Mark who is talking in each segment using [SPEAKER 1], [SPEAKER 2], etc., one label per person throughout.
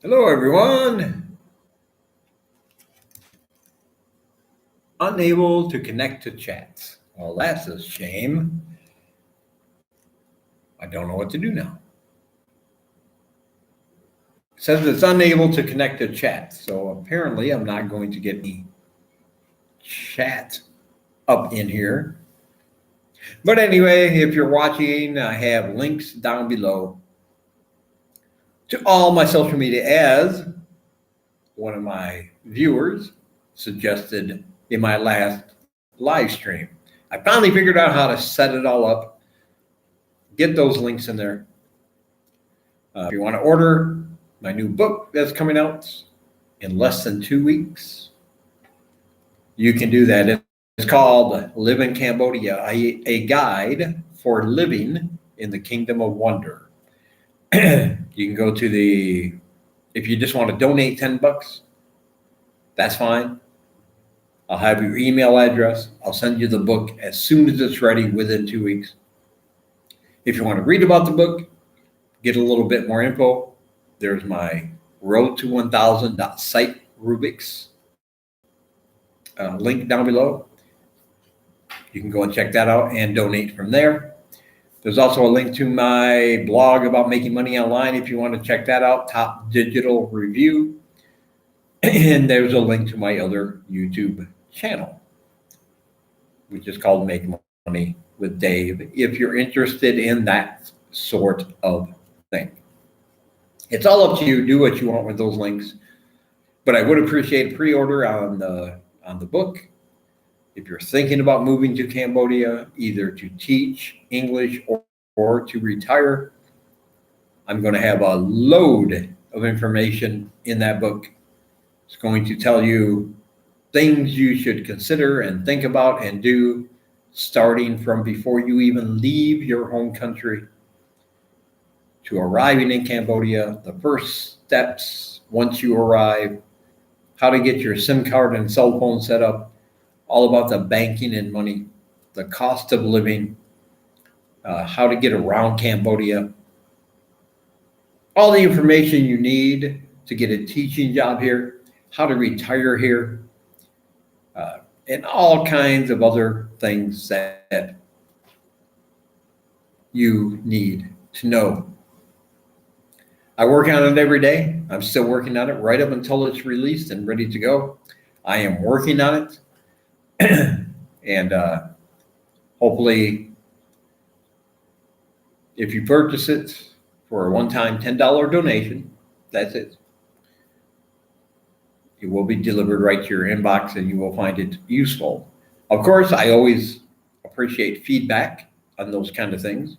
[SPEAKER 1] Hello, everyone. Unable to connect to chats. Well, that's a shame. I don't know what to do now. It says it's unable to connect to chat. So apparently I'm not going to get the chat up in here. But anyway, if you're watching, I have links down below to all my social media, as one of my viewers suggested in my last live stream. I finally figured out how to set it all up, get those links in there. If you want to order my new book that's coming out in less than 2 weeks, you can do that. It's called Live in Cambodia, a guide for living in the kingdom of wonder. You can go to if you just want to donate $10, that's fine. I'll have your email address. I'll send you the book as soon as it's ready within 2 weeks. If you want to read about the book, get a little bit more info, there's my Road to 1000.site rubrics link down below. You can go and check that out and donate from there. There's also a link to my blog about making money online if you want to check that out, Top Digital Review. And there's a link to my other YouTube channel, which is called Make Money with Dave, if you're interested in that sort of thing. It's all up to you. Do what you want with those links. But I would appreciate a pre-order on the book. If you're thinking about moving to Cambodia, either to teach English or to retire, I'm going to have a load of information in that book. It's going to tell you things you should consider and think about and do, starting from before you even leave your home country to arriving in Cambodia, the first steps once you arrive, how to get your SIM card and cell phone set up, all about the banking and money, the cost of living, how to get around Cambodia, all the information you need to get a teaching job here, how to retire here, and all kinds of other things that you need to know. I work on it every day. I'm still working on it right up until it's released and ready to go. I am working on it. And hopefully, if you purchase it for a one-time $10 donation, that's it. It will be delivered right to your inbox and you will find it useful. Of course, I always appreciate feedback on those kind of things.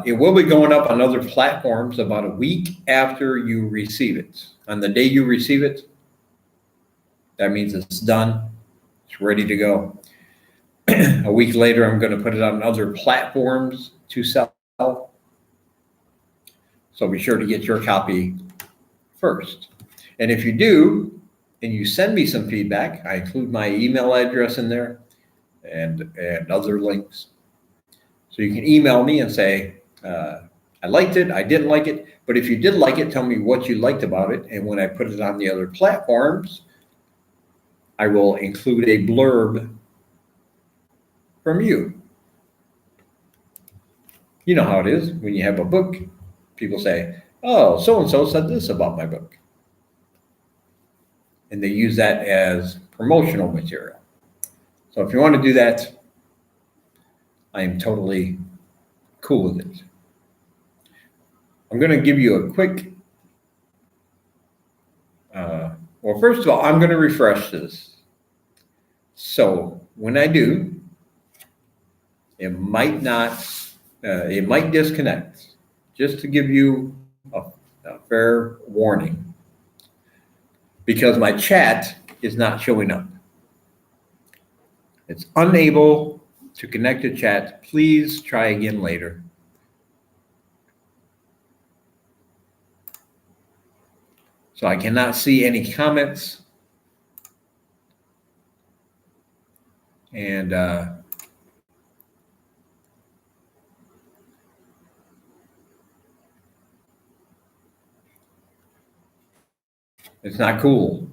[SPEAKER 1] It will be going up on other platforms about a week after you receive it. On the day you receive it, that means it's done. It's ready to go. A week later, I'm going to put it on other platforms to sell. So be sure to get your copy first. And if you do, and you send me some feedback, I include my email address in there and other links. So you can email me and say, I liked it, I didn't like it. But if you did like it, tell me what you liked about it. And when I put it on the other platforms, I will include a blurb from you. You know how it is when you have a book. People say, oh, so-and-so said this about my book. And they use that as promotional material. So if you want to do that, I am totally cool with it. I'm going to give you a quick, well, first of all, I'm going to refresh this. So when I do, it might disconnect, just to give you a fair warning, because my chat is not showing up. It's unable to connect to chat. Please try again later. So I cannot see any comments. And It's not cool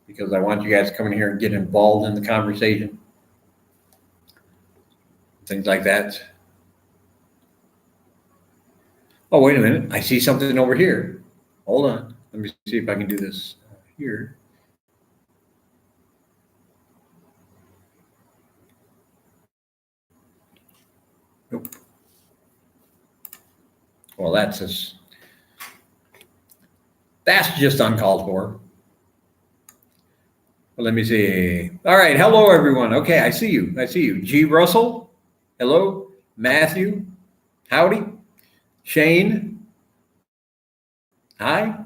[SPEAKER 1] because I want you guys to come in here and get involved in the conversation. Things like that. Oh, wait a minute. I see something over here. Hold on. Let me see if I can do this here. Nope. Well, that's just uncalled for. Well, let me see. All right. Hello, everyone. Okay, I see you. G. Russell. Hello. Matthew. Howdy. Shane. Hi.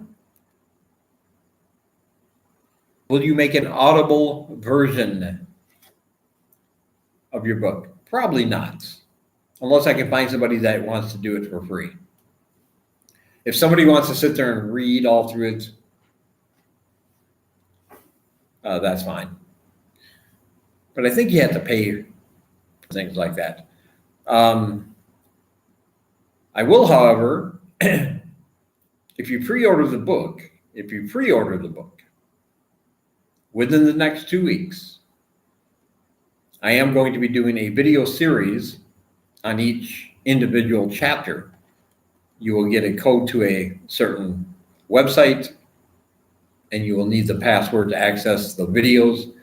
[SPEAKER 1] Will you make an audible version of your book? Probably not, unless I can find somebody that wants to do it for free. If somebody wants to sit there and read all through it, that's fine. But I think you have to pay for things like that. I will, however, if you pre-order the book, within the next 2 weeks, I am going to be doing a video series on each individual chapter. You will get a code to a certain website, and you will need the password to access the videos.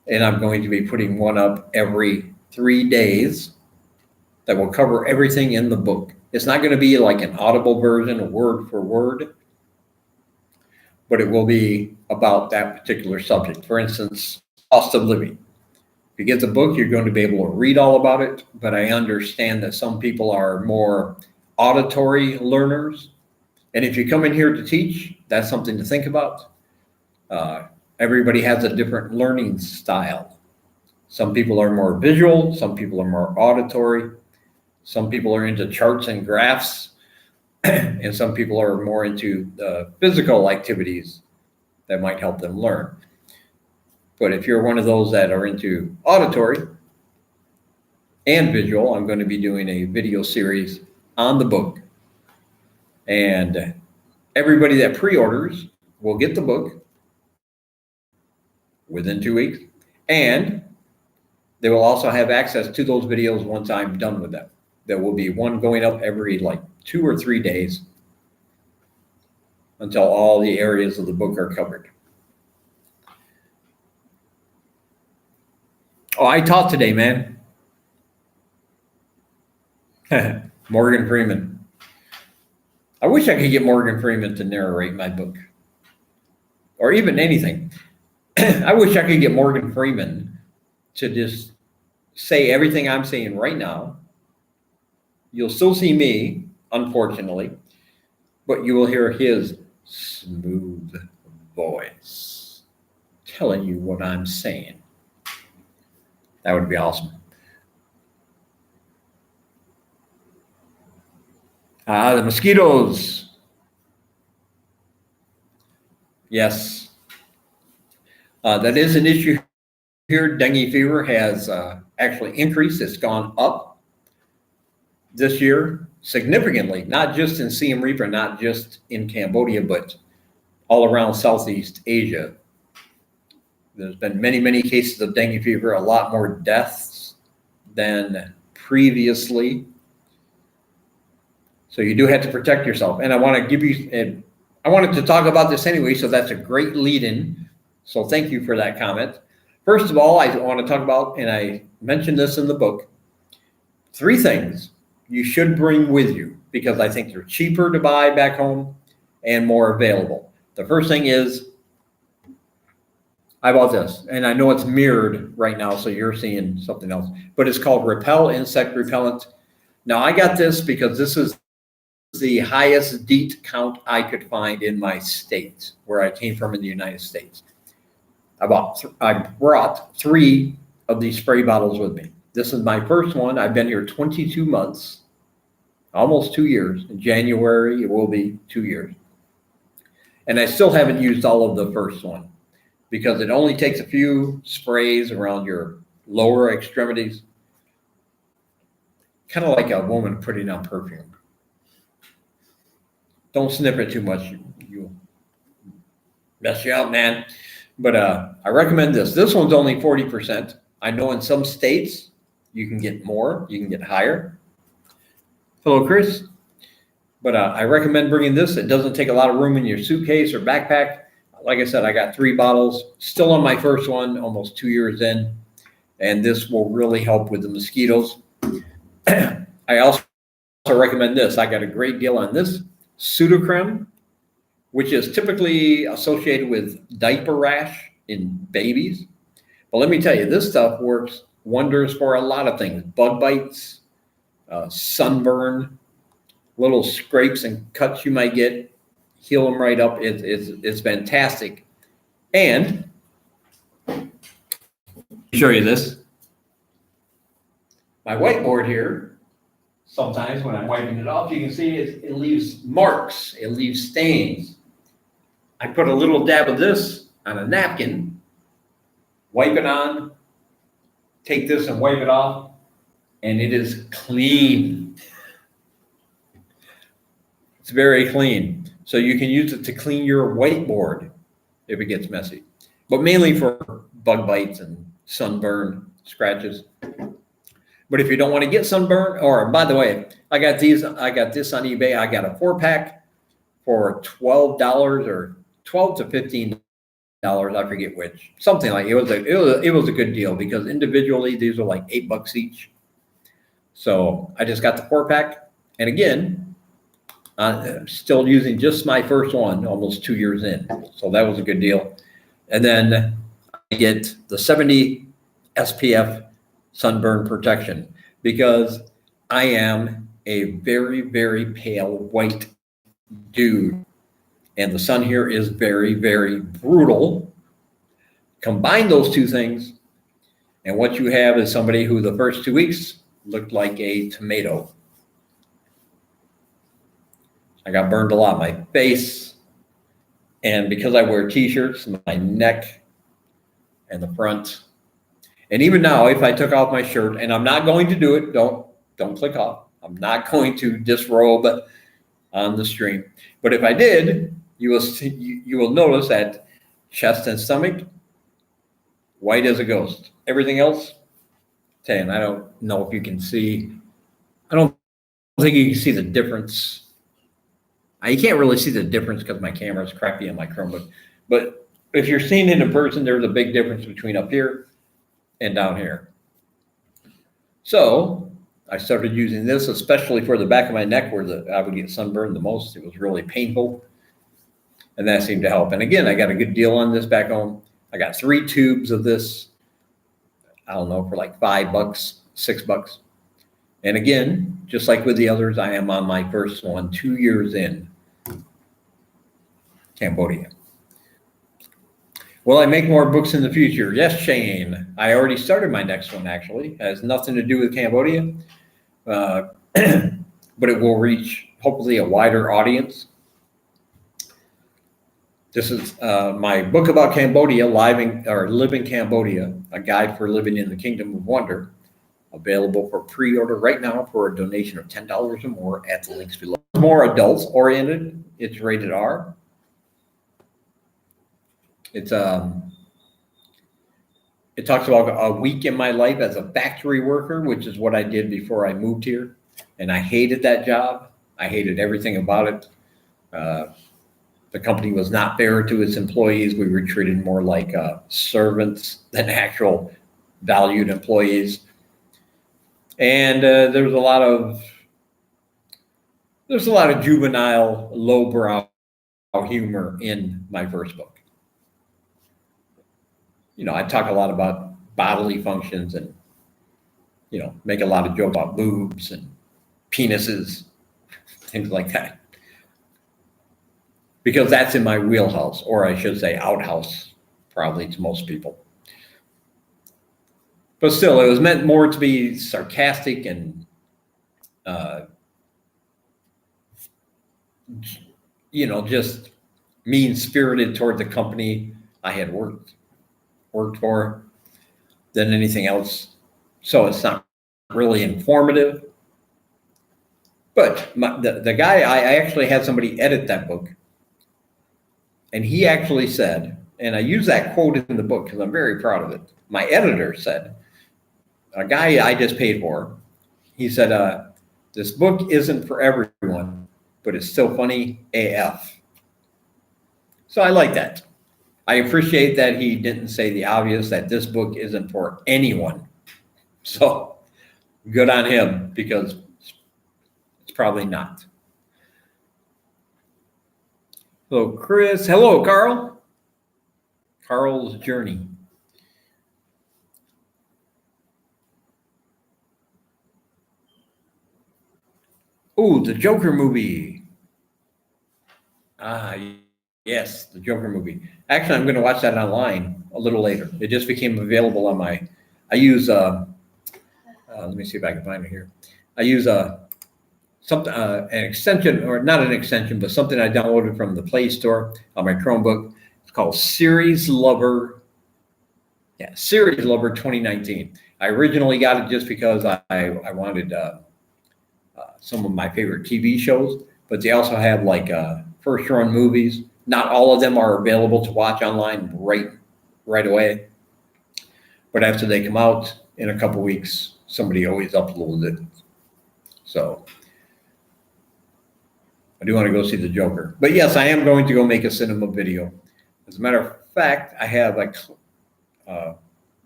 [SPEAKER 1] And I'm going to be putting one up every 3 days that will cover everything in the book. It's not going to be like an audible version, word for word, but it will be about that particular subject. For instance, cost of living. If you get the book, you're going to be able to read all about it, but I understand that some people are more auditory learners. And if you come in here to teach, that's something to think about. Everybody has a different learning style. Some people are more visual, some people are more auditory, some people are into charts and graphs, and some people are more into physical activities that might help them learn. But if you're one of those that are into auditory and visual, I'm going to be doing a video series on the book. And everybody that pre-orders will get the book within 2 weeks. And they will also have access to those videos once I'm done with them. There will be one going up every 2 or 3 days until all the areas of the book are covered. Oh, I taught today, man. Morgan Freeman. I wish I could get Morgan Freeman to narrate my book, or even anything. I wish I could get Morgan Freeman to just say everything I'm saying right now. You'll still see me, unfortunately, but you will hear his smooth voice telling you what I'm saying. That would be awesome. The mosquitoes. Yes. That is an issue here. Dengue fever has actually increased. It's gone up this year significantly, not just in Siem Reap or not just in Cambodia, but all around Southeast Asia. There's been many, many cases of dengue fever, a lot more deaths than previously. So you do have to protect yourself. And I want to give you, I wanted to talk about this anyway, so that's a great lead-in. So thank you for that comment. First of all, I want to talk about, and I mentioned this in the book, 3 things you should bring with you because I think they're cheaper to buy back home and more available. The first thing is, I bought this, and I know it's mirrored right now, so you're seeing something else, but it's called Repel Insect Repellent. Now, I got this because this is the highest DEET count I could find in my state, where I came from in the United States. I brought 3 of these spray bottles with me. This is my first one. I've been here 22 months, almost 2 years. In January, it will be 2 years. And I still haven't used all of the first one because it only takes a few sprays around your lower extremities, kind of like a woman putting on perfume. Don't sniff it too much. mess you up, man. But I recommend this. This one's only 40%. I know in some states you can get more, you can get higher. Hello, Chris. But I recommend bringing this. It doesn't take a lot of room in your suitcase or backpack. Like I said, I got 3 bottles, still on my first one, almost 2 years in. And this will really help with the mosquitoes. I also recommend this. I got a great deal on this pseudocreme, which is typically associated with diaper rash in babies. But let me tell you, this stuff works wonders for a lot of things. Bug bites, sunburn, little scrapes and cuts you might get, heal them right up. It's fantastic. And show you this. My whiteboard here, sometimes when I'm wiping it off, you can see it leaves marks, it leaves stains. I put a little dab of this on a napkin, wipe it on, take this and wipe it off, and it is clean. It's very clean. So you can use it to clean your whiteboard if it gets messy, but mainly for bug bites and sunburn scratches. But if you don't want to get sunburn, or by the way, I got this on eBay. I got a 4-pack for $12 or $12 to $15. I forget which, something like it was a good deal because individually these are like $8 each. So I just got the 4-pack, and again, still using just my first one, almost 2 years in. So that was a good deal. And then I get the 70 SPF sunburn protection because I am a very, very pale white dude. And the sun here is very, very brutal. Combine those two things, and what you have is somebody who the first 2 weeks looked like a tomato. I got burned a lot, my face, and because I wear t-shirts, my neck and the front. And even now, if I took off my shirt, and I'm not going to do it, don't click off. I'm not going to disrobe on the stream. But if I did, you will notice that chest and stomach, white as a ghost. Everything else, tan. I don't know if you can see. I don't think you can see the difference. You can't really see the difference because my camera is crappy on my Chromebook. But if you're seeing it in person, there's a big difference between up here and down here. So I started using this, especially for the back of my neck where I would get sunburned the most. It was really painful. And that seemed to help. And again, I got a good deal on this back home. I got 3 tubes of this, I don't know, for like $5, $6. And again, just like with the others, I am on my first one, 2 years in Cambodia. Will I make more books in the future? Yes, Shane. I already started my next one, actually. It has nothing to do with Cambodia, but it will reach, hopefully, a wider audience. This is my book about Cambodia, Live in Cambodia, a guide for living in the Kingdom of Wonder, available for pre-order right now for a donation of $10 or more at the links below. More adults-oriented. It's rated R. It talks about a week in my life as a factory worker, which is what I did before I moved here. And I hated that job. I hated everything about it. The company was not fair to its employees. We were treated more like servants than actual valued employees. And there's a lot of juvenile, lowbrow humor in my first book. You know, I talk a lot about bodily functions and, you know, make a lot of joke about boobs and penises, things like that. Because that's in my wheelhouse, or I should say outhouse, probably to most people. But still, it was meant more to be sarcastic and, you know, just mean-spirited toward the company I had worked for than anything else. So it's not really informative. But the guy, I actually had somebody edit that book. And he actually said, and I use that quote in the book because I'm very proud of it. My editor said, a guy I just paid for, he said, this book isn't for everyone, but it's still funny AF. So I like that. I appreciate that he didn't say the obvious, that this book isn't for anyone. So good on him, because it's probably not. So Chris, hello, Carl. Carl's Journey. Oh, the Joker movie. Ah, yes, the Joker movie. Actually, I'm going to watch that online a little later. It just became available on my, I use, let me see if I can find it here. I use something, an extension, or not an extension, but something I downloaded from the Play Store on my Chromebook. It's called Series Lover. Yeah, Series Lover 2019. I originally got it just because I wanted some of my favorite TV shows, but they also have like first run movies. Not all of them are available to watch online right away, but after they come out in a couple weeks, somebody always uploads it. So I do want to go see the Joker. But yes, I am going to go make a cinema video. As a matter of fact, I have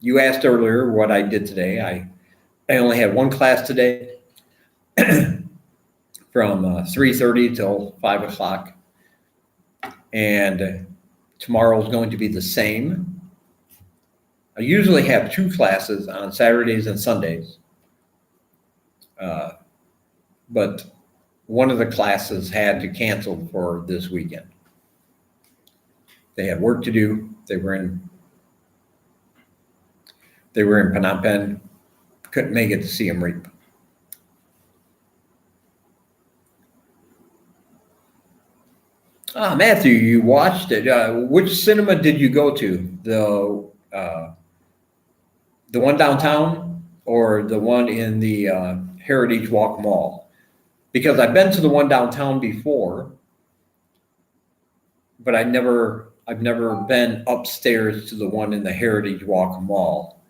[SPEAKER 1] you asked earlier what I did today. I only had one class today from 3:30 till 5 o'clock. And tomorrow is going to be the same. I usually have two classes on Saturdays and Sundays. But one of the classes had to cancel for this weekend. They had work to do. They were in Phnom Penh. Couldn't make it to Siem Reap. Matthew, you watched it. Which cinema did you go to? The one downtown or the one in the Heritage Walk Mall? Because I've been to the one downtown before, but I've never been upstairs to the one in the Heritage Walk Mall.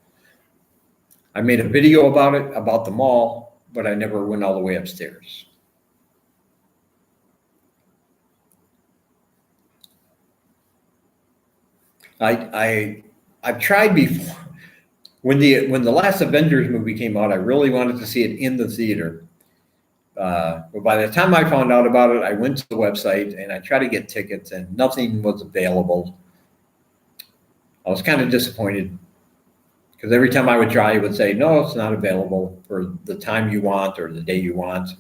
[SPEAKER 1] I made a video about it, about the mall, but I never went all the way upstairs. I've tried before. When the last Avengers movie came out, I really wanted to see it in the theater. But by the time I found out about it, I went to the website and I tried to get tickets, and nothing was available. I was kind of disappointed because every time I would try, it would say, no, it's not available for the time you want or the day you want.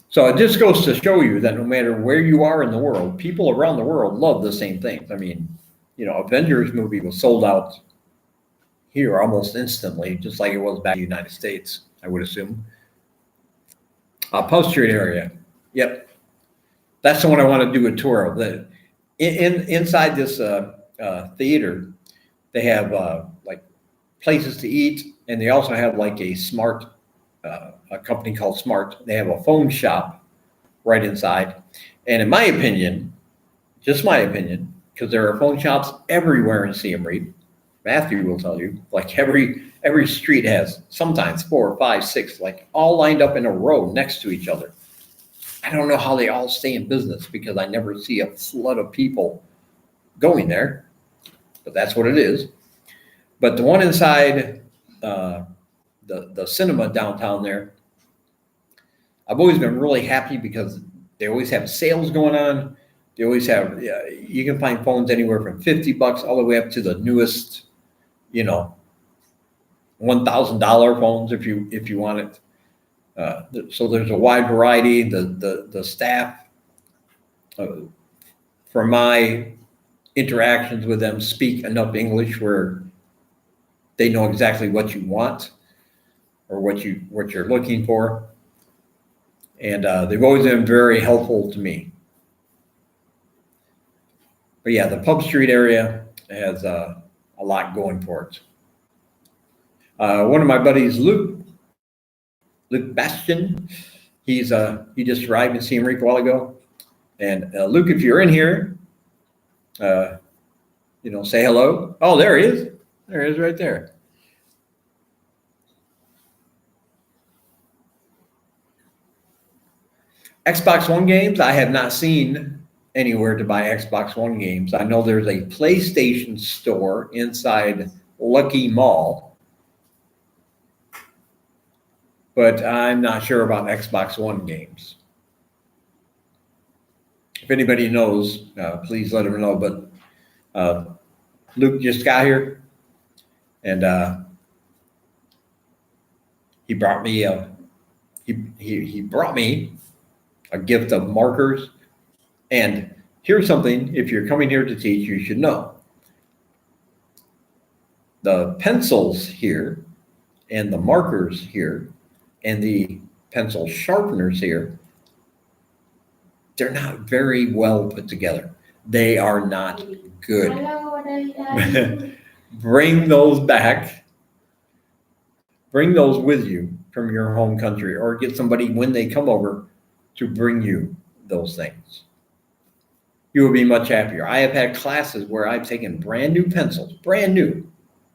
[SPEAKER 1] So it just goes to show you that no matter where you are in the world, people around the world love the same things. I mean, Avengers movie was sold out here almost instantly, just like it was back in the United States, I would assume. Polk Street area. Yep. That's the one I want to do a tour of. Inside this theater, they have like places to eat, and they also have like a company called Smart. They have a phone shop right inside. And in my opinion, just my opinion, because there are phone shops everywhere in Siem Reap, Matthew will tell you, like every street has sometimes 4, 5, 6, like all lined up in a row next to each other. I don't know how they all stay in business because I never see a flood of people going there, but that's what it is. But the one inside the cinema downtown there, I've always been really happy because they always have sales going on. They always have, you can find phones anywhere from $50 all the way up to the newest, $1,000 phones if you want it. So there's a wide variety. The staff, from my interactions with them, speak enough English where they know exactly what you want or what you're looking for. And they've always been very helpful to me. But yeah, the Polk Street area has a lot going for it. One of my buddies, Luke Bastian, he just arrived in Siem Reap a while ago, And Luke, if you're in here, say hello. Oh, there he is. There he is right there. Xbox One games, I have not seen anywhere to buy Xbox One games. I know there's a PlayStation store inside Lucky Mall, but I'm not sure about Xbox One games. If anybody knows, please let them know. But Luke just got here, and he brought me he brought me a gift of markers. And here's something: if you're coming here to teach, you should know. The pencils here, and the markers here, and the pencil sharpeners here, they're not very well put together. They are not good. Bring those back. Bring those with you from your home country, or get somebody when they come over to bring you those things. You will be much happier. I have had classes where I've taken brand new pencils, brand new,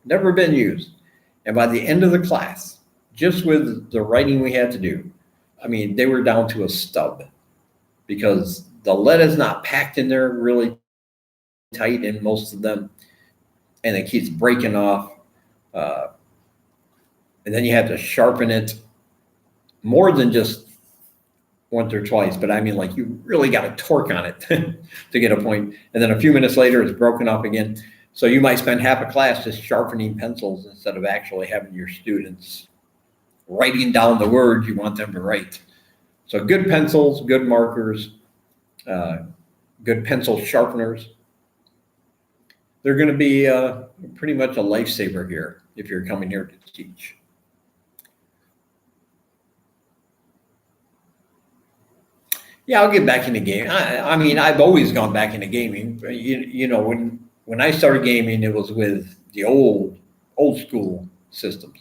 [SPEAKER 1] never been used. And by the end of the class, just with the writing we had to do, I mean, they were down to a stub because the lead is not packed in there really tight in most of them. And it keeps breaking off. And then you have to sharpen it more than just once or twice. But I mean, like, you really got to torque on it to get a point. And then a few minutes later, it's broken off again. So you might spend half a class just sharpening pencils instead of actually having your students writing down the words you want them to write. So good pencils, good markers, good pencil sharpeners. They're going to be pretty much a lifesaver here if you're coming here to teach. Yeah, I'll get back into gaming. I mean, I've always gone back into gaming. When I started gaming, it was with the old school systems.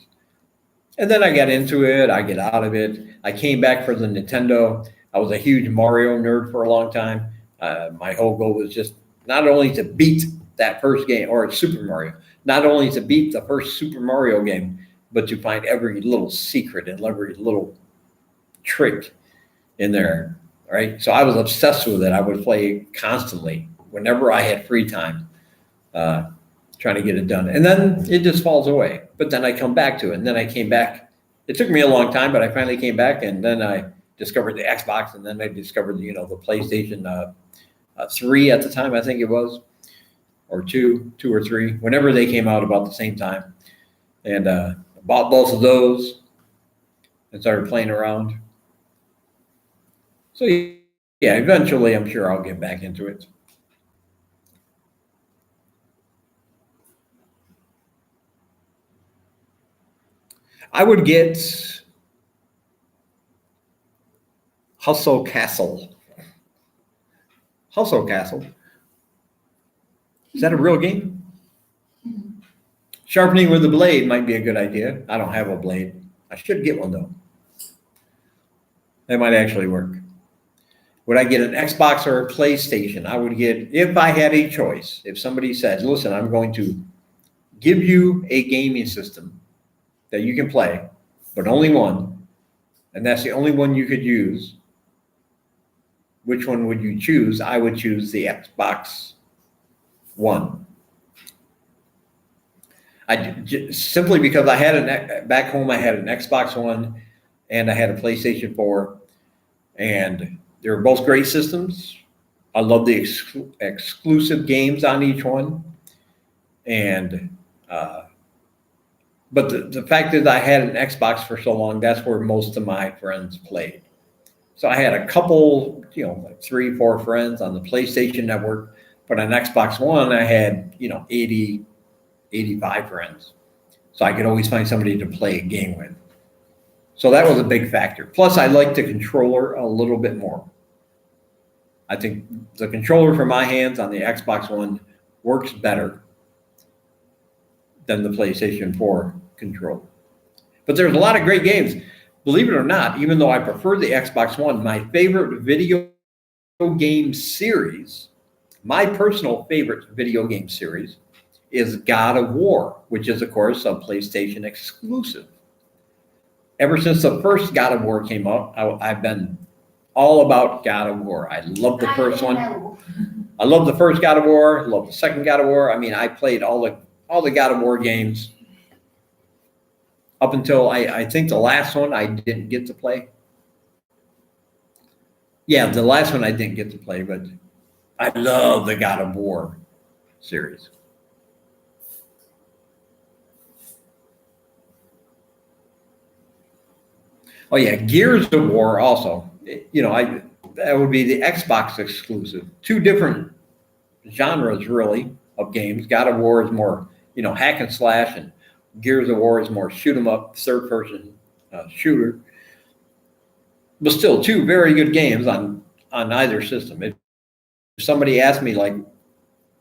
[SPEAKER 1] And then I got into it. I get out of it. I came back for the Nintendo. I was a huge Mario nerd for a long time. My whole goal was just not only to beat that first game, or Super Mario, not only to beat the first Super Mario game, but to find every little secret and every little trick in there. Right. So I was obsessed with it. I would play constantly whenever I had free time, trying to get it done. And then it just falls away. But then I come back to it. And then I came back. It took me a long time, but I finally came back. And then I discovered the Xbox. And then I discovered, the PlayStation 3 at the time, I think it was, or two or three, whenever they came out about the same time. And bought both of those and started playing around. So, yeah, eventually I'm sure I'll get back into it. I would get Hustle Castle. Hustle Castle. Is that a real game? Sharpening with a blade might be a good idea. I don't have a blade. I should get one, though. That might actually work. Would I get an Xbox or a PlayStation? I would get, if I had a choice, if somebody said, listen, I'm going to give you a gaming system that you can play, but only one, and that's the only one you could use, which one would you choose? I would choose the Xbox One. Simply because I had back home, I had an Xbox One and I had a PlayStation 4, and they were both great systems. I love the exclusive games on each one. And, but the fact that I had an Xbox for so long, that's where most of my friends played. So I had a couple, like 3, 4 friends on the PlayStation network, but on Xbox One, I had, 80, 85 friends. So I could always find somebody to play a game with. So that was a big factor. Plus, I like the controller a little bit more. I think the controller for my hands on the Xbox One works better than the PlayStation 4 controller. But there's a lot of great games. Believe it or not, even though I prefer the Xbox One, my favorite video game series, my personal favorite video game series is God of War, which is, of course, a PlayStation exclusive. Ever since the first God of War came out, I've been all about God of War. I love the first one. I love the first God of War. I love the second God of War. I mean, I played all the God of War games up until I think the last one I didn't get to play. Yeah, the last one I didn't get to play, but I love the God of War series. Oh yeah, Gears of War also. That would be the Xbox exclusive. Two different genres really of games. God of War is more, hack and slash, and Gears of War is more shoot 'em up, third person shooter. But still, two very good games on either system. If somebody asked me, like,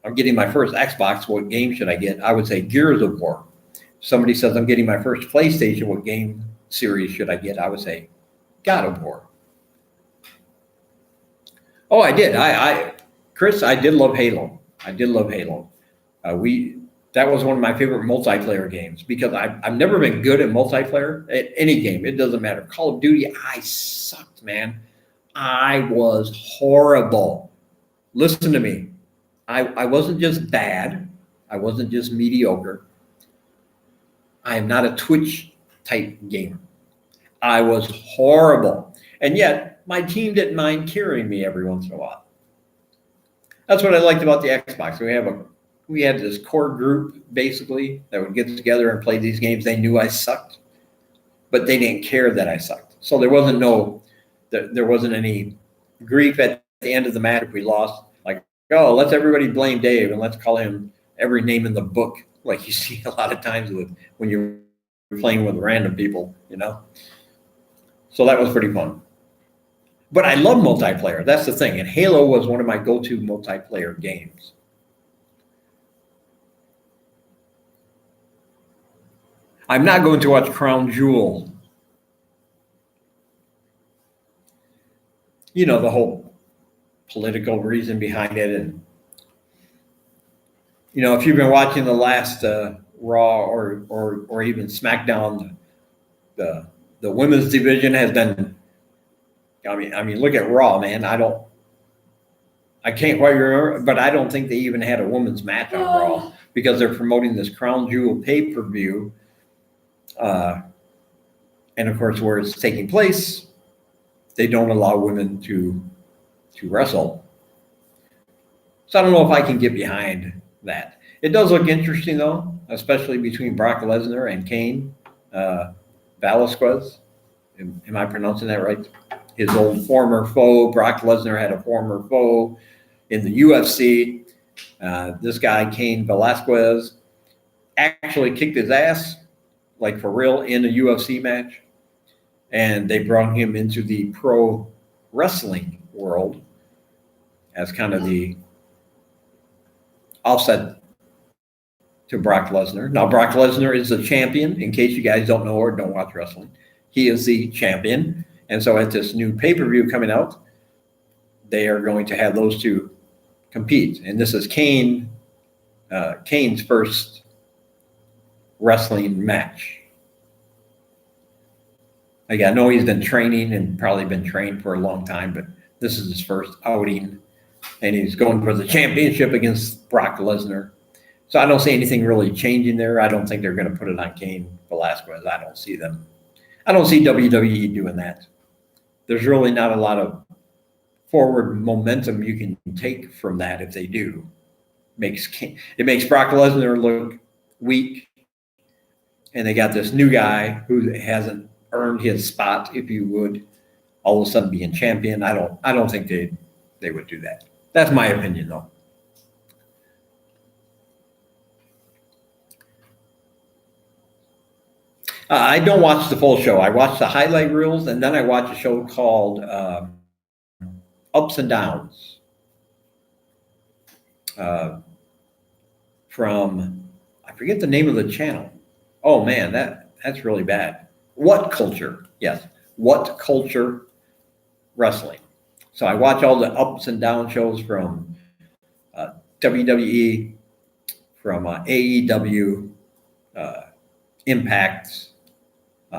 [SPEAKER 1] I'm getting my first Xbox, what game should I get? I would say Gears of War. If somebody says I'm getting my first PlayStation, what game series should I get? I would say God of War. Oh, I did. Chris, I did love Halo. I did love Halo. That was one of my favorite multiplayer games because I've never been good at multiplayer at any game. It doesn't matter. Call of Duty, I sucked, man. I was horrible. Listen to me. I wasn't just bad. I wasn't just mediocre. I am not a Twitch type gamer. I was horrible. And yet my team didn't mind carrying me every once in a while. That's what I liked about the Xbox. We had this core group basically that would get together and play these games. They knew I sucked, but they didn't care that I sucked. So there wasn't any grief at the end of the match if we lost. Like, oh, let's everybody blame Dave and let's call him every name in the book, like you see a lot of times when you're playing with random people, So that was pretty fun. But I love multiplayer. That's the thing. And Halo was one of my go-to multiplayer games. I'm not going to watch Crown Jewel. The whole political reason behind it. And, if you've been watching the last Raw or even SmackDown, the women's division has been, I mean, look at Raw, man. I can't quite remember, but I don't think they even had a women's match on Raw because they're promoting this Crown Jewel pay-per-view. And of course, where it's taking place, they don't allow women to wrestle. So I don't know if I can get behind that. It does look interesting though, especially between Brock Lesnar and Cain Velasquez. Am I pronouncing that right? His old former foe. Brock Lesnar had a former foe in the UFC. This guy, Cain Velasquez, actually kicked his ass, like for real, in a UFC match. And they brought him into the pro wrestling world as kind of the offset to Brock Lesnar. Now, Brock Lesnar is the champion. In case you guys don't know or don't watch wrestling, he is the champion. And so at this new pay-per-view coming out, they are going to have those two compete. And this is Cain's first wrestling match. Like, I know he's been training and probably been trained for a long time, but this is his first outing. And he's going for the championship against Brock Lesnar. So I don't see anything really changing there. I don't think they're going to put it on Cain Velasquez. I don't see WWE doing that. There's really not a lot of forward momentum you can take from that if they do. It makes Brock Lesnar look weak. And they got this new guy who hasn't earned his spot, if you would, all of a sudden being champion. I don't think they would do that. That's my opinion, though. I don't watch the full show. I watch the highlight reels, and then I watch a show called Ups and Downs from, I forget the name of the channel. Oh, man, that's really bad. What Culture? Yes, What Culture Wrestling. So I watch all the ups and down shows from WWE, from AEW, Impact,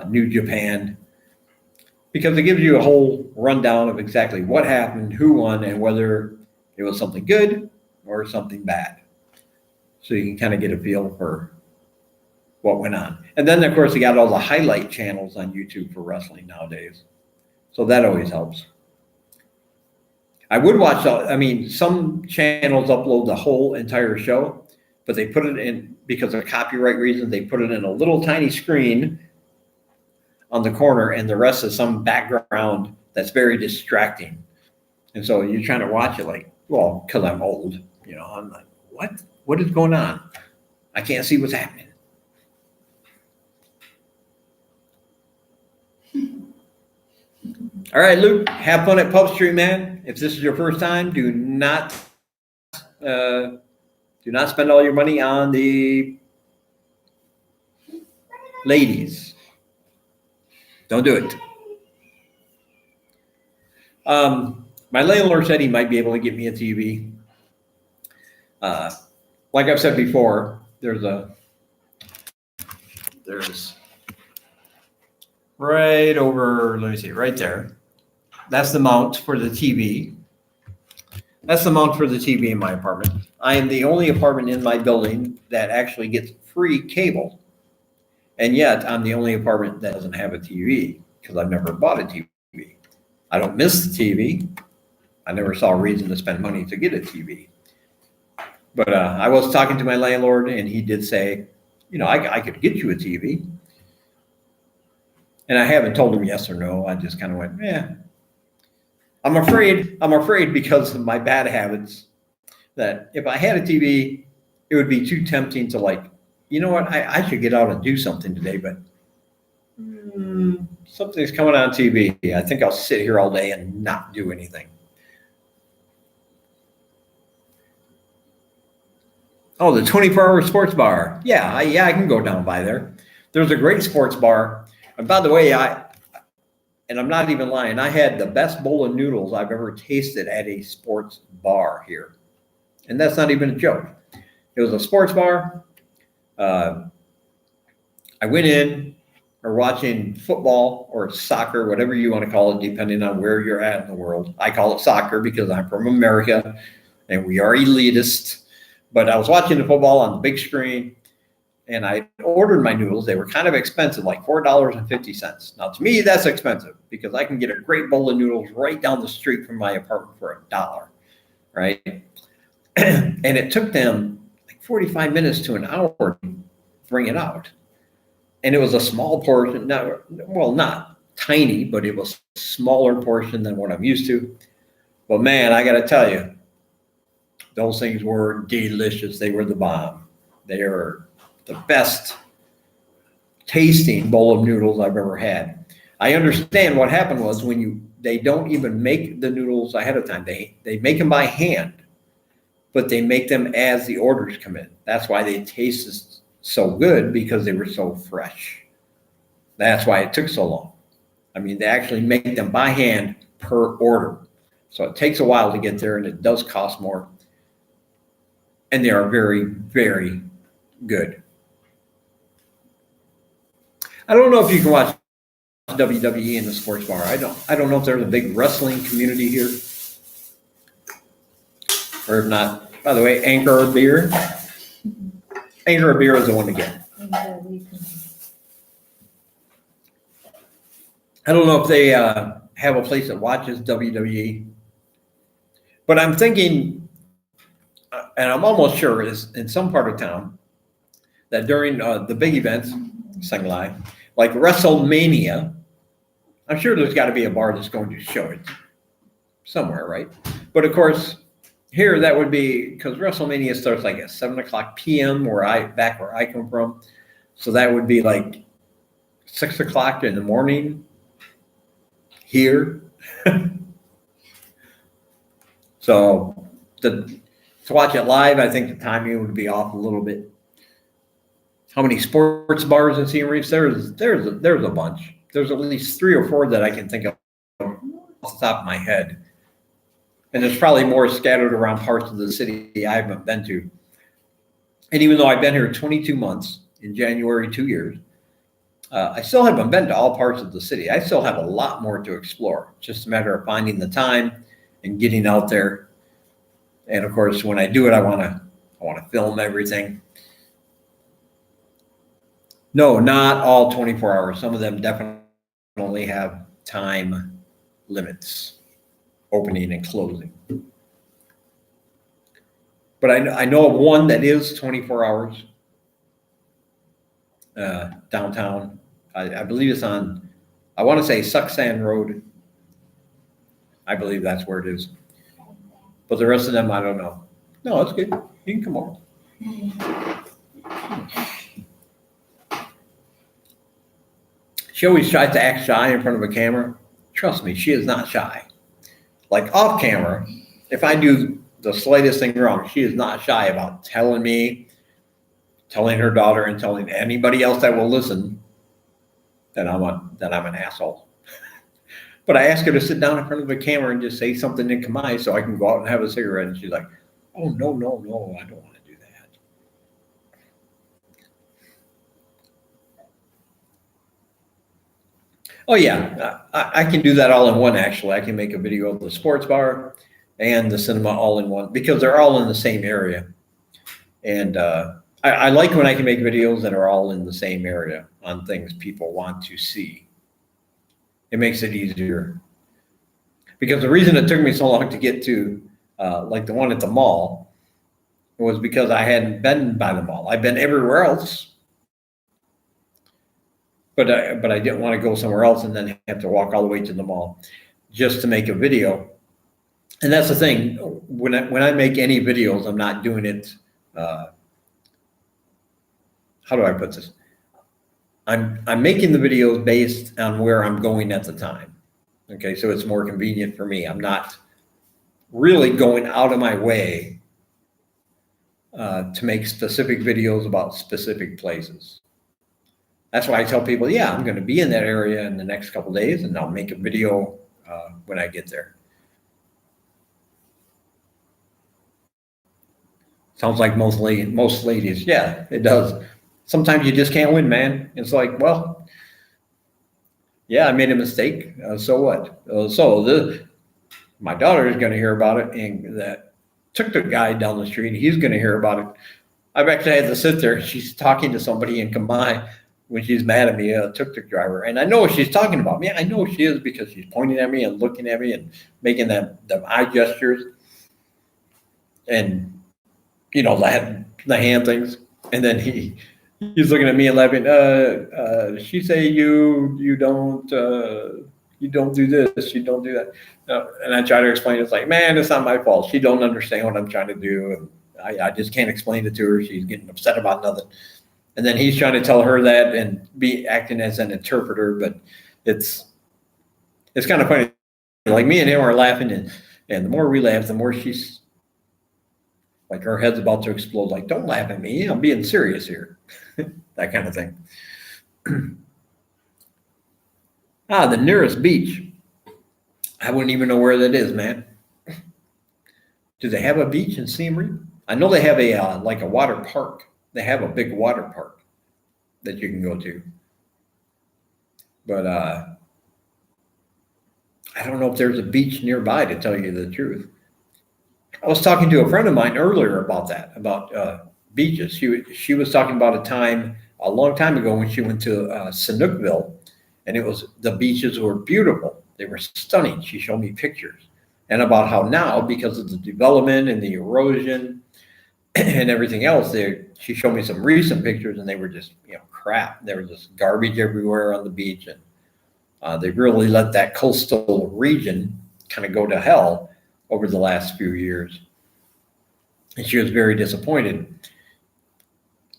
[SPEAKER 1] New Japan, because it gives you a whole rundown of exactly what happened, who won, and whether it was something good or something bad. So you can kind of get a feel for what went on. And then, of course, you got all the highlight channels on YouTube for wrestling nowadays. So that always helps. I would watch, some channels upload the whole entire show, but they put it in, because of copyright reasons, they put it in a little tiny screen on the corner, and the rest is some background that's very distracting. And so you're trying to watch it like, well, because I'm old, I'm like, what is going on? I can't see what's happening. All right, Luke, have fun at Polk Street, man. If this is your first time, do not spend all your money on the ladies. Don't do it. My landlord said he might be able to get me a TV. Like I've said before, there's right over, let me see, right there. That's the mount for the TV. That's the mount for the TV in my apartment. I am the only apartment in my building that actually gets free cable. And yet I'm the only apartment that doesn't have a TV, because I've never bought a TV. I don't miss the TV. I never saw a reason to spend money to get a TV. But I was talking to my landlord, and he did say, I could get you a TV. And I haven't told him yes or no. I just kind of went, yeah. I'm afraid because of my bad habits that if I had a TV, it would be too tempting to I should get out and do something today, but something's coming on TV. I think I'll sit here all day and not do anything. Oh, the 24-hour sports bar. Yeah, I can go down by there. There's a great sports bar. And by the way, and I'm not even lying, I had the best bowl of noodles I've ever tasted at a sports bar here. And that's not even a joke. It was a sports bar. I went in, or watching football or soccer, whatever you want to call it, depending on where you're at in the world. I call it soccer because I'm from America and we are elitist. But I was watching the football on the big screen, and I ordered my noodles. They were kind of expensive, like $4.50. Now, to me, that's expensive because I can get a great bowl of noodles right down the street from my apartment for $1, right? And it took them like 45 minutes to an hour to bring it out. And it was a small portion, not tiny, but it was a smaller portion than what I'm used to. But man, I got to tell you, those things were delicious. They were the bomb. They are the best tasting bowl of noodles I've ever had. I understand what happened was they don't even make the noodles ahead of time. They make them by hand, but they make them as the orders come in. That's why they tasted so good, because they were so fresh. That's why it took so long. I mean, they actually make them by hand per order. So it takes a while to get there, and it does cost more. And they are very, very good. I don't know if you can watch WWE in the sports bar. I don't know if there's a big wrestling community here, or if not. By the way, Anchor Beer. Anchor Beer is the one to get. I don't know if they have a place that watches WWE, but I'm thinking, and I'm almost sure is in some part of town, that during the big events, like WrestleMania, I'm sure there's got to be a bar that's going to show it somewhere, right? But of course, here that would be, because WrestleMania starts like at 7:00 p.m. back where I come from, so that would be like 6:00 in the morning here. So to watch it live, I think the timing would be off a little bit. How many sports bars in Siem Reap? There's a bunch. There's at least 3 or 4 that I can think of off the top of my head. And there's probably more scattered around parts of the city I haven't been to. And even though I've been here 22 months, in January, 2 years, I still haven't been to all parts of the city. I still have a lot more to explore. It's just a matter of finding the time and getting out there. And of course, when I do it, I want to film everything. No, not all 24 hours. Some of them definitely have time limits, opening and closing. But I know of one that is 24 hours downtown. I believe it's on, I want to say Sucksand Road. I believe that's where it is. But the rest of them, I don't know. No, it's good. You can come over. She always tries to act shy in front of a camera. Trust me, she is not shy. Like off camera, if I do the slightest thing wrong, she is not shy about telling me, telling her daughter, and telling anybody else that will listen that I'm an asshole. But I ask her to sit down in front of the camera and just say something in Khmer so I can go out and have a cigarette. And she's like, oh, no, I don't want to do that. Oh, yeah, I can do that all in one, actually. I can make a video of the sports bar and the cinema all in one because they're all in the same area. And I like when I can make videos that are all in the same area on things people want to see. It makes it easier. Because the reason it took me so long to get to like the one at the mall was because I hadn't been by the mall. I've been everywhere else. But I didn't want to go somewhere else and then have to walk all the way to the mall just to make a video. And that's the thing. When I make any videos, I'm not doing it. How do I put this? I'm making the videos based on where I'm going at the time. Okay, so it's more convenient for me. I'm not really going out of my way to make specific videos about specific places. That's why I tell people, yeah, I'm going to be in that area in the next couple of days, and I'll make a video when I get there. Sounds like most ladies. Yeah, it does. Sometimes you just can't win, man. It's like, well, yeah, I made a mistake. So what? My daughter is going to hear about it, and that tuk-tuk guy down the street, he's going to hear about it. I've actually had to sit there. She's talking to somebody in Khmer when she's mad at me, a tuk-tuk driver, and I know she's talking about me. I know she is because she's pointing at me and looking at me and making them eye gestures, and the hand things. And then he's looking at me and laughing. She say you don't do this, you don't do that. And I try to explain. It's like, man, it's not my fault. She don't understand what I'm trying to do, and I just can't explain it to her. She's getting upset about nothing. And then he's trying to tell her that and be acting as an interpreter, but it's kind of funny. Like me and him are laughing, and the more we laugh, the more she's like her head's about to explode. Like, don't laugh at me. I'm being serious here. That kind of thing. The nearest beach. I wouldn't even know where that is, man. Do they have a beach in Siem Reap? I know they have a water park. They have a big water park that you can go to. But I don't know if there's a beach nearby, to tell you the truth. I was talking to a friend of mine earlier about that, about beaches. She was talking about a time a long time ago when she went to Chinookville, and the beaches were beautiful. They were stunning. She showed me pictures, and about how now, because of the development and the erosion and everything else, she showed me some recent pictures, and they were just crap. There was just garbage everywhere on the beach, and they really let that coastal region kind of go to hell over the last few years. And she was very disappointed.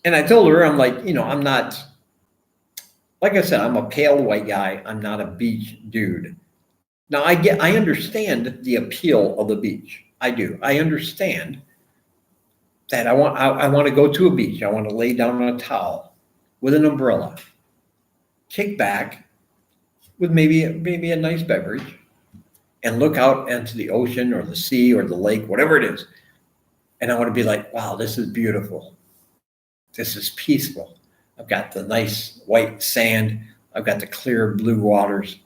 [SPEAKER 1] And I told her, I'm like, I'm not, like I said, I'm a pale white guy. I'm not a beach dude. Now I understand the appeal of the beach. I do. I understand that I want to go to a beach. I want to lay down on a towel with an umbrella, kick back with maybe a nice beverage, and look out into the ocean or the sea or the lake, whatever it is. And I want to be like, wow, this is beautiful. This is peaceful. I've got the nice white sand. I've got the clear blue waters,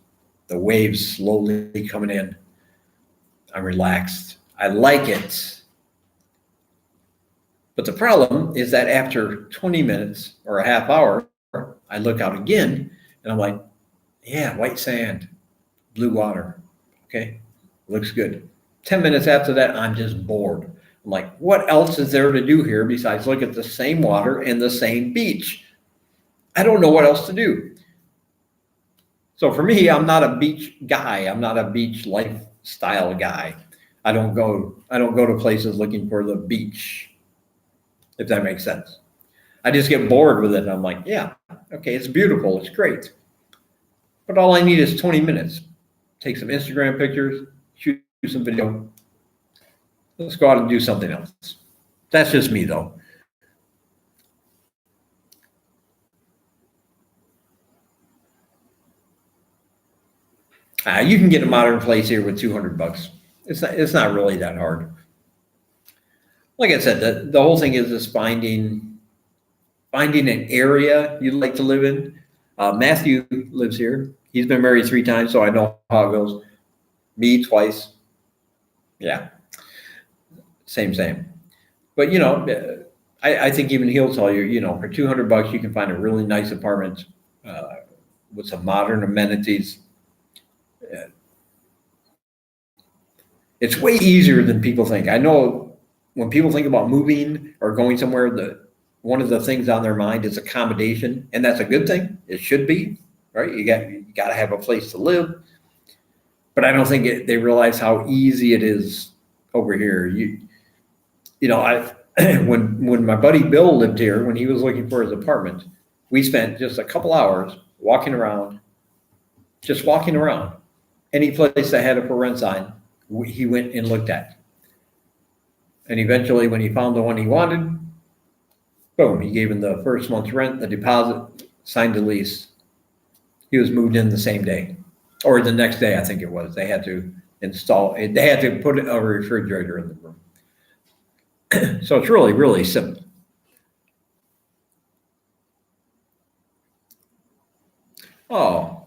[SPEAKER 1] the waves slowly coming in. I'm relaxed. I like it. But the problem is that after 20 minutes or a half hour, I look out again and I'm like, yeah, white sand, blue water. Okay, looks good. 10 minutes after that, I'm just bored. I'm like, what else is there to do here besides look at the same water and the same beach? I don't know what else to do. So for me, I'm not a beach guy. I'm not a beach lifestyle guy. I don't go to places looking for the beach, if that makes sense. I just get bored with it. And I'm like, yeah, okay, it's beautiful. It's great. But all I need is 20 minutes. Take some Instagram pictures, shoot some video. Let's go out and do something else. That's just me, though. You can get a modern place here with $200. It's not really that hard. Like I said, the whole thing is finding an area you'd like to live in. Matthew lives here. He's been married 3 times, so I know how it goes. Me twice. Yeah. Same. But, I think even he'll tell you, for $200, you can find a really nice apartment with some modern amenities. It's way easier than people think. I know when people think about moving or going somewhere, one of the things on their mind is accommodation, and that's a good thing. It should be, right? You got to have a place to live. But I don't think they realize how easy it is over here. When my buddy Bill lived here, when he was looking for his apartment, we spent just a couple hours walking around. Any place that had a for rent sign, he went and looked at. And eventually, when he found the one he wanted, boom, he gave him the first month's rent, the deposit, signed the lease. He was moved in the same day, or the next day, I think it was. They had to put a refrigerator in the room. So it's really, really simple. Oh,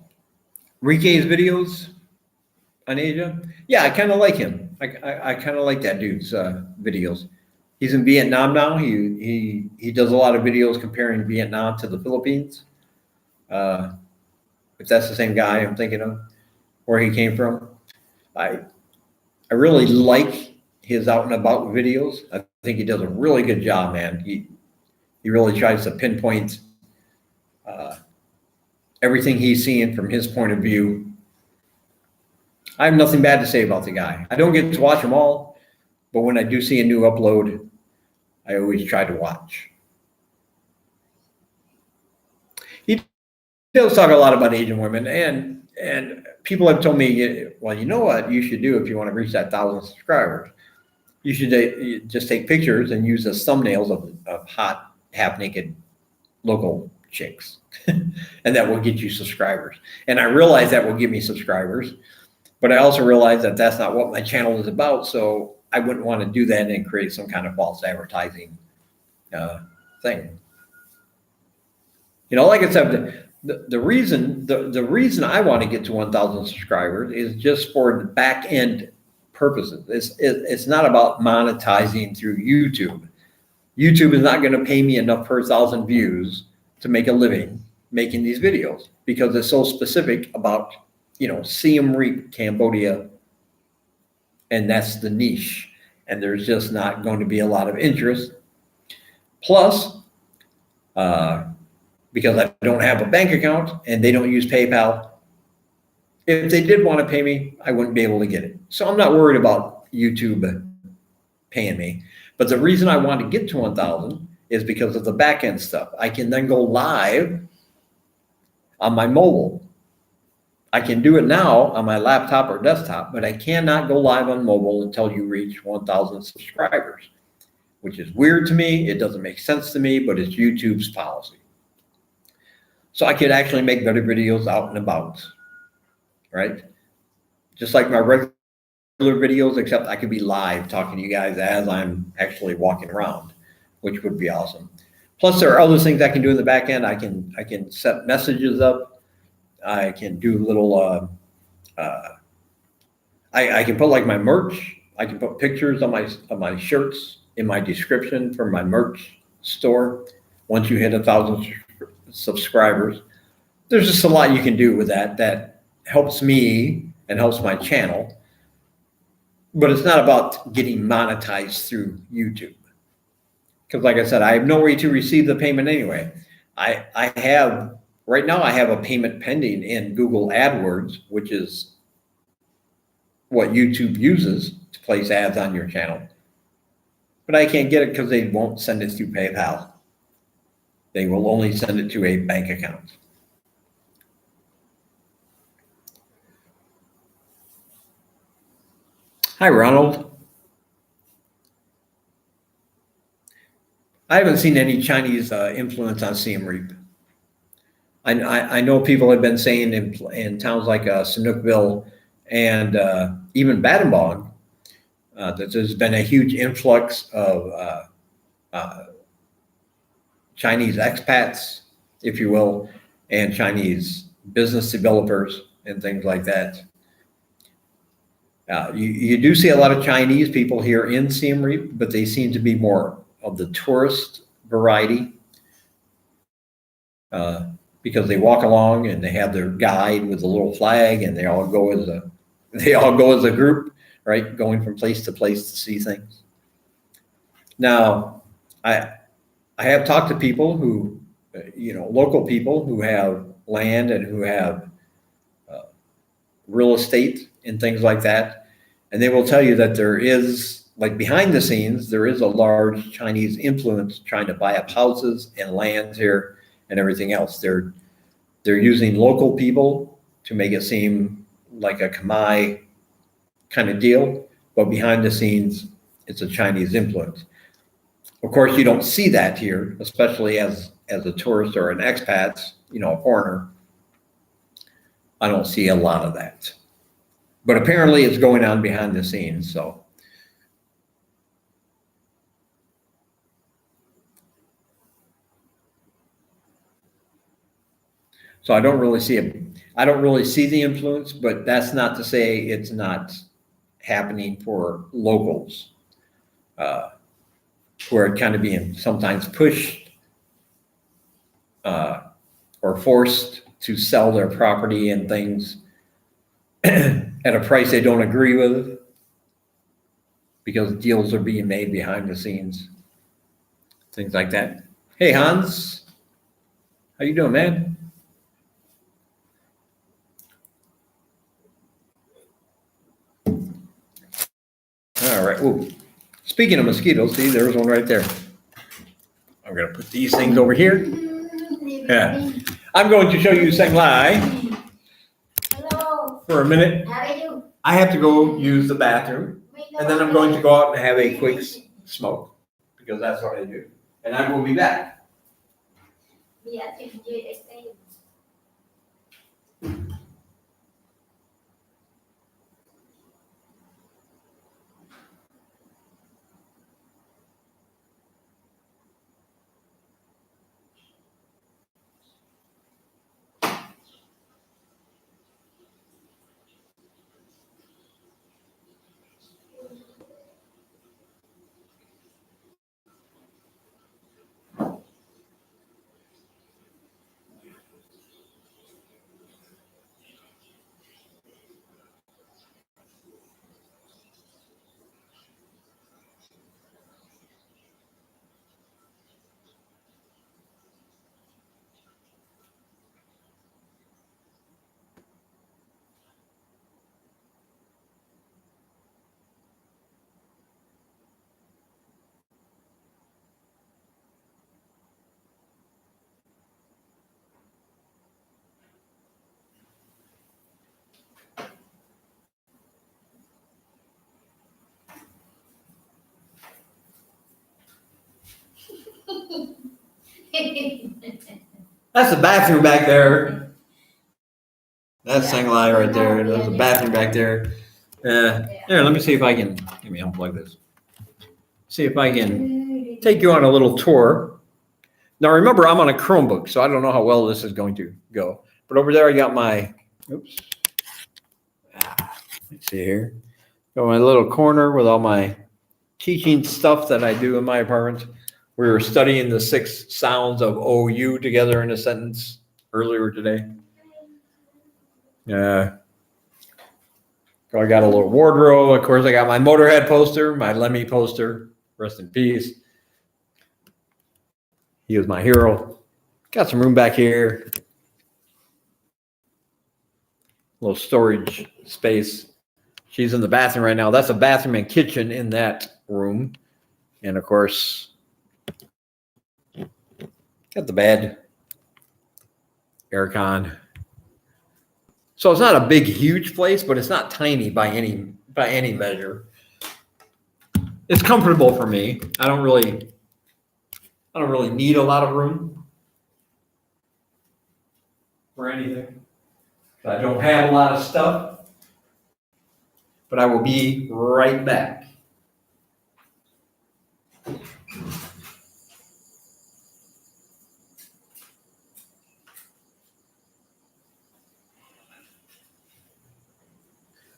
[SPEAKER 1] Rike's videos on Asia? Yeah, I kind of like him. I kind of like that dude's videos. He's in Vietnam now. He does a lot of videos comparing Vietnam to the Philippines. If that's the same guy I'm thinking of, where he came from. I really like his out and about videos. I think he does a really good job, man. He really tries to pinpoint everything he's seeing from his point of view. I have nothing bad to say about the guy. I don't get to watch them all, but when I do see a new upload, I always try to watch. He does talk a lot about Asian women, and people have told me, well, you know what you should do if you want to reach that 1,000 subscribers? You should just take pictures and use as thumbnails of hot, half-naked local chicks, and that will get you subscribers. And I realize that will give me subscribers, but I also realize that that's not what my channel is about, so I wouldn't want to do that and create some kind of false advertising thing. Like I said, the reason I want to get to 1,000 subscribers is just for the back end purposes. It's not about monetizing through YouTube. YouTube is not going to pay me enough per 1,000 views to make a living making these videos because it's so specific about Siem Reap, Cambodia, and that's the niche. And there's just not going to be a lot of interest. Plus, because I don't have a bank account and they don't use PayPal, if they did want to pay me, I wouldn't be able to get it. So I'm not worried about YouTube paying me. But the reason I want to get to 1,000 is because of the back end stuff. I can then go live on my mobile. I can do it now on my laptop or desktop, but I cannot go live on mobile until you reach 1,000 subscribers, which is weird to me. It doesn't make sense to me, but it's YouTube's policy. So I could actually make better videos out and about, right? Just like my regular videos, except I could be live talking to you guys as I'm actually walking around, which would be awesome. Plus, there are other things I can do in the back end. I can set messages up. I can do little. I can put like my merch. I can put pictures of my shirts in my description for my merch store. Once you hit 1,000 subscribers, there's just a lot you can do with that helps me and helps my channel. But it's not about getting monetized through YouTube. Because like I said, I have no way to receive the payment anyway. Right now I have a payment pending in Google AdWords, which is what YouTube uses to place ads on your channel. But I can't get it because they won't send it through PayPal. They will only send it to a bank account. Hi, Ronald. I haven't seen any Chinese influence on Siem Reap. I know people have been saying in towns like Sanookville and even Battambang that there's been a huge influx of Chinese expats, if you will, and Chinese business developers and things like that. You do see a lot of Chinese people here in Siem Reap, but they seem to be more of the tourist variety because they walk along and they have their guide with a little flag, and they all go as a group, right, going from place to place to see things. Now, I have talked to people who, local people who have land and who have real estate and things like that. And they will tell you that there is, like behind the scenes, there is a large Chinese influence trying to buy up houses and lands here and everything else. They're using local people to make it seem like a Khmer kind of deal, but behind the scenes, it's a Chinese influence. Of course, you don't see that here, especially as a tourist or an expat, a foreigner. I don't see a lot of that. But apparently it's going on behind the scenes, so. So I don't really see the influence, but that's not to say it's not happening for locals, who are kind of being sometimes pushed or forced to sell their property and things at a price they don't agree with because deals are being made behind the scenes, things like that. Hey, Hans, how you doing, man? All right. Ooh. Speaking of mosquitoes, see, there's one right there. I'm going to put these things over here. Yeah. I'm going to show you Seng Lai. Hello. For a minute. How are you? I have to go use the bathroom, and then I'm going to go out and have a quick smoke, because that's what I do. And I will be back. That's the bathroom back there. That's Seng Lai right there. There's a bathroom back there. Here, let me see if I can, let me unplug this. See if I can take you on a little tour. Now remember, I'm on a Chromebook, so I don't know how well this is going to go. But over there I got my, oops. Let's see here. Got my little corner with all my teaching stuff that I do in my apartment. We were studying the 6 sounds of OU together in a sentence earlier today. I got a little wardrobe. Of course, I got my Motorhead poster, my Lemmy poster. Rest in peace. He was my hero. Got some room back here. Little storage space. She's in the bathroom right now. That's a bathroom and kitchen in that room. And of course, got the bed, aircon. So it's not a big, huge place, but it's not tiny by any measure. It's comfortable for me. I don't really need a lot of room for anything. I don't have a lot of stuff, but I will be right back.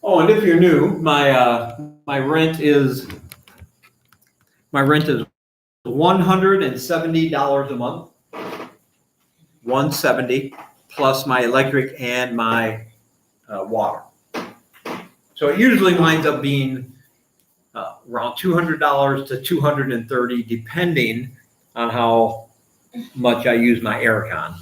[SPEAKER 1] Oh, and if you're new, my rent is $170 a month. $170 plus my electric and my water. So it usually winds up being around $200 to $230, depending on how much I use my aircon.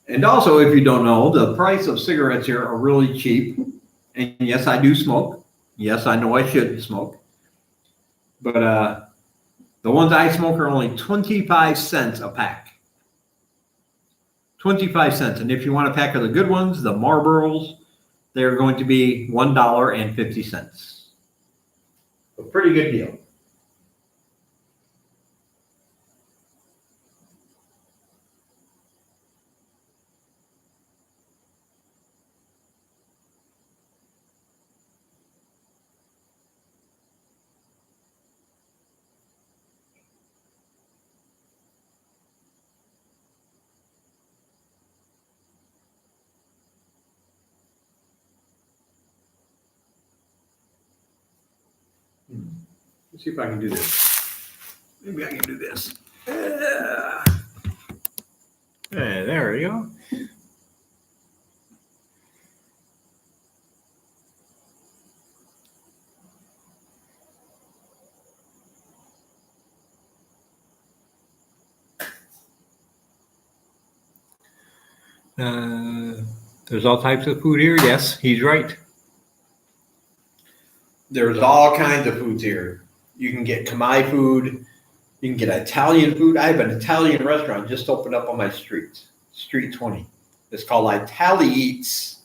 [SPEAKER 1] And also, if you don't know, the price of cigarettes here are really cheap. And yes, I do smoke. Yes, I know I shouldn't smoke. But the ones I smoke are only 25 cents a pack. 25 cents. And if you want a pack of the good ones, the Marlboros, they're going to be $1.50. A pretty good deal. Let's see if I can do this. Maybe I can do this. Hey, there we go. There's all types of food here. Yes, he's right. There's all kinds of foods here. You can get Khmer food. You can get Italian food. I have an Italian restaurant just opened up on my street, Street 20. It's called Itali Eats.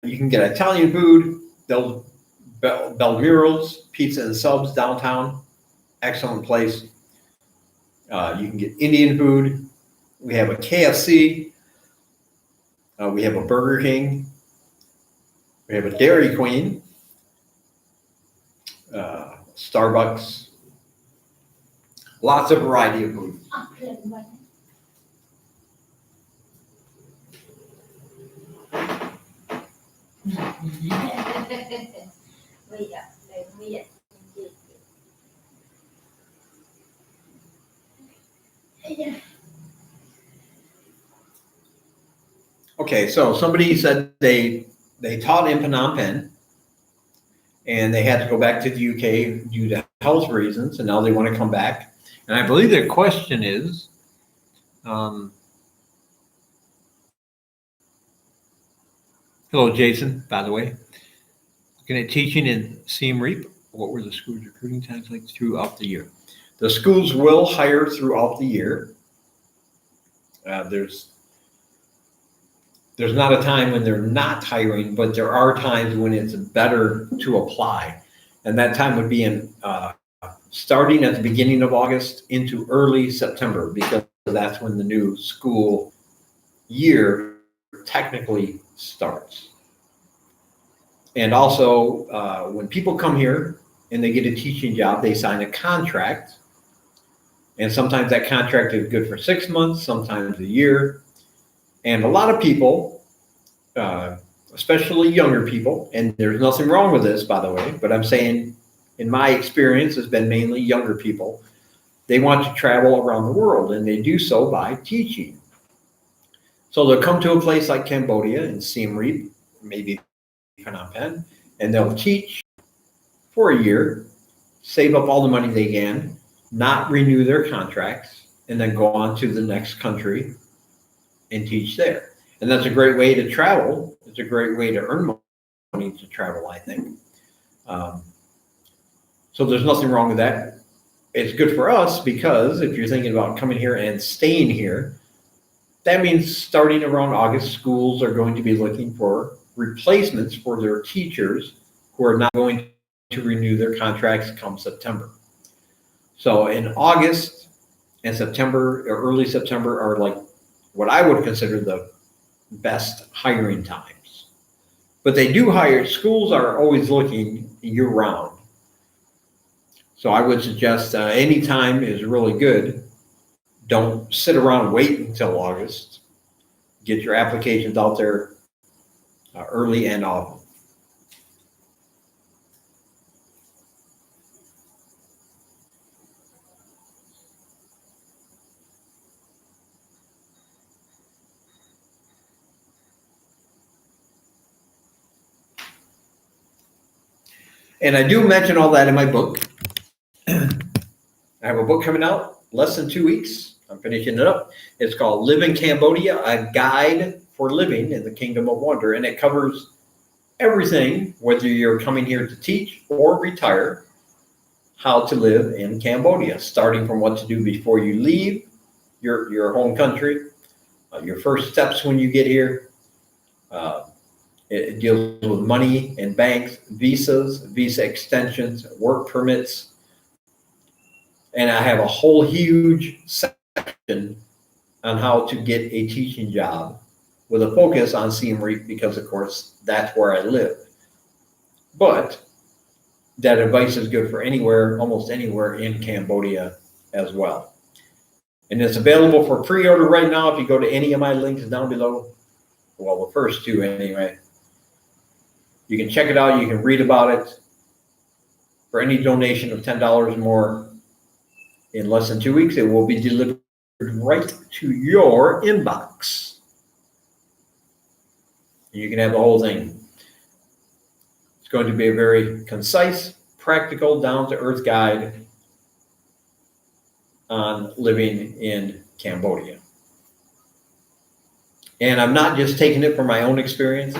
[SPEAKER 1] You can get Italian food. Belmiro's Pizza and Subs downtown. Excellent place. You can get Indian food. We have a KFC. We have a Burger King. We have a Dairy Queen. Starbucks. Lots of variety of food. Okay, so somebody said they taught in Phnom Penh, and they had to go back to the UK due to health reasons, and now they want to come back. And I believe their question is, Hello, Jason, by the way. Looking at teaching in Siem Reap. What were the school's recruiting times like throughout the year? The schools will hire throughout the year. There's not a time when they're not hiring, but there are times when it's better to apply. And that time would be in starting at the beginning of August into early September, because that's when the new school year technically starts. And also, when people come here and they get a teaching job, they sign a contract. And sometimes that contract is good for 6 months, sometimes a year. And a lot of people, especially younger people, and there's nothing wrong with this, by the way, but I'm saying in my experience, it's been mainly younger people. They want to travel around the world, and they do so by teaching. So they'll come to a place like Cambodia and Siem Reap, maybe Phnom Penh, and they'll teach for a year, save up all the money they can, not renew their contracts, and then go on to the next country and teach there. And that's a great way to travel. It's a great way to earn money to travel, I think. So there's nothing wrong with that. It's good for us because if you're thinking about coming here and staying here, that means starting around August, schools are going to be looking for replacements for their teachers who are not going to renew their contracts come September. So in August and September or early September are like what I would consider the best hiring times. But they do hire, schools are always looking year round. So I would suggest any time is really good. Don't sit around and wait until August. Get your applications out there early and often. And I do mention all that in my book. I have a book coming out less than 2 weeks. I'm finishing it up. It's called Live in Cambodia, a guide for living in the Kingdom of Wonder. And it covers everything, whether you're coming here to teach or retire, how to live in Cambodia, starting from what to do before you leave your home country, your first steps when you get here. It deals with money and banks, visas, visa extensions, work permits. And I have a whole huge section on how to get a teaching job with a focus on Siem Reap because, of course, that's where I live. But that advice is good for anywhere, almost anywhere in Cambodia as well. And it's available for pre-order right now if you go to any of my links down below. Well, the first two anyway. You can check it out. You can read about it. For any donation of $10 or more, in less than 2 weeks, it will be delivered right to your inbox. You can have the whole thing. It's going to be a very concise, practical, down-to-earth guide on living in Cambodia. And I'm not just taking it from my own experience.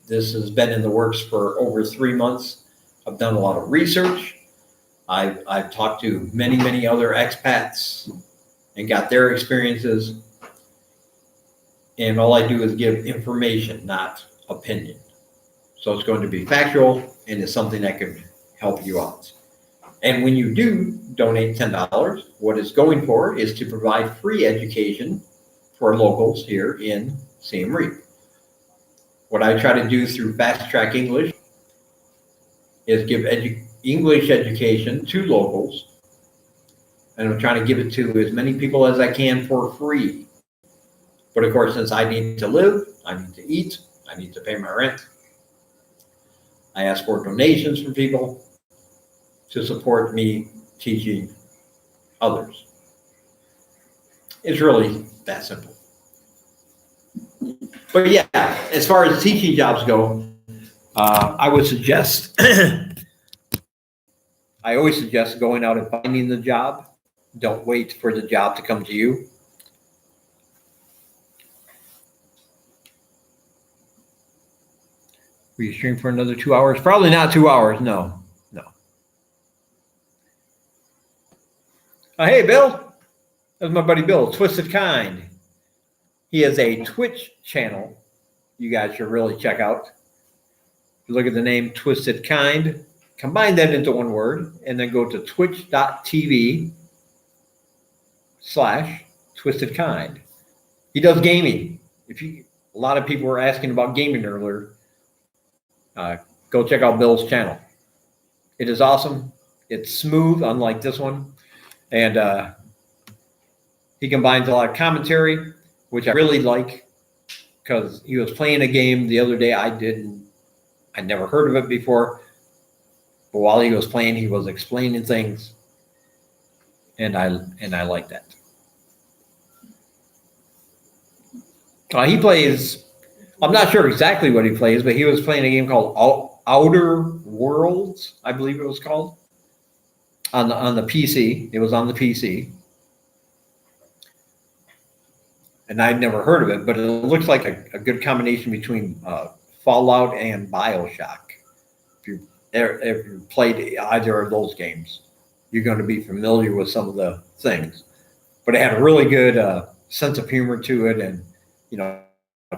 [SPEAKER 1] This has been in the works for over 3 months. I've done a lot of research. I've talked to many, many other expats and got their experiences. And all I do is give information, not opinion. So it's going to be factual and it's something that can help you out. And when you do donate $10, what it's going for is to provide free education for locals here in Siem Reap. What I try to do through Fast Track English is give English education to locals, and I'm trying to give it to as many people as I can for free. But of course, since I need to live, I need to eat, I need to pay my rent, I ask for donations from people to support me teaching others. It's really that simple. But yeah, as far as teaching jobs go, I would suggest, I always suggest going out and finding the job. Don't wait for the job to come to you. Will you stream for another 2 hours? Probably not 2 hours. No. Hey, Bill. That's my buddy Bill, Twisted Kind. He has a Twitch channel you guys should really check out. If you look at the name Twisted Kind, combine that into one word, and then go to twitch.tv/TwistedKind. He does gaming. A lot of people were asking about gaming earlier. Go check out Bill's channel. It is awesome. It's smooth, unlike this one. And he combines a lot of commentary, which I really like, because he was playing a game the other day I'd never heard of it before. But while he was playing, he was explaining things. And I like that. He plays, I'm not sure exactly what he plays, but he was playing a game called Outer Worlds, I believe it was called, on the PC. It was on the PC. And I'd never heard of it, but it looks like a good combination between Fallout and BioShock. If you played either of those games, you're going to be familiar with some of the things. But it had a really good sense of humor to it, and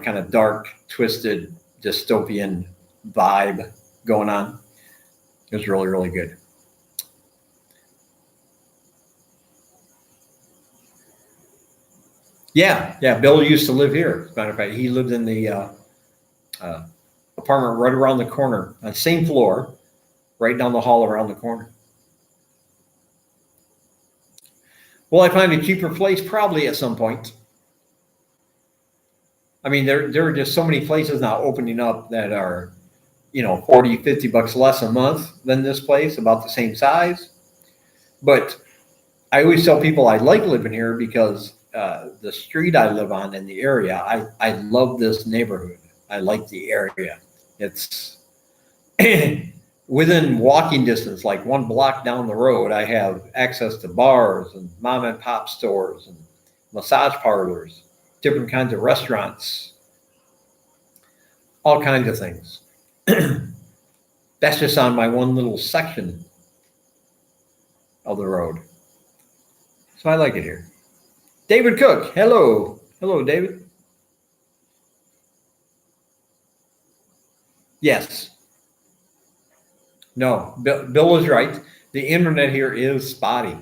[SPEAKER 1] kind of dark, twisted, dystopian vibe going on. It was really, really good. Yeah. Bill used to live here. As a matter of fact, he lived in the apartment right around the corner, on the same floor, right down the hall around the corner. Will I find a cheaper place? Probably at some point. I mean, there are just so many places now opening up that are, $40, $50 less a month than this place, about the same size. But I always tell people I like living here because the street I live on in the area, I love this neighborhood. I like the area. It's within walking distance, like 1 block down the road, I have access to bars and mom and pop stores and massage parlors, different kinds of restaurants, all kinds of things. That's just on my one little section of the road. So I like it here. David Cook, hello. Hello, David. Yes. No, Bill is right. The internet here is spotty.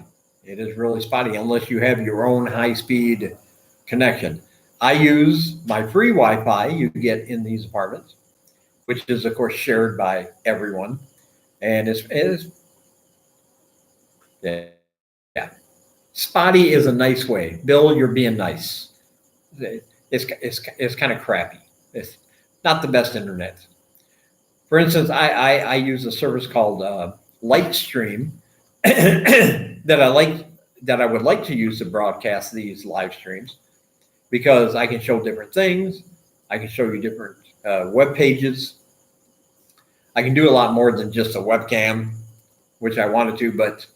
[SPEAKER 1] It is really spotty unless you have your own high-speed connection. I use my free Wi-Fi you get in these apartments, which is, of course, shared by everyone. And it's yeah. Spotty is a nice way. Bill, you're being nice. It's kind of crappy. It's not the best internet. For instance, I use a service called Lightstream that I would like to use to broadcast these live streams, because I can show different things. I can show you different web pages. I can do a lot more than just a webcam, which I wanted to, but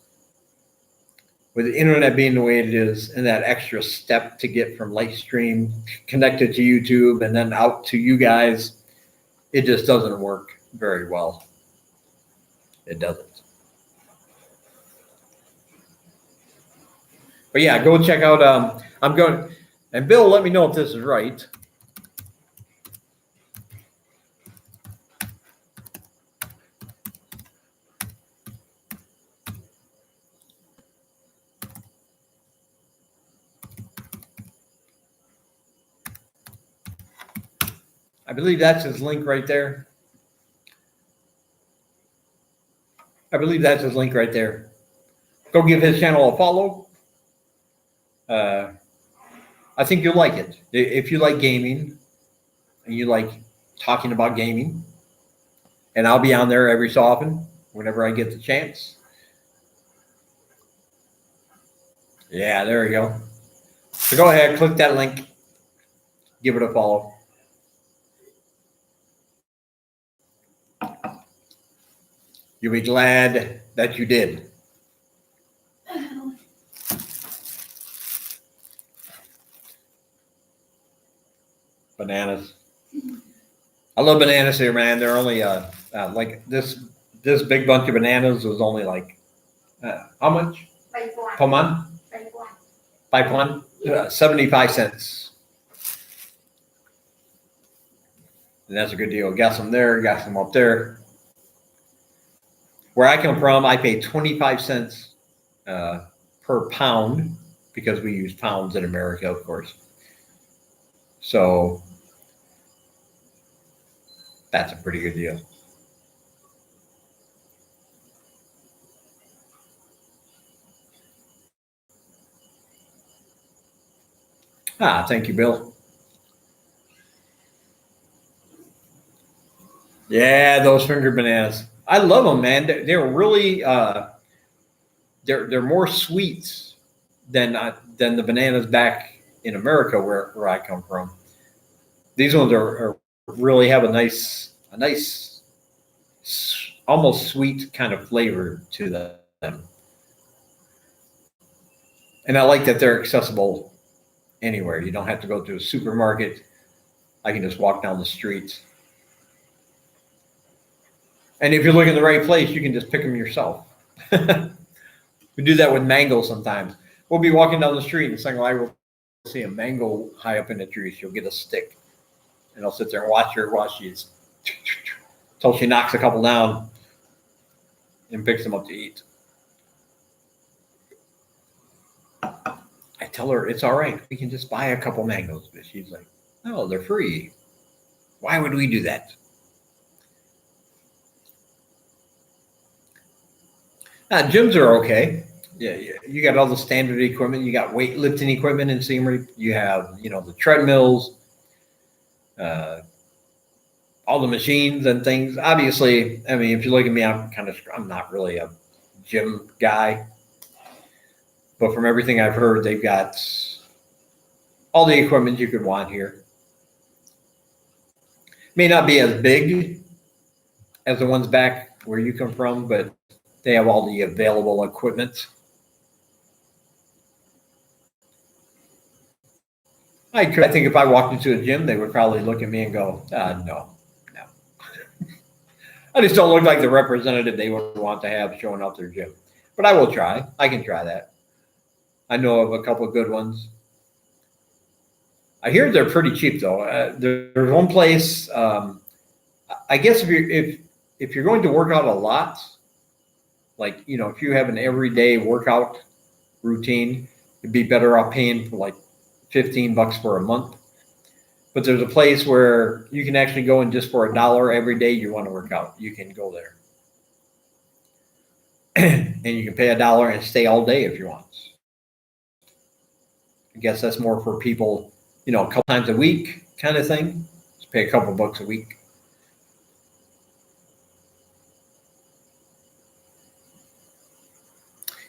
[SPEAKER 1] with the internet being the way it is, and that extra step to get from Lightstream connected to YouTube and then out to you guys, it just doesn't work very well. It doesn't. But yeah, go check out. I'm going, and Bill, let me know if this is right. I believe that's his link right there. Go give his channel a follow. I think you'll like it. If you like gaming and you like talking about gaming, and I'll be on there every so often whenever I get the chance. Yeah, there you go. So go ahead, click that link, give it a follow. You'll be glad that you did. Bananas. I love bananas here, man. They're only like this big bunch of bananas was only like how much per month? 5 75 cents. And that's a good deal. Got some there, got some up there. Where I come from, I pay 25 cents per pound because we use pounds in America, of course. So that's a pretty good deal. Thank you, Bill. Yeah, those finger bananas. I love them, man. They're really they're more sweet than the bananas back in America where I come from. These ones are really have a nice almost sweet kind of flavor to them. And I like that they're accessible anywhere. You don't have to go to a supermarket. I can just walk down the street. And if you're looking in the right place, you can just pick them yourself. We do that with mangoes sometimes. We'll be walking down the street and saying, I will see a mango high up in the tree. She'll get a stick. And I'll sit there and watch her while she's until she knocks a couple down and picks them up to eat. I tell her it's all right. We can just buy a couple mangoes. But she's like, no, they're free. Why would we do that? Gyms are okay. Yeah, you got all the standard equipment. You got weightlifting equipment in Siem Reap. You have, the treadmills, all the machines and things. Obviously, I mean, if you look at me, I'm not really a gym guy. But from everything I've heard, they've got all the equipment you could want here. May not be as big as the ones back where you come from, but they have all the available equipment. I think if I walked into a gym, they would probably look at me and go, no. I just don't look like the representative they would want to have showing up their gym. But I will try. I can try that. I know of a couple of good ones. I hear they're pretty cheap though. There's one place. I guess if you're going to work out a lot, like if you have an everyday workout routine, it'd be better off paying for like $15 for a month. But there's a place where you can actually go in just for $1 every day you want to work out. You can go there, and you can pay $1 and stay all day if you want. I guess that's more for people, a couple times a week kind of thing. Just pay a couple bucks a week.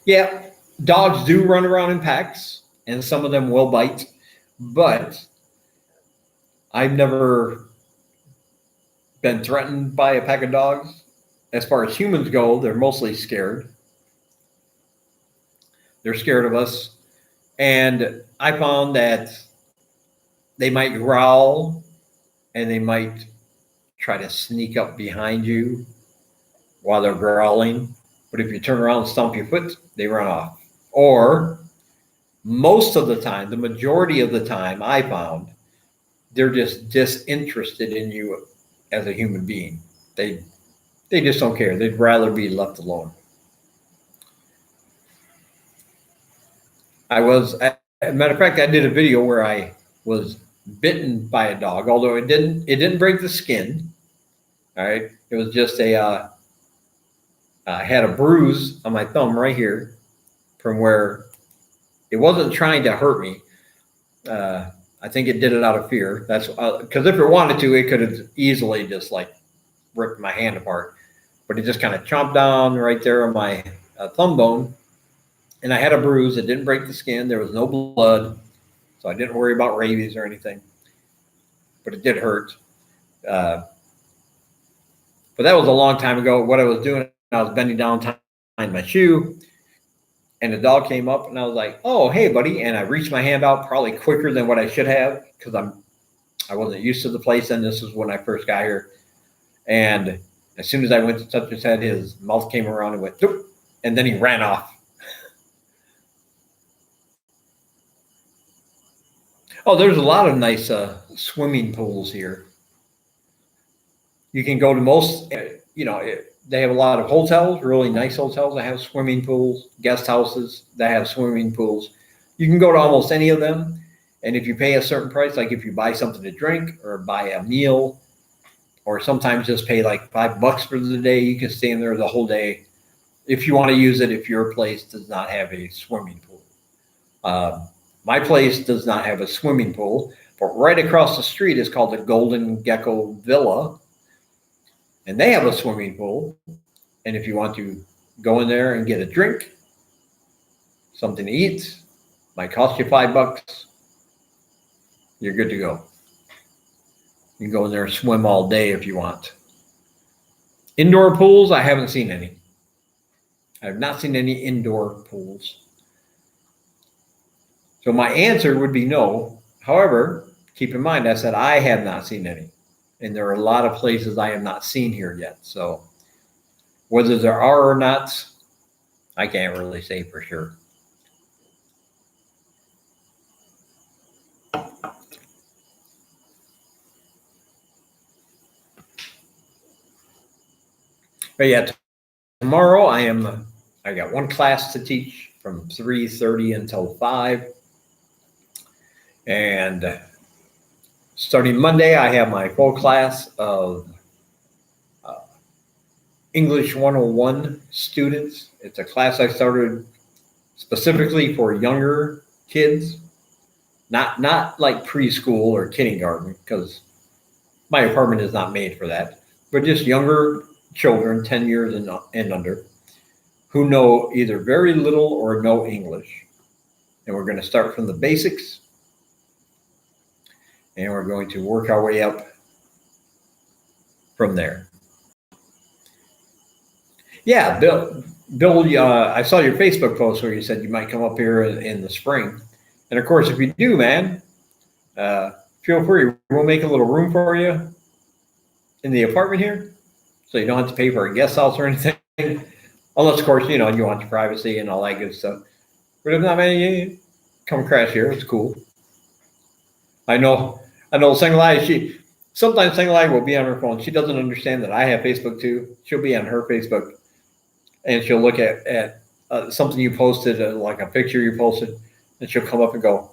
[SPEAKER 1] Yeah, dogs do run around in packs, and some of them will bite, but I've never been threatened by a pack of dogs. As far as humans go, they're mostly scared. They're scared of us. And I found that they might growl and they might try to sneak up behind you while they're growling. But if you turn around and stomp your foot, they run off. Or most of the time, the majority of the time I found, they're just disinterested in you as a human being. They just don't care. They'd rather be left alone. As a matter of fact, I did a video where I was bitten by a dog, although it didn't break the skin. All right. It was just I had a bruise on my thumb right here from where it wasn't trying to hurt me. I think it did it out of fear. That's because if it wanted to, it could have easily just like ripped my hand apart. But it just kind of chomped down right there on my thumb bone. And I had a bruise. It didn't break the skin. There was no blood. So I didn't worry about rabies or anything. But it did hurt. But that was a long time ago. What I was doing, I was bending down tying my shoe. And the dog came up and I was like, oh, hey, buddy. And I reached my hand out probably quicker than what I should have because I'm I wasn't used to the place, and this was when I first got here. And as soon as I went to touch his head, his mouth came around and went, "Doop," and then he ran off. Oh, there's a lot of nice swimming pools here. You can go to most, they have a lot of hotels, really nice hotels that have swimming pools, guest houses that have swimming pools. You can go to almost any of them. And if you pay a certain price, like if you buy something to drink or buy a meal, or sometimes just pay like $5 for the day, you can stay in there the whole day if you want to use it, if your place does not have a swimming pool. My place does not have a swimming pool, but right across the street is called the Golden Gecko Villa, and they have a swimming pool. And if you want to go in there and get a drink, something to eat, might cost you $5, you're good to go. You can go in there and swim all day if you want. Indoor pools, I haven't seen any. I have not seen any indoor pools. So my answer would be no. However, keep in mind, I said I have not seen any. And there are a lot of places I have not seen here yet. So whether there are or not, I can't really say for sure. But yeah, tomorrow I got one class to teach from 3:30 until 5. And starting Monday, I have my full class of English 101 students. It's a class I started specifically for younger kids, not like preschool or kindergarten, because my apartment is not made for that, but just younger children, 10 years and under, who know either very little or no English. And we're going to start from the basics, and we're going to work our way up from there. Yeah, Bill, I saw your Facebook post where you said you might come up here in the spring. And of course, if you do, man, feel free. We'll make a little room for you in the apartment here, so you don't have to pay for a guest house or anything. Unless, of course, you want your privacy and all that good stuff. But if not, man, come crash here. It's cool. I know Singalai, sometimes Singalai will be on her phone. She doesn't understand that I have Facebook too. She'll be on her Facebook, and she'll look at something you posted, like a picture you posted, and she'll come up and go,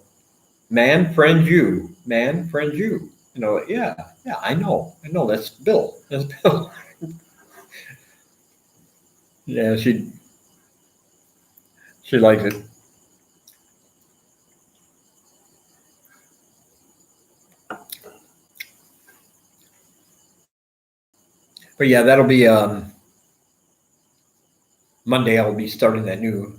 [SPEAKER 1] man, friend you. Yeah, I know, that's Bill. That's Bill. Yeah, she likes it. But yeah, that'll be Monday. I'll be starting that new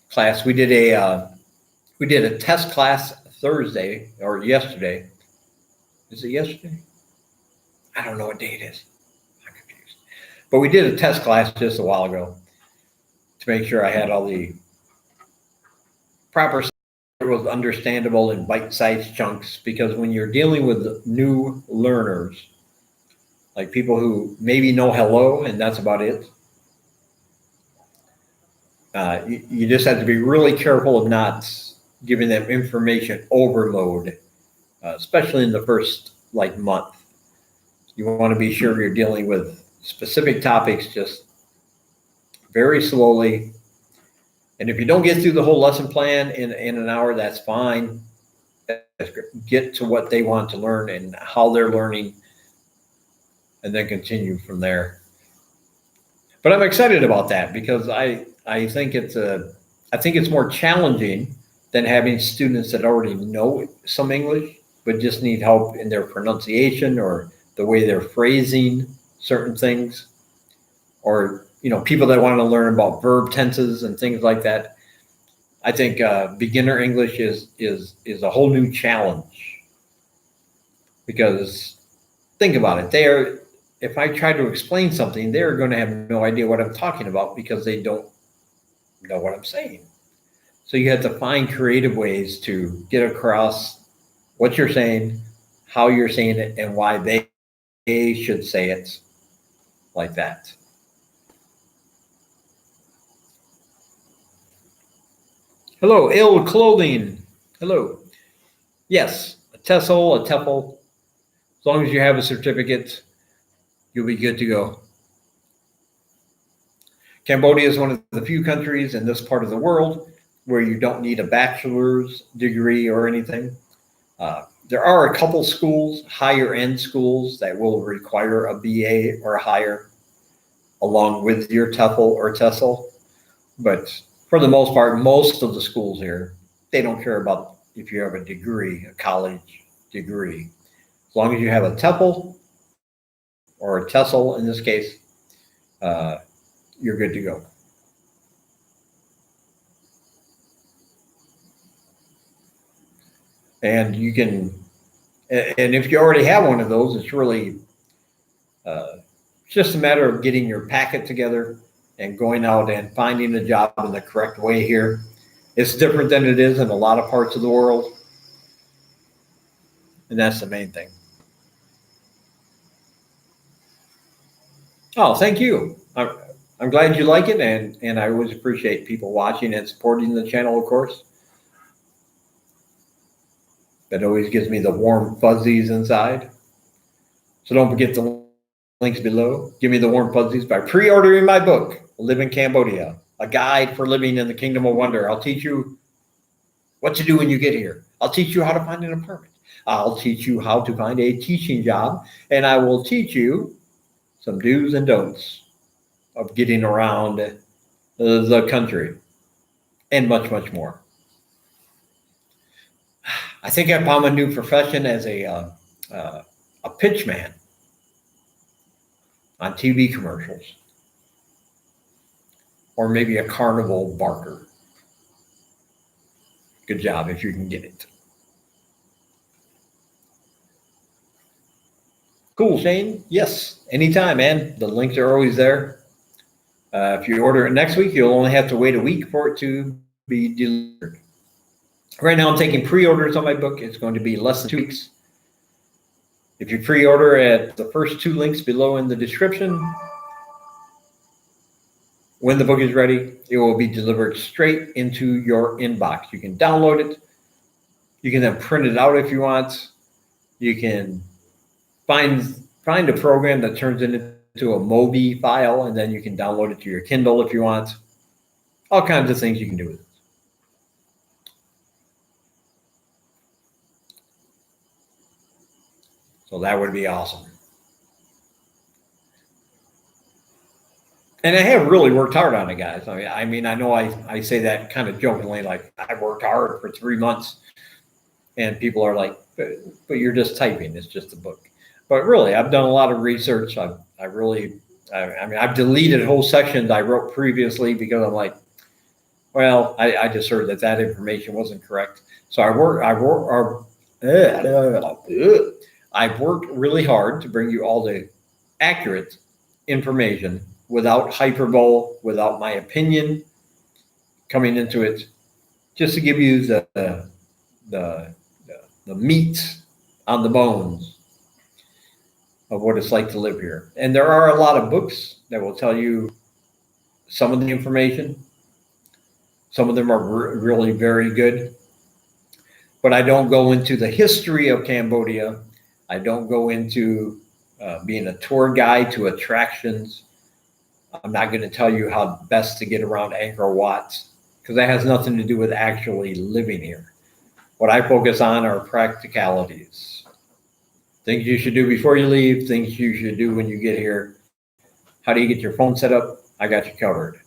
[SPEAKER 1] class. We did a test class Thursday or yesterday. Is it yesterday? I don't know what day it is. I'm confused. But we did a test class just a while ago to make sure I had all the proper, it was understandable in bite-sized chunks, because when you're dealing with new learners, like people who maybe know hello and that's about it, you just have to be really careful of not giving them information overload, especially in the first month. You want to be sure you're dealing with specific topics just very slowly. And if you don't get through the whole lesson plan in an hour, that's fine. Get to what they want to learn and how they're learning, and then continue from there. But I'm excited about that, because I think it's more challenging than having students that already know some English but just need help in their pronunciation or the way they're phrasing certain things, or people that want to learn about verb tenses and things like that. I think beginner English is a whole new challenge, because think about it. If I try to explain something, they're going to have no idea what I'm talking about, because they don't know what I'm saying. So you have to find creative ways to get across what you're saying, how you're saying it and why they should say it like that. Hello, ill clothing. Hello. Yes, a TESOL, a TEFL. As long as you have a certificate, you'll be good to go. Cambodia is one of the few countries in this part of the world where you don't need a bachelor's degree or anything. There are a couple schools, higher end schools, that will require a BA or higher along with your TEFL or TESOL. But for the most part, most of the schools here, they don't care about if you have a degree, a college degree. As long as you have a TEFL or a TESOL in this case, you're good to go. And you can, and if you already have one of those, it's really just a matter of getting your packet together and going out and finding a job in the correct way here. It's different than it is in a lot of parts of the world. And that's the main thing. Oh, thank you. I'm glad you like it, and I always appreciate people watching and supporting the channel, of course. That always gives me the warm fuzzies inside. So don't forget the links below. Give me the warm fuzzies by pre-ordering my book, Live in Cambodia, a guide for living in the Kingdom of Wonder. I'll teach you what to do when you get here. I'll teach you how to find an apartment. I'll teach you how to find a teaching job, and I will teach you some do's and don'ts of getting around the country, and much, much more. I think I found a new profession as a pitch man on TV commercials, or maybe a carnival barker. Good job if you can get it. Cool, Shane. Yes, anytime, man. The links are always there. If you order it next week, you'll only have to wait a week for it to be delivered. Right now, I'm taking pre-orders on my book. It's going to be less than 2 weeks. If you pre-order at the first 2 links below in the description, when the book is ready, it will be delivered straight into your inbox. You can download it. You can then print it out if you want. You can find a program that turns it into a Mobi file, and then you can download it to your Kindle if you want. All kinds of things you can do with it. So that would be awesome. And I have really worked hard on it, guys. I mean, I know I say that kind of jokingly, like I worked hard for 3 months, and people are like, but you're just typing. It's just a book. But really, I've done a lot of research. I mean, I've deleted whole sections I wrote previously because I'm like, well, I just heard that information wasn't correct. So I've worked really hard to bring you all the accurate information without hyperbole, without my opinion coming into it, just to give you the meat on the bones of what it's like to live here. And there are a lot of books that will tell you some of the information. Some of them are really very good. But I don't go into the history of Cambodia. I don't go into being a tour guide to attractions. I'm not going to tell you how best to get around Angkor Wat, because that has nothing to do with actually living here. What I focus on are practicalities. Things you should do before you leave, things you should do when you get here. How do you get your phone set up? I got you covered.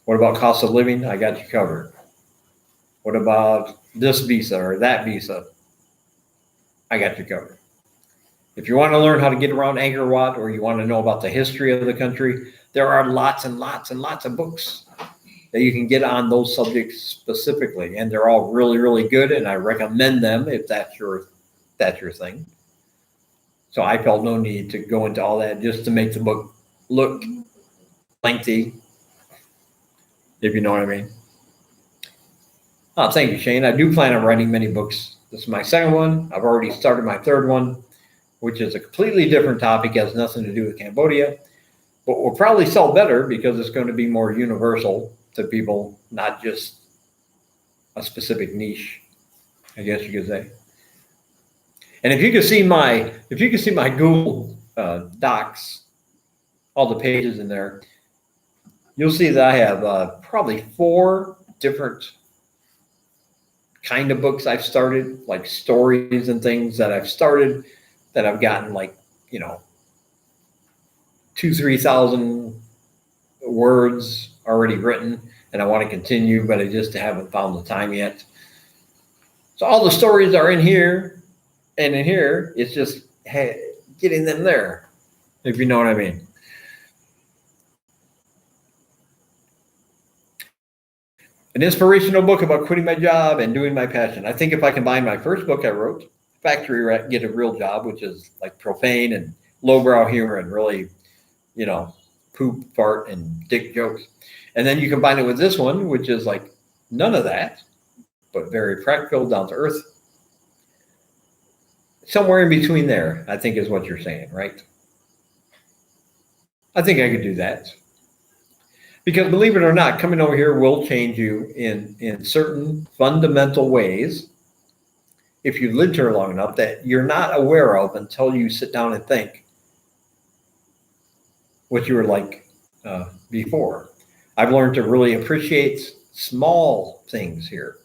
[SPEAKER 1] What about cost of living? I got you covered. What about this visa or that visa? I got you covered. If you want to learn how to get around Angkor Wat, or you want to know about the history of the country, there are lots and lots and lots of books that you can get on those subjects specifically, and they're all really, really good, and I recommend them if that's your thing. So I felt no need to go into all that just to make the book look lengthy, if you know what I mean. Oh, thank you, Shane. I do plan on writing many books This is my second one. I've already started my third one, which is a completely different topic, has nothing to do with Cambodia, but will probably sell better because it's going to be more universal to people, not just a specific niche, I guess you could say. And if you could see my Google Docs, all the pages in there, you'll see that I have probably 4 different kind of books I've started, like stories and things that I've started that I've gotten like, 2,000-3,000 words already written, and I want to continue, but I just haven't found the time yet. So all the stories are in here, and in here, it's just getting them there, if you know what I mean. An inspirational book about quitting my job and doing my passion. I think if I combine my first book I wrote, Factory Rat, Get a Real Job, which is like profane and lowbrow humor and really, poop, fart, and dick jokes. And then you combine it with this one, which is like none of that, but very practical, down to earth. Somewhere in between there, I think is what you're saying, right? I think I could do that. Because believe it or not, coming over here will change you in certain fundamental ways if you lived here long enough that you're not aware of until you sit down and think what you were like before. I've learned to really appreciate small things here.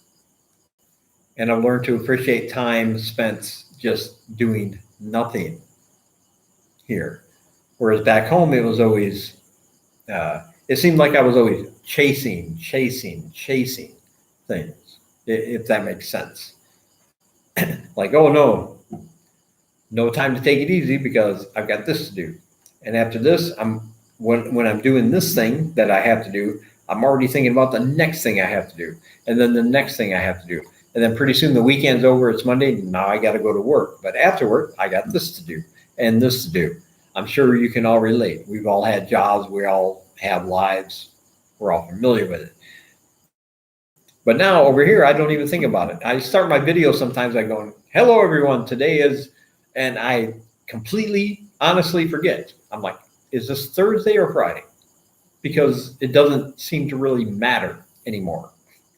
[SPEAKER 1] And I've learned to appreciate time spent just doing nothing here. Whereas back home, it was always, it seemed like I was always chasing things, if that makes sense. Like, oh no time to take it easy because I've got this to do. And after this, when I'm doing this thing that I have to do, I'm already thinking about the next thing I have to do, and then the next thing I have to do. And then pretty soon the weekend's over, it's Monday, now I got to go to work. But after work, I got this to do and this to do. I'm sure you can all relate. We've all had jobs, we all have lives, we're all familiar with it. But now over here, I don't even think about it. I start my video sometimes by going, hello everyone, today is, and I completely, honestly forget. I'm like, is this Thursday or Friday? Because it doesn't seem to really matter anymore.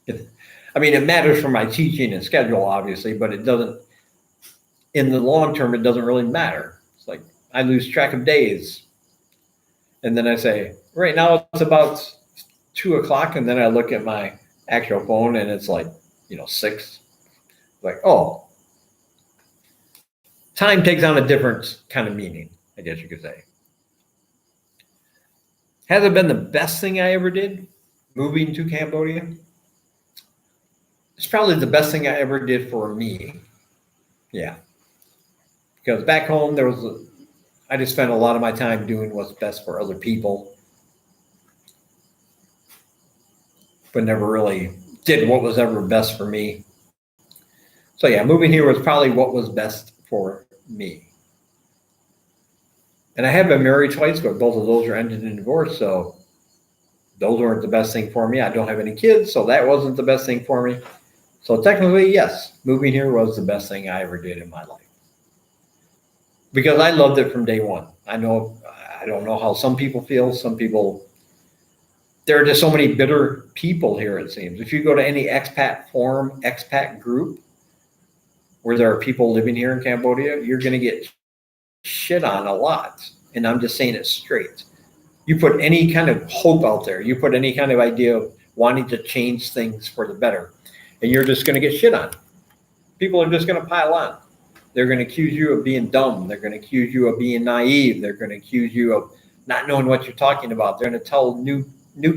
[SPEAKER 1] I mean, it matters for my teaching and schedule, obviously, but it doesn't, in the long term, it doesn't really matter. It's like I lose track of days. And then I say, right now it's about 2 o'clock. And then I look at my actual phone and it's like, 6. Like, oh, time takes on a different kind of meaning, I guess you could say. Has it been the best thing I ever did, moving to Cambodia? It's probably the best thing I ever did for me. Yeah. Because back home, I just spent a lot of my time doing what's best for other people, but never really did what was ever best for me. So yeah, moving here was probably what was best for me. And I have been married twice, but both of those are ended in divorce. So those weren't the best thing for me. I don't have any kids, so that wasn't the best thing for me. So technically, yes, moving here was the best thing I ever did in my life. Because I loved it from day one. I don't know how some people feel. Some people, there are just so many bitter people here, it seems. If you go to any expat forum, expat group, where there are people living here in Cambodia, you're going to get shit on a lot. And I'm just saying it straight. You put any kind of hope out there, you put any kind of idea of wanting to change things for the better, and you're just going to get shit on. People are just going to pile on. They're going to accuse you of being dumb. They're going to accuse you of being naive. They're going to accuse you of not knowing what you're talking about. They're going to tell new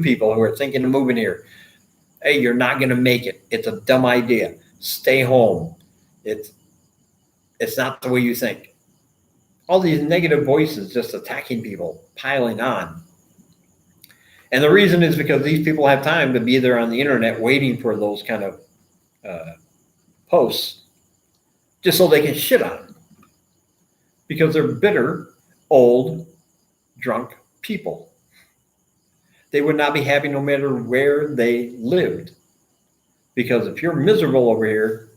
[SPEAKER 1] people who are thinking of moving here, hey, you're not going to make it. It's a dumb idea. Stay home. It's not the way you think. All these negative voices just attacking people, piling on. And the reason is because these people have time to be there on the internet waiting for those kind of posts just so they can shit on them. Because they're bitter, old, drunk people. They would not be happy no matter where they lived. Because if you're miserable over here,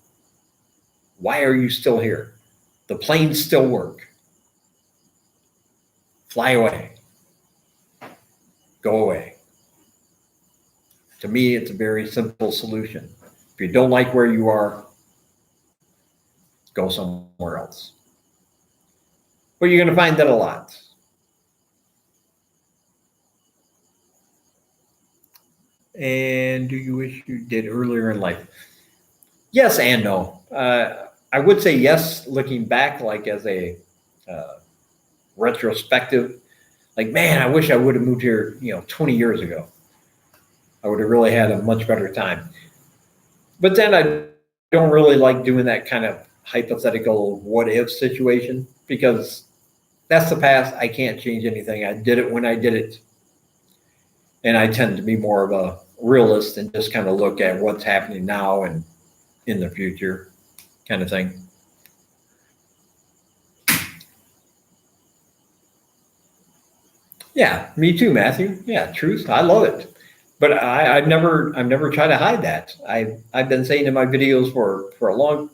[SPEAKER 1] Why are you still here? The planes still work. Fly away. Go away. To me, it's a very simple solution. If you don't like where you are, go somewhere else. But you're going to find that a lot. And do you wish you did earlier in life? Yes and no. I would say yes, looking back, like as a retrospective. Like, man, I wish I would have moved here, 20 years ago. I would have really had a much better time. But then I don't really like doing that kind of hypothetical what if situation, because that's the past. I can't change anything. I did it when I did it. And I tend to be more of a realist and just kind of look at what's happening now and in the future kind of thing. Yeah, me too, Matthew. Yeah, truth. I love it. But I've never tried to hide that. I've been saying in my videos for a long.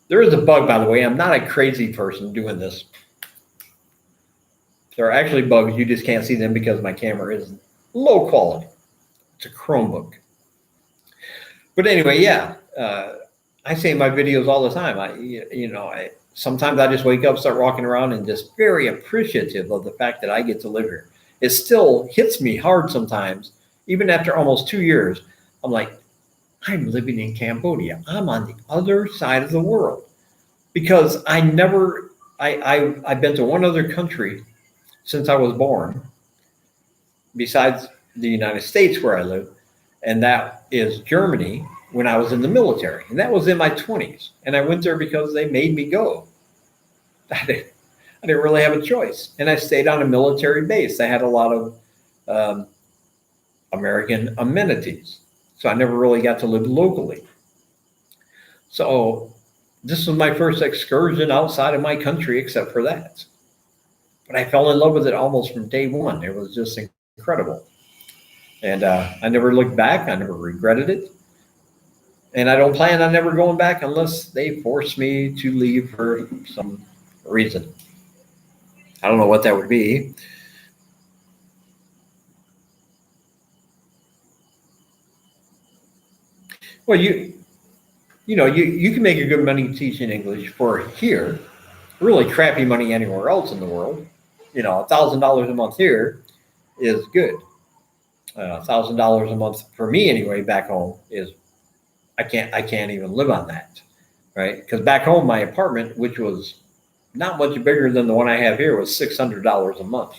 [SPEAKER 1] There is a bug, by the way. I'm not a crazy person doing this. There are actually bugs. You just can't see them because my camera is low quality. It's a Chromebook. But anyway, yeah. I say in my videos all the time. Sometimes I just wake up, start walking around, and just very appreciative of the fact that I get to live here. It still hits me hard sometimes, even after almost 2 years. I'm like, I'm living in Cambodia. I'm on the other side of the world, because I've been to one other country since I was born, besides the United States where I live, and that is Germany, when I was in the military. And that was in my 20s. And I went there because they made me go. I didn't really have a choice. And I stayed on a military base. They had a lot of American amenities. So I never really got to live locally. So this was my first excursion outside of my country, except for that. But I fell in love with it almost from day one. It was just incredible. And I never looked back. I never regretted it. And I don't plan on never going back unless they force me to leave for some reason. I don't know what that would be. Well, you can make a good money teaching English for here. Really crappy money anywhere else in the world. $1,000 a month here is good. $1,000 a month for me anyway back home is. I can't even live on that, right? Because back home, my apartment, which was not much bigger than the one I have here, was $600 a month.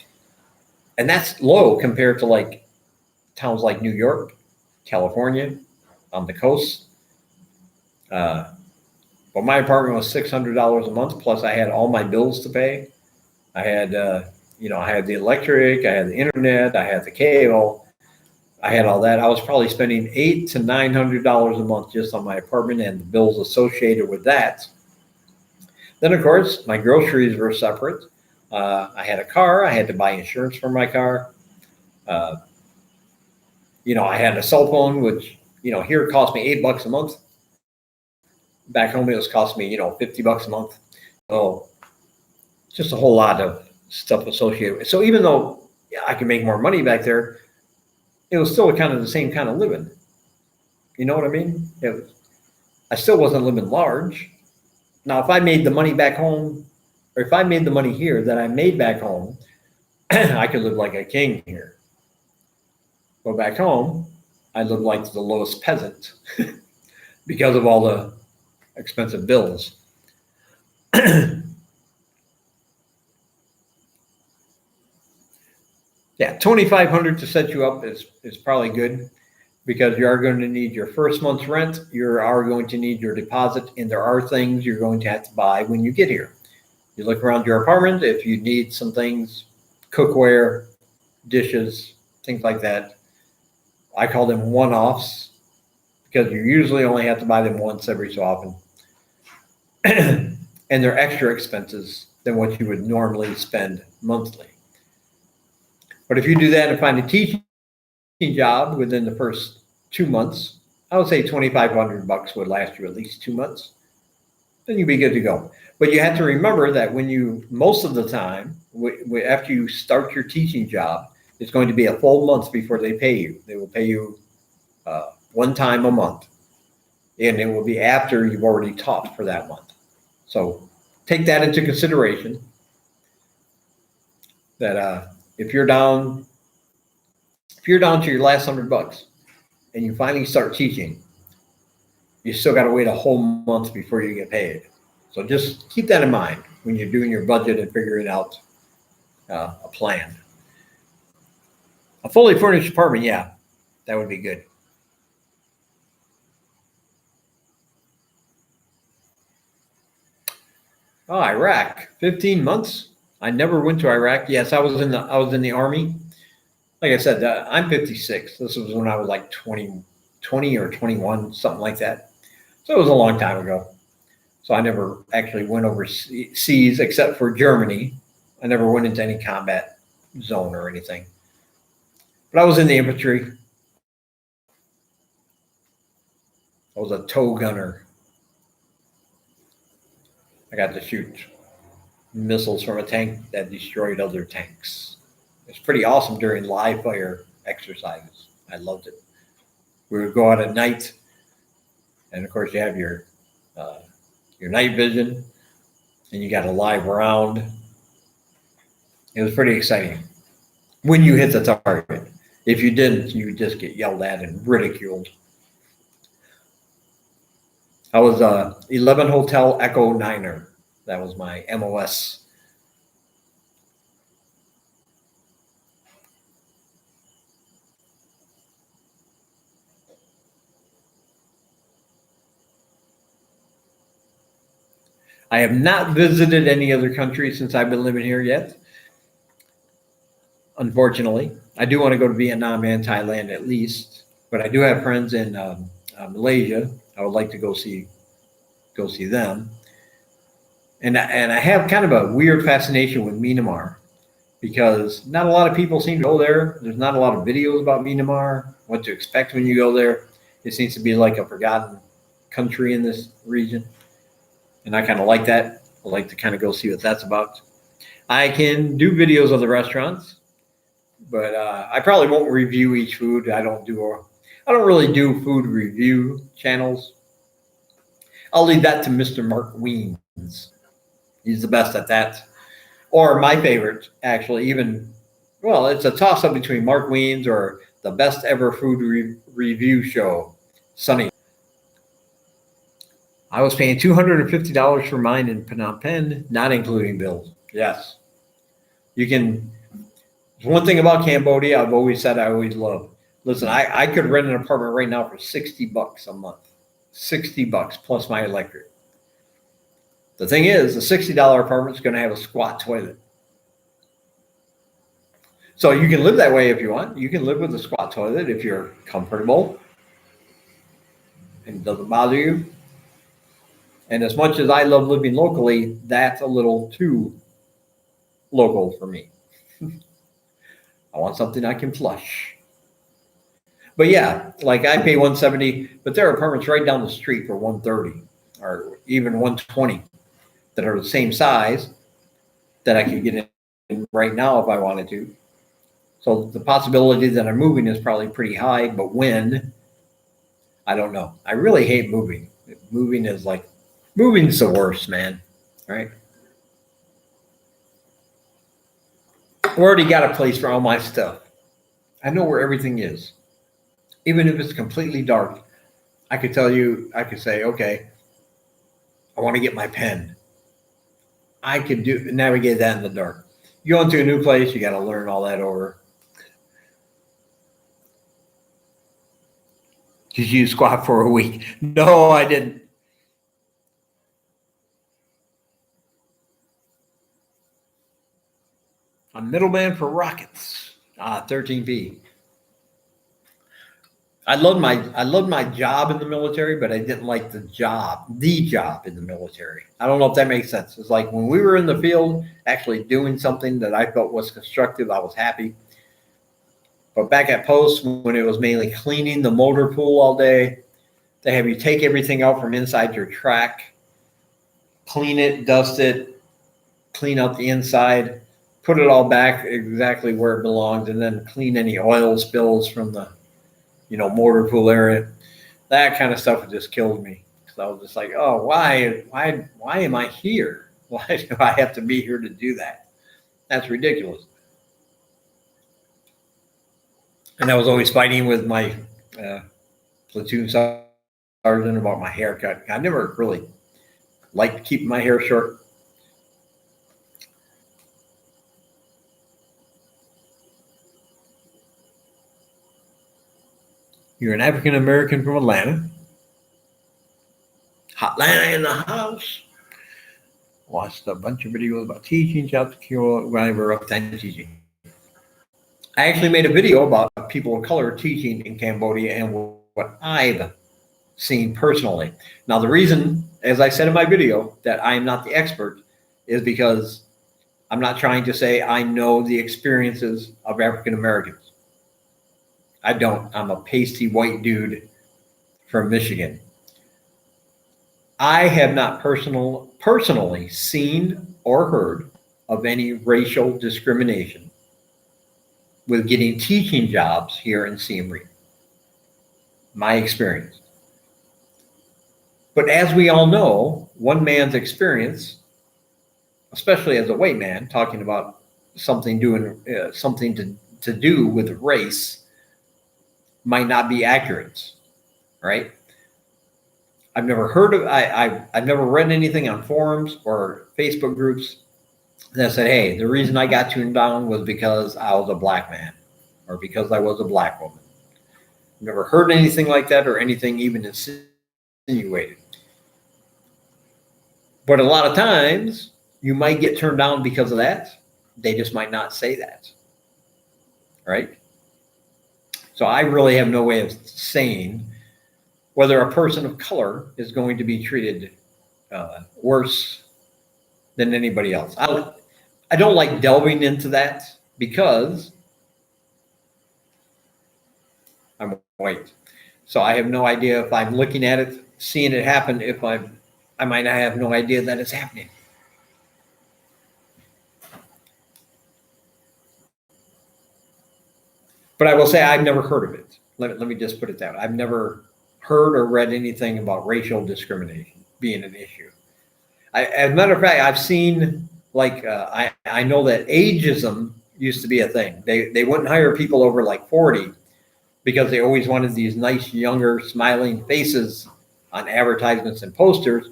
[SPEAKER 1] And that's low compared to like towns like New York, California, on the coast. But my apartment was $600 a month, plus I had all my bills to pay. I had, I had the electric, I had the internet, I had the cable. I had all that. I was probably spending $800 to $900 a month just on my apartment and the bills associated with that. Then, of course, my groceries were separate. I had a car. I had to buy insurance for my car. I had a cell phone, which, here it cost me $8 a month. Back home, it was costing me, $50 a month. So just a whole lot of stuff associated with it. So even though I could make more money back there, it was still kind of the same kind of living. You know what I mean? I still wasn't living large. Now, if I made the money back home, or if I made the money here that I made back home, I could live like a king here. But back home, I lived like the lowest peasant because of all the expensive bills. Yeah, $2,500 to set you up is probably good, because you are going to need your first month's rent. You are going to need your deposit, and there are things you're going to have to buy when you get here. You look around your apartment. If you need some things, cookware, dishes, things like that, I call them one-offs, because you usually only have to buy them once every so often. And they're extra expenses than what you would normally spend monthly. But if you do that and find a teaching job within the first 2 months, I would say $2,500 would last you at least 2 months. then you'll be good to go. But you have to remember that most of the time, after you start your teaching job, it's going to be a full month before they pay you. They will pay you one time a month, and it will be after you've already taught for that month. So take that into consideration, that if you're down to your last $100 and you finally start teaching, you still got to wait a whole month before you get paid. So just keep that in mind when you're doing your budget and figuring out a plan. A fully furnished apartment, yeah, that would be good. Oh, Iraq, 15 months. I never went to Iraq. Yes, I was in the Army. Like I said, I'm 56. This was when I was like 20 or 21, something like that. So it was a long time ago. So I never actually went overseas except for Germany. I never went into any combat zone or anything. But I was in the infantry. I was a tow gunner. I got to shoot missiles from a tank that destroyed other tanks. It's pretty awesome during live fire exercises. I loved it. We would go out at night, and of course you have your night vision, and you got a live round. It was pretty exciting when you hit the target. If you didn't, you would just get yelled at and ridiculed. I was 11 Hotel Echo Niner. That was my MOS. I have not visited any other country since I've been living here yet. Unfortunately, I do want to go to Vietnam and Thailand at least, but I do have friends in Malaysia. I would like to go see them. And I have kind of a weird fascination with Myanmar because not a lot of people seem to go there. There's not a lot of videos about Myanmar, what to expect when you go there. It seems to be like a forgotten country in this region. And I kind of like that. I like to kind of go see what that's about. I can do videos of the restaurants, but I probably won't review each food. I don't really do food review channels. I'll leave that to Mr. Mark Weens. He's the best at that. Or my favorite, actually, it's a toss-up between Mark Weens or the best ever food review show, Sunny. I was paying $250 for mine in Phnom Penh, not including bills. Yes. One thing about Cambodia, I've always said I always love. Listen, I could rent an apartment right now for $60 a month. $60 plus my electric. The thing is, the $60 apartment is going to have a squat toilet. So you can live that way if you want. You can live with a squat toilet if you're comfortable and it doesn't bother you. And as much as I love living locally, that's a little too local for me. I want something I can flush. But yeah, like I pay $170, but there are apartments right down the street for $130 or even $120 that are the same size that I could get in right now if I wanted to. So the possibility that I'm moving is probably pretty high, but when, I don't know. I really hate moving. Moving's the worst, man. All right. I've already got a place for all my stuff. I know where everything is. Even if it's completely dark, I could say, okay, I want to get my pen. I could navigate that in the dark. You go into a new place, you got to learn all that over. Did you squat for a week? No, I didn't. I'm middleman for rockets. 13B. I loved my job in the military, but I didn't like the job in the military. I don't know if that makes sense. It's like when we were in the field actually doing something that I felt was constructive, I was happy. But back at post, when it was mainly cleaning the motor pool all day, they have you take everything out from inside your track. clean it, dust it, clean out the inside, put it all back exactly where it belongs, and then clean any oil spills from the, motor pool area. That kind of stuff just killed me. So I was just like, oh, why am I here? Why do I have to be here to do that? That's ridiculous. And I was always fighting with my platoon sergeant about my haircut. I never really liked keeping my hair short. You're an African American from Atlanta. Atlanta in the house. Watched a bunch of videos about teaching, job secure, whenever up time teaching. I actually made a video about people of color teaching in Cambodia and what I've seen personally. Now, the reason, as I said in my video, that I am not the expert is because I'm not trying to say I know the experiences of African Americans. I don't. I'm a pasty white dude from Michigan. I have not personally seen or heard of any racial discrimination with getting teaching jobs here in Siem Reap. My experience. But as we all know, one man's experience, especially as a white man, talking about something to do with race, might not be accurate, right? I've never heard of, I've never read anything on forums or Facebook groups that said, hey, the reason I got tuned down was because I was a black man or because I was a black woman. Never heard anything like that or anything even insinuated. But a lot of times you might get turned down because of that. They just might not say that, right? So I really have no way of saying whether a person of color is going to be treated worse than anybody else. I don't like delving into that because I'm white. So I have no idea if I'm looking at it, seeing it happen, I might not have no idea that it's happening. But I will say I've never heard of it. Let me just put it that way. I've never heard or read anything about racial discrimination being an issue. As a matter of fact, I've seen, I know that ageism used to be a thing. They wouldn't hire people over like 40 because they always wanted these nice, younger, smiling faces on advertisements and posters.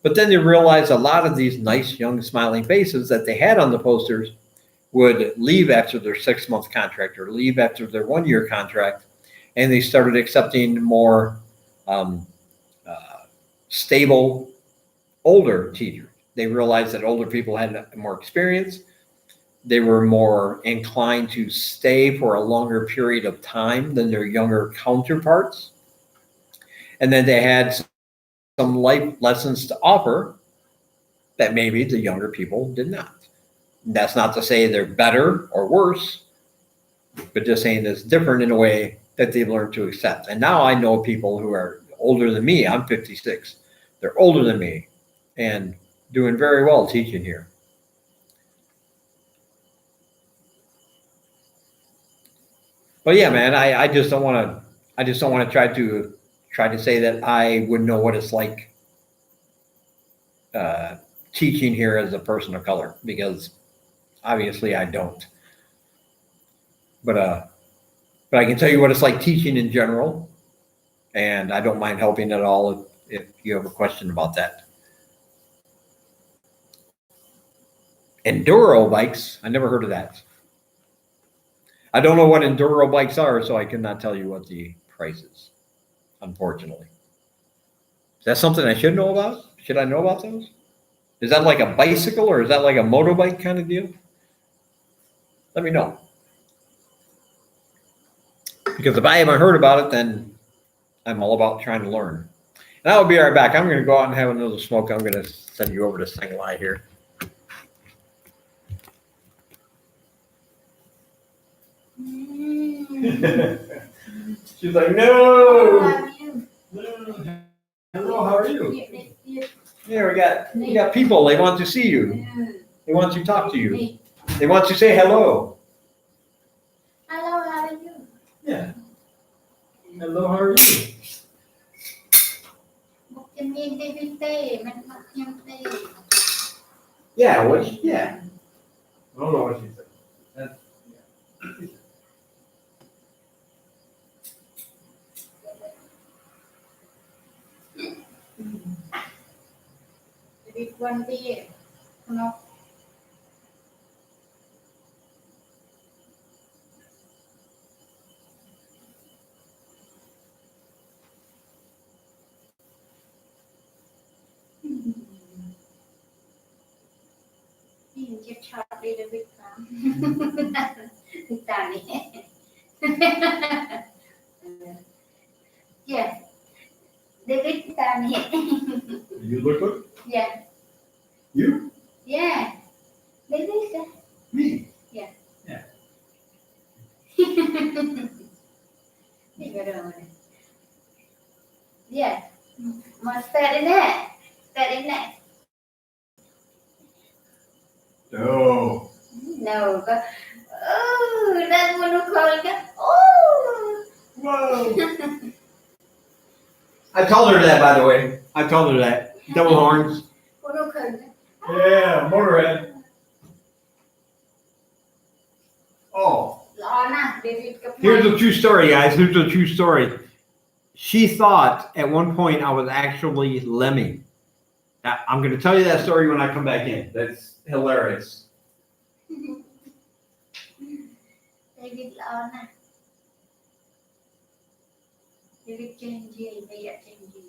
[SPEAKER 1] But then they realized a lot of these nice, young, smiling faces that they had on the posters would leave after their 6-month contract or leave after their 1-year contract. And they started accepting more stable, older teachers. They realized that older people had more experience. They were more inclined to stay for a longer period of time than their younger counterparts. And then they had some life lessons to offer that maybe the younger people did not. That's not to say they're better or worse, but just saying it's different in a way that they've learned to accept. And now I know people who are older than me. I'm 56. They're older than me and doing very well teaching here. But yeah, man, I just don't want to try to say that I would know what it's like teaching here as a person of color, because obviously I don't. But I can tell you what it's like teaching in general, and I don't mind helping at all if you have a question about that. Enduro bikes, I never heard of that. I don't know what enduro bikes are, so I cannot tell you what the price is, unfortunately. Is that something I should know about? Should I know about those? Is that like a bicycle or is that like a motorbike kind of deal? Let me know. Because if I haven't heard about it, then I'm all about trying to learn. And I'll be right back. I'm going to go out and have another smoke. I'm going to send you over to Singlai here. She's like, no. No. Hello, how are you? Yeah, we got people. They want to see you. They want to talk to you. They want to say hello.
[SPEAKER 2] Hello, how are you?
[SPEAKER 1] Yeah. Hello, how are you?
[SPEAKER 2] บุกจะมีเดวิดเต้มันมักยังเต้
[SPEAKER 1] Yeah, what? Yeah. I don't know what she said.
[SPEAKER 2] Maybe one day, you know. You just shot a little bit. Danny. Yeah. David Danny.
[SPEAKER 1] You look good?
[SPEAKER 2] Yeah.
[SPEAKER 1] You?
[SPEAKER 2] Yeah. David.
[SPEAKER 1] Me?
[SPEAKER 2] Yeah.
[SPEAKER 1] Yeah.
[SPEAKER 2] Yeah. Must start in that. Start in that.
[SPEAKER 1] No.
[SPEAKER 2] No, but oh, that's what we call it. Oh.
[SPEAKER 1] Whoa. I told her that, by the way. I told her that. Double horns.
[SPEAKER 2] What do we call it?
[SPEAKER 1] Yeah, motorhead. Oh.
[SPEAKER 2] Lana, David.
[SPEAKER 1] Here's a true story, guys. Here's a true story. She thought at one point I was actually Lemmy. Now, I'm going to tell you that story when I come back in. That's hilarious.
[SPEAKER 2] David Lana. David Changi, Maya Changi.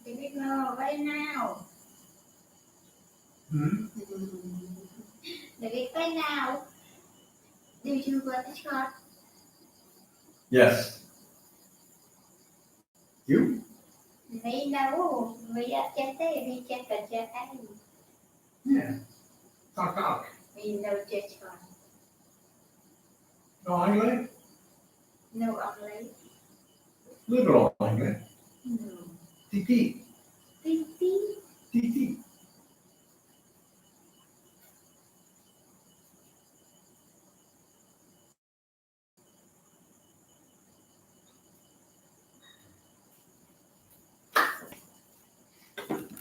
[SPEAKER 2] David, no, right now. David, right now. Do you want the shot?
[SPEAKER 1] Yes. You?
[SPEAKER 2] Me no, me at Chete, me check a jet.
[SPEAKER 1] Yeah. Talk.
[SPEAKER 2] Me no jet shot.
[SPEAKER 1] No, anyway.
[SPEAKER 2] No only.
[SPEAKER 1] Little anyway.
[SPEAKER 2] No.
[SPEAKER 1] TT.
[SPEAKER 2] Titi.
[SPEAKER 1] TT.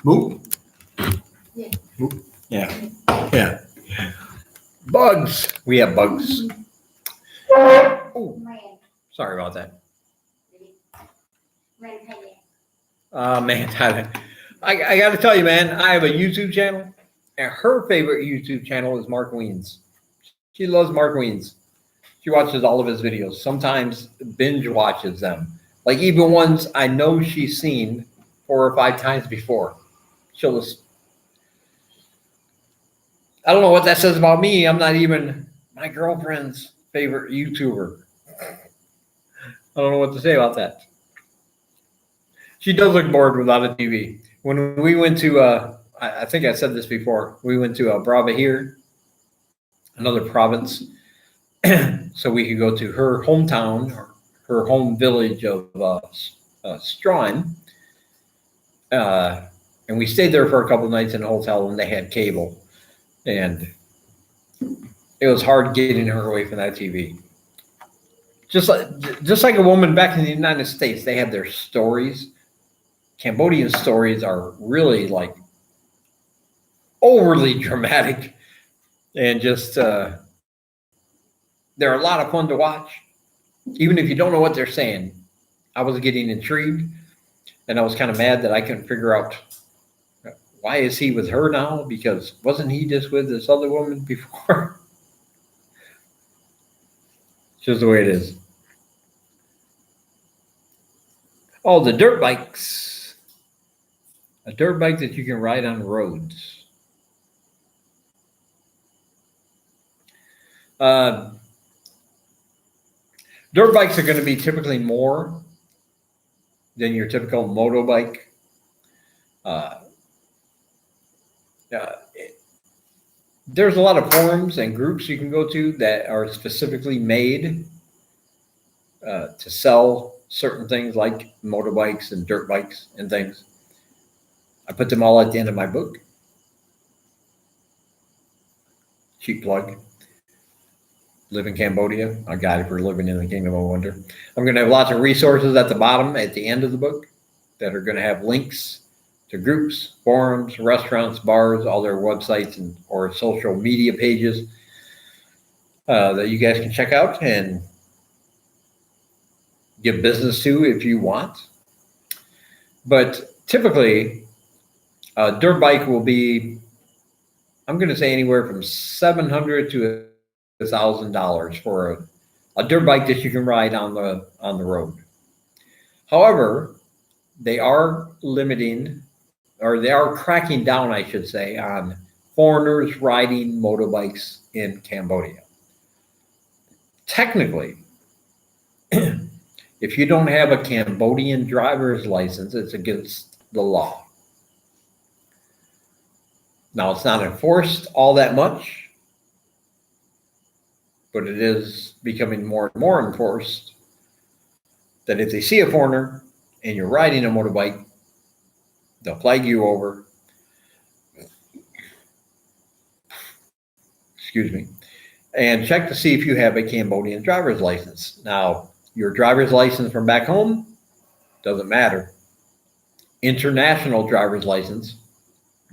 [SPEAKER 1] Boop.
[SPEAKER 2] Yeah.
[SPEAKER 1] Boop. Yeah. Yeah. Bugs. We have bugs. Oh,
[SPEAKER 2] Man.
[SPEAKER 1] sorry about that.
[SPEAKER 2] Man, hey.
[SPEAKER 1] Man, Tyler. I got to tell you, man, I have a YouTube channel, and her favorite YouTube channel is Mark Wiens. She loves Mark Wiens. She watches all of his videos, sometimes binge watches them. Like even ones I know she's seen 4 or 5 times before. She'll just, I don't know what that says about me. I'm not even my girlfriend's favorite YouTuber. I don't know what to say about that. She does look bored without a TV. When we went to, I think I said this before, we went to Brava here, another province, so we could go to her hometown, or her home village of Strawn. And we stayed there for a couple of nights in a hotel, and they had cable. And it was hard getting her away from that TV. Just like a woman back in the United States, they have their stories. Cambodian stories are really like overly dramatic, and just they're a lot of fun to watch. Even if you don't know what they're saying, I was getting intrigued, and I was kind of mad that I couldn't figure out why is he with her now, because wasn't he just with this other woman before? It's just the way it is. Oh, the dirt bikes. A dirt bike that you can ride on roads. Dirt bikes are going to be typically more than your typical motorbike. There's a lot of forums and groups you can go to that are specifically made to sell certain things like motorbikes and dirt bikes and things. I put them all at the end of my book. Cheap plug. Live in Cambodia. A guide for living in the Kingdom of Wonder. I'm going to have lots of resources at the bottom, at the end of the book, that are going to have links to groups, forums, restaurants, bars, all their websites and or social media pages that you guys can check out and give business to if you want. But typically, a dirt bike will be, I'm going to say, anywhere from $700 to $1,000 for a dirt bike that you can ride on the road. However, they are limiting, or they are cracking down, I should say, on foreigners riding motorbikes in Cambodia. Technically, if you don't have a Cambodian driver's license, it's against the law. Now, it's not enforced all that much, but it is becoming more and more enforced that if they see a foreigner and you're riding a motorbike, they'll flag you over. Excuse me. And check to see if you have a Cambodian driver's license. Now, your driver's license from back home doesn't matter. International driver's license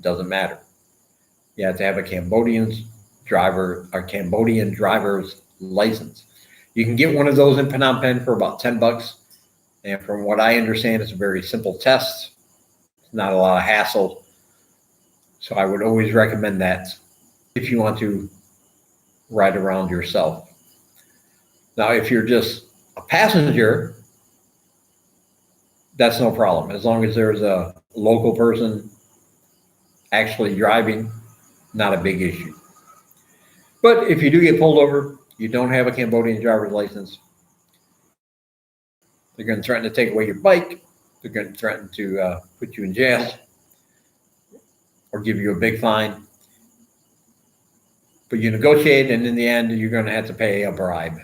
[SPEAKER 1] doesn't matter. You have to have a Cambodian driver's license. You can get one of those in Phnom Penh for about $10. And from what I understand, it's a very simple test. It's not a lot of hassle. So I would always recommend that if you want to ride around yourself. Now, if you're just a passenger, that's no problem. As long as there's a local person actually driving, not a big issue. But if you do get pulled over, you don't have a Cambodian driver's license, they're going to threaten to take away your bike. They're going to threaten to put you in jail or give you a big fine. But you negotiate, and in the end, you're going to have to pay a bribe.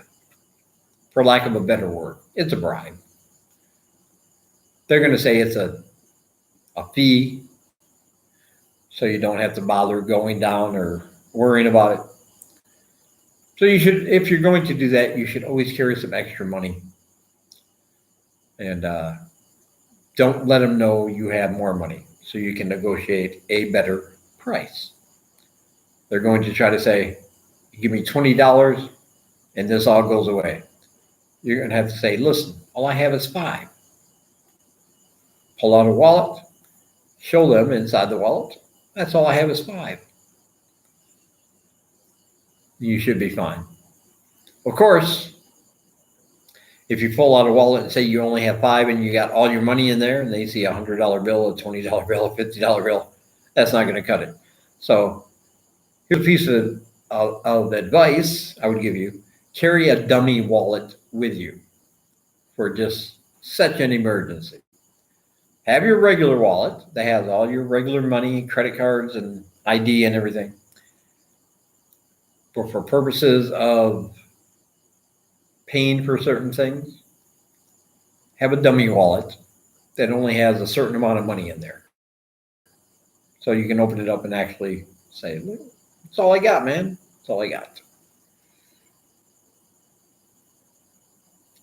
[SPEAKER 1] For lack of a better word, it's a bribe. They're going to say it's a fee, so you don't have to bother going down or worrying about it. So you should, if you're going to do that, you should always carry some extra money. And don't let them know you have more money so you can negotiate a better price. They're going to try to say, give me $20 and this all goes away. You're going to have to say, listen, all I have is $5. Pull out a wallet, show them inside the wallet, that's all I have is $5. You should be fine. Of course, if you pull out a wallet and say you only have $5 and you got all your money in there and they see a $100 bill, a $20 bill, a $50 bill, That's not going to cut it. So here's a piece of advice I would give you. Carry a dummy wallet with you for just such an emergency. Have your regular wallet that has all your regular money, credit cards, and ID and everything. But for purposes of paying for certain things, have a dummy wallet that only has a certain amount of money in there. So you can open it up and actually say, look, that's all I got, man. That's all I got.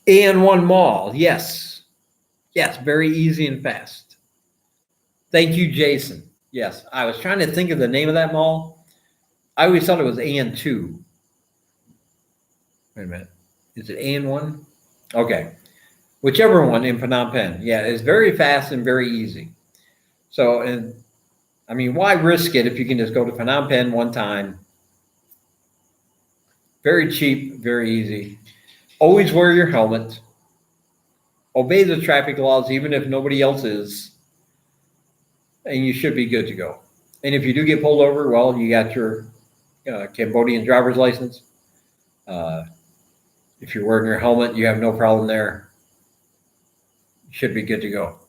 [SPEAKER 1] And1 Mall, yes. Yes, very easy and fast. Thank you, Jason. Yes, I was trying to think of the name of that mall. I always thought it was AN2. Wait a minute. Is it AN1? Okay. Whichever one in Phnom Penh. Yeah, it's very fast and very easy. So, and I mean, why risk it if you can just go to Phnom Penh one time? Very cheap, very easy. Always wear your helmet. Obey the traffic laws, even if nobody else is. And you should be good to go. And if you do get pulled over, well, you got your Cambodian driver's license. If you're wearing your helmet, you have no problem there. You should be good to go.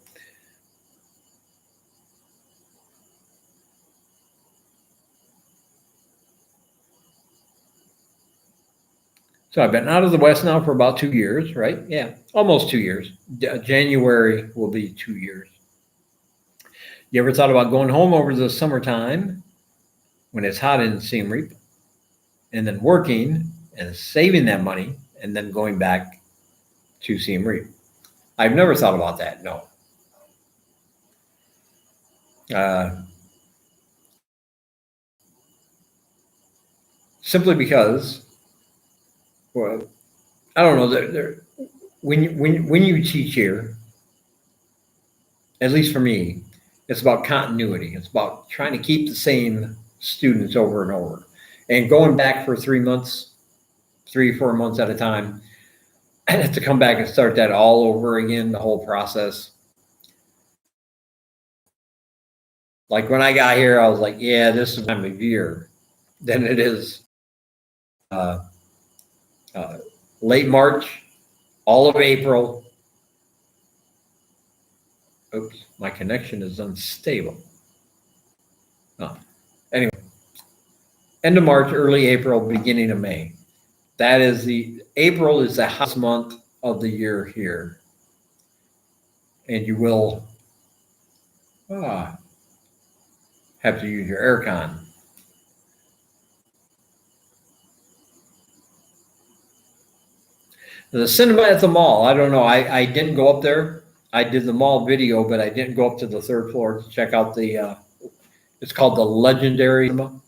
[SPEAKER 1] So I've been out of the West now for about 2 years, right? Yeah, almost 2 years. January will be 2 years. You ever thought about going home over the summertime when it's hot in Siem Reap and then working and saving that money and then going back to Siem Reap? I've never thought about that, no. Simply because, well, I don't know. When you teach here, at least for me, it's about continuity. It's about trying to keep the same students over and over, and going back for 3 months, 3 or 4 months at a time, to come back and start that all over again, the whole process. Like when I got here, I was like, yeah, this is the time of year. Then it is late March, all of April. Oops, my connection is unstable. Oh, anyway, end of March, early April, beginning of May. That is April is the hottest month of the year here. And you will have to use your aircon. The cinema at the mall, I don't know. I didn't go up there. I did the mall video, but I didn't go up to the 3rd floor to check out it's called the Legendary Cinema.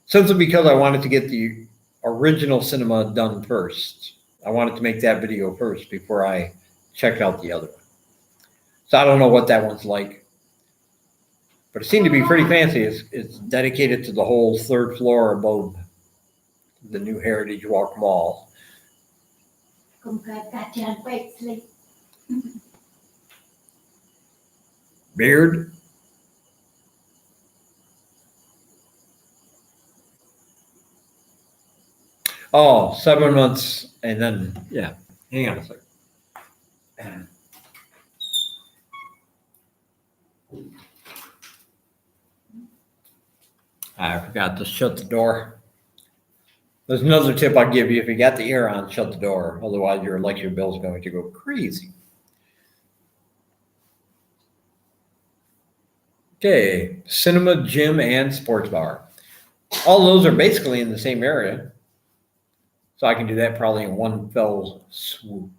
[SPEAKER 1] Simply because I wanted to get the original cinema done first. I wanted to make that video first before I checked out the other one. So I don't know what that one's like. But it seemed to be pretty fancy. It's dedicated to the whole 3rd floor above the new Heritage Walk Mall. Beard. Oh, 7 months, and then, yeah. Hang on a second. I forgot to shut the door. There's another tip I'll give you. If you got the air on, shut the door. Otherwise, your electric bill is going to go crazy. Okay, cinema, gym, and sports bar. All those are basically in the same area. So I can do that probably in one fell swoop.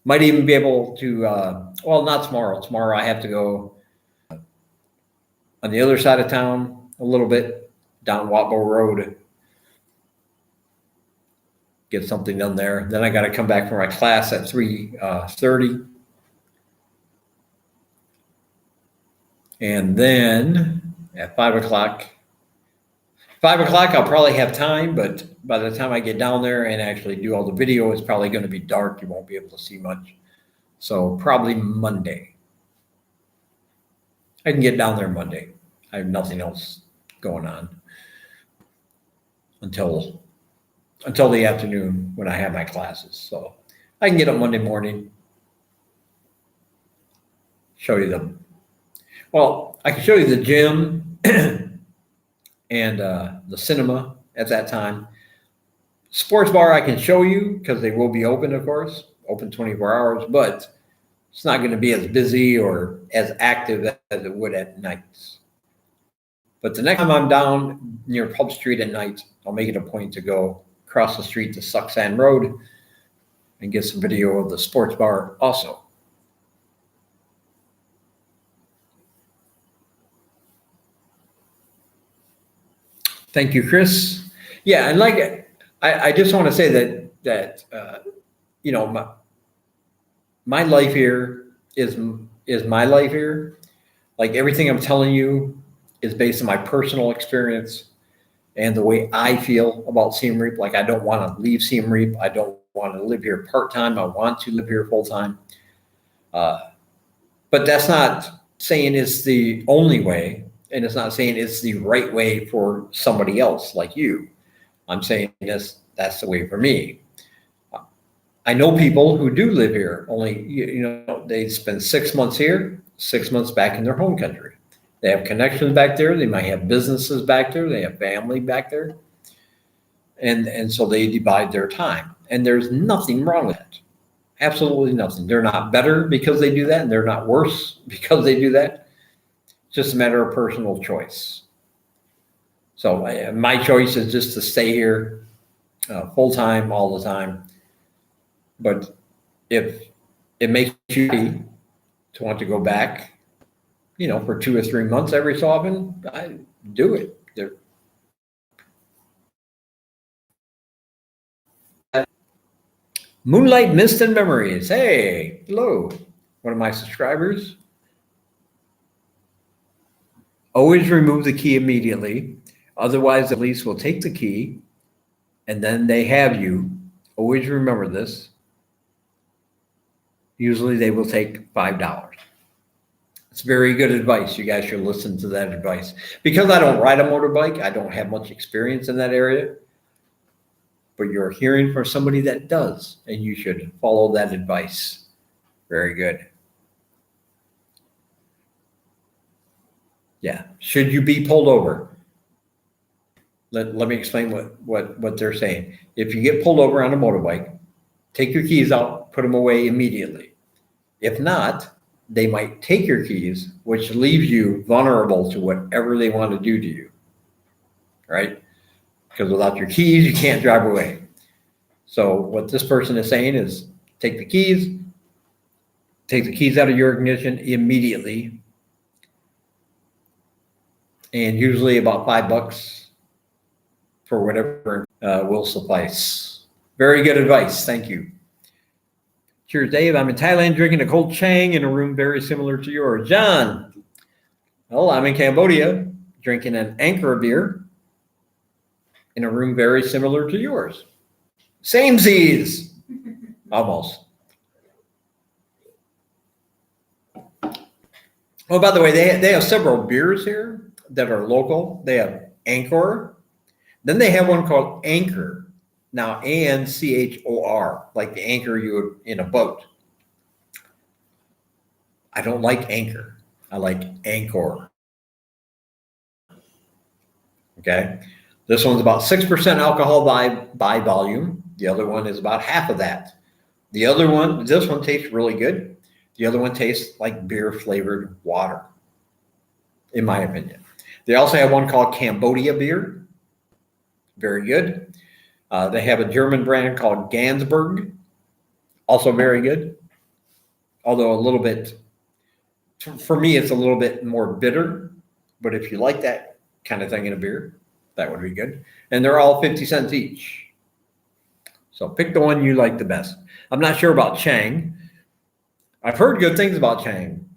[SPEAKER 1] Might even be able to, well, not tomorrow. Tomorrow I have to go on the other side of town a little bit, down Watbo Road. Get something done there. Then I got to come back for my class at 3:30. And then at 5 o'clock, I'll probably have time, but by the time I get down there and actually do all the video, it's probably going to be dark. You won't be able to see much. So probably Monday. I can get down there Monday. I have nothing else going on until the afternoon when I have my classes. So I can get up Monday morning, show you I can show you the gym and the cinema at that time. Sports bar I can show you because they will be open, of course, open 24 hours, but it's not going to be as busy or as active as it would at nights. But the next time I'm down near Polk Street at night, I'll make it a point to go across the street to Sucksand Road and get some video of the sports bar also. Thank you, Chris. Yeah, and like I just want to say that you know, my life here is my life here. Like everything I'm telling you is based on my personal experience and the way I feel about Siem Reap. Like I don't want to leave Siem Reap. I don't want to live here part-time. I want to live here full-time. But that's not saying it's the only way, and it's not saying it's the right way for somebody else like you. I'm saying that's the way for me. I know people who do live here, only, you know, they spend 6 months here, 6 months back in their home country. They have connections back there. They might have businesses back there. They have family back there. And so they divide their time. And there's nothing wrong with that. Absolutely nothing. They're not better because they do that, and they're not worse because they do that. It's just a matter of personal choice. So my choice is just to stay here full-time all the time. But if it makes you happy to want to go back, you know, for 2 or 3 months every so often, I do it. Moonlight Mist and Memories. Hey, hello, one of my subscribers. Always remove the key immediately. Otherwise, the police will take the key and then they have you. Always remember this. Usually they will take $5. It's very good advice. You guys should listen to that advice. Because I don't ride a motorbike, I don't have much experience in that area. But you're hearing from somebody that does, and you should follow that advice. Very good. Yeah. Should you be pulled over? Let me explain what they're saying. If you get pulled over on a motorbike, take your keys out, put them away immediately. If not, they might take your keys, which leaves you vulnerable to whatever they want to do to you, right? Because without your keys, you can't drive away. So what this person is saying is take the keys out of your ignition immediately. And usually about $5 for whatever will suffice. Very good advice. Thank you. Cheers, Dave. I'm in Thailand drinking a cold Chang in a room very similar to yours. John. Well, I'm in Cambodia drinking an Anchor beer in a room very similar to yours. Samesies. Almost. Oh, by the way, they have several beers here that are local. They have Anchor. Then they have one called Anchor. Now, Anchor, like the anchor you would in a boat. I don't like Anchor. I like Anchor. Okay. This one's about 6% alcohol by volume. The other one is about half of that. This one tastes really good. The other one tastes like beer flavored water, in my opinion. They also have one called Cambodia beer. Very good. They have a German brand called Gansberg. Also very good. Although a little bit, for me, it's a little bit more bitter. But if you like that kind of thing in a beer, that would be good. And they're all 50 cents each. So pick the one you like the best. I'm not sure about Chang. I've heard good things about Chang.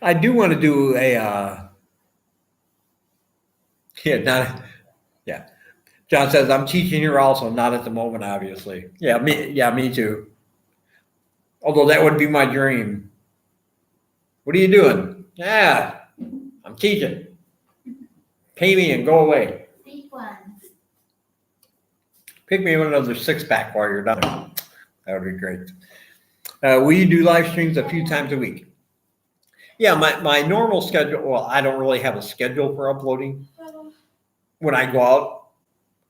[SPEAKER 1] I do want to do a, John says, I'm teaching here also, not at the moment, obviously. Me too. Although that would be my dream. What are you doing? Yeah, I'm teaching. Pay me and go away.
[SPEAKER 2] Big one.
[SPEAKER 1] Pick me another 6-pack while you're done. That would be great. We do live streams a few times a week. Yeah, my normal schedule, well, I don't really have a schedule for uploading. When I go out,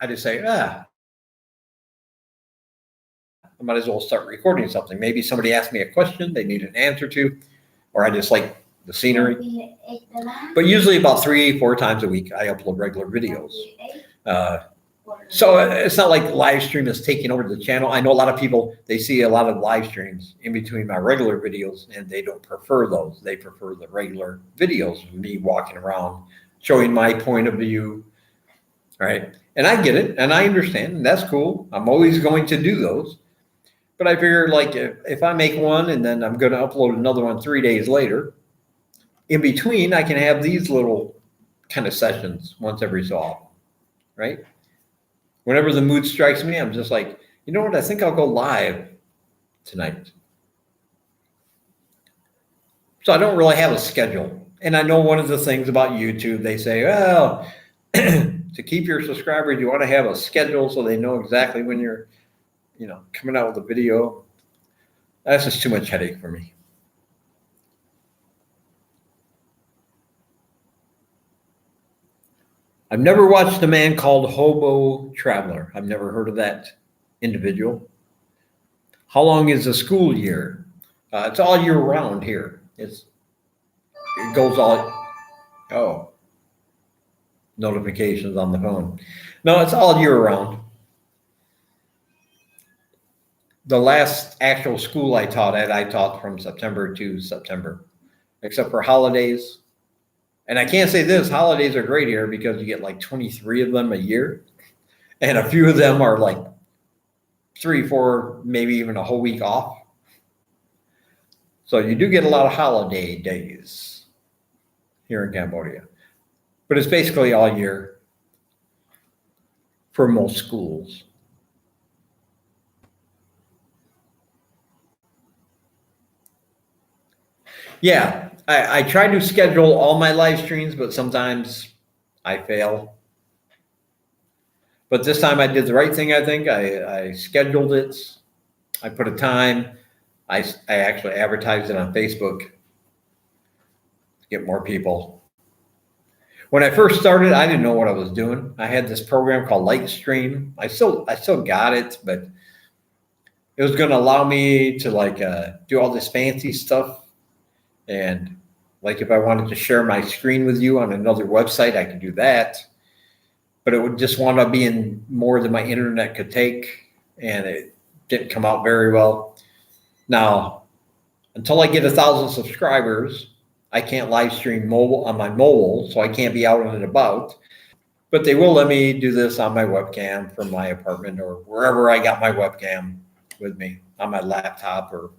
[SPEAKER 1] I just say, I might as well start recording something. Maybe somebody asked me a question they need an answer to, or I just like the scenery. But usually about 3-4 times a week, I upload regular videos. So it's not like the live stream is taking over the channel. I know a lot of people, they see a lot of live streams in between my regular videos and they don't prefer those. They prefer the regular videos of me walking around, showing my point of view, right? And I get it and I understand and that's cool. I'm always going to do those. But I figure like if I make one and then I'm going to upload another one 3 days later, in between I can have these little kind of sessions once every so often, right? Whenever the mood strikes me, I'm just like, you know what? I think I'll go live tonight. So I don't really have a schedule. And I know one of the things about YouTube, they say, well, to keep your subscribers, you want to have a schedule so they know exactly when you're, coming out with a video. That's just too much headache for me. I've never watched a man called Hobo Traveler. I've never heard of that individual. How long is the school year? It's all year round here. It goes all, notifications on the phone. No, it's all year round. The last actual school I taught at, I taught from September to September, except for holidays. And I can't say this, holidays are great here because you get like 23 of them a year. And a few of them are like 3, 4, maybe even a whole week off. So you do get a lot of holiday days here in Cambodia. But it's basically all year for most schools. Yeah, I try to schedule all my live streams, but sometimes I fail. But this time I did the right thing, I think. I scheduled it. I put a time. I actually advertised it on Facebook to get more people. When I first started, I didn't know what I was doing. I had this program called Lightstream. I still got it, but it was going to allow me to do all this fancy stuff. And like if I wanted to share my screen with you on another website, I could do that. But it would just want to be in more than my internet could take. And it didn't come out very well. Now, until I get 1,000 subscribers, I can't live stream mobile on my mobile, so I can't be out and about. But they will let me do this on my webcam from my apartment or wherever I got my webcam with me, on my laptop or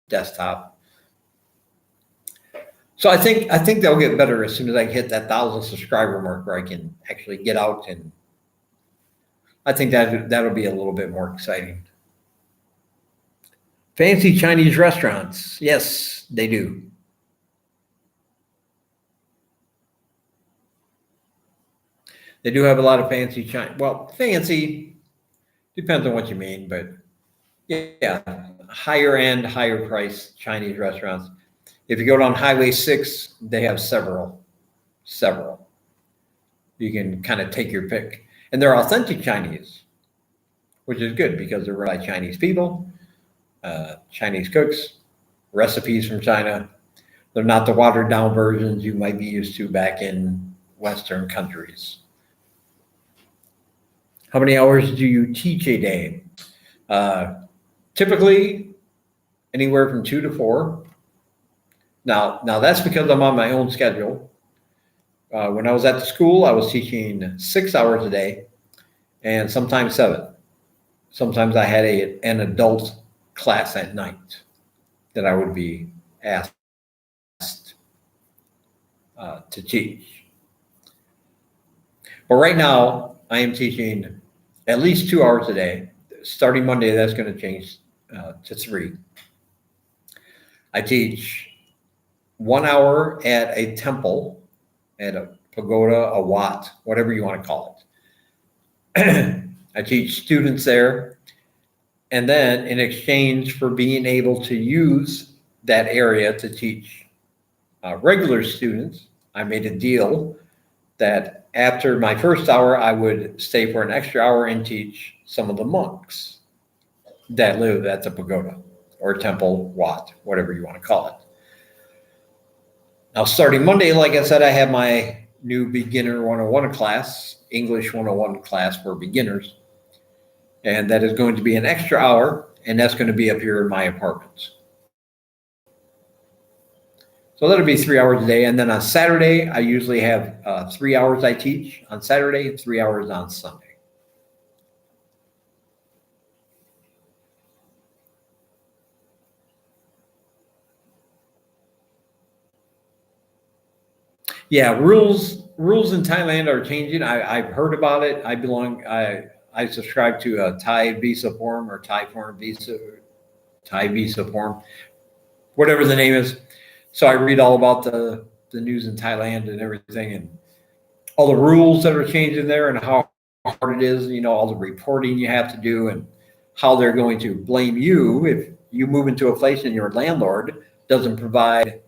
[SPEAKER 1] desktop. So I think they'll get better as soon as I hit that 1,000 subscriber mark where I can actually get out, and I think that'll be a little bit more exciting. Fancy Chinese restaurants. Yes, they do. They do have a lot of fancy Chinese. Well, fancy depends on what you mean, but yeah, higher end, higher price Chinese restaurants. If you go down Highway 6, they have several. You can kind of take your pick. And they're authentic Chinese, which is good because they're run by Chinese people, Chinese cooks, recipes from China. They're not the watered down versions you might be used to back in Western countries. How many hours do you teach a day? Typically, anywhere from 2 to 4. Now that's because I'm on my own schedule. When I was at the school, I was teaching 6 hours a day and sometimes 7. Sometimes I had an adult class at night that I would be asked to teach. But right now, I am teaching at least 2 hours a day. Starting Monday, that's going to change to 3. I teach 1 hour at a temple, at a pagoda, a wat, whatever you want to call it. I teach students there. And then in exchange for being able to use that area to teach regular students, I made a deal that after my first hour, I would stay for an extra hour and teach some of the monks that live at the pagoda or temple, wat, whatever you want to call it. Now, starting Monday, like I said, I have my new beginner 101 class, English 101 class for beginners. And that is going to be an extra hour, and that's going to be up here in my apartments. So that'll be 3 hours a day. And then on Saturday, I usually have 3 hours I teach on Saturday and 3 hours on Sunday. Yeah, rules in Thailand are changing. I've heard about it. I subscribe to a Thai visa form or Thai visa form, whatever the name is. So I read all about the news in Thailand and everything, and all the rules that are changing there, and how hard it is, all the reporting you have to do, and how they're going to blame you if you move into a place and your landlord doesn't provide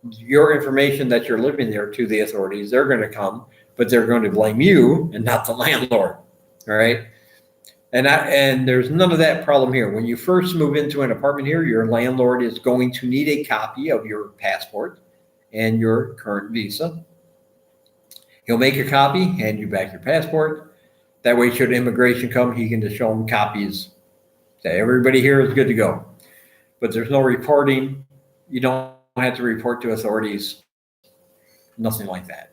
[SPEAKER 1] your information that you're living there to the authorities. They're going to come, but they're going to blame you and not the landlord. All right. And there's none of that problem here. When you first move into an apartment here, your landlord is going to need a copy of your passport and your current visa. He'll make a copy, hand you back your passport. That way, should immigration come, he can just show them copies. Say, everybody here is good to go. But there's no reporting. You don't have to report to authorities. Nothing like that.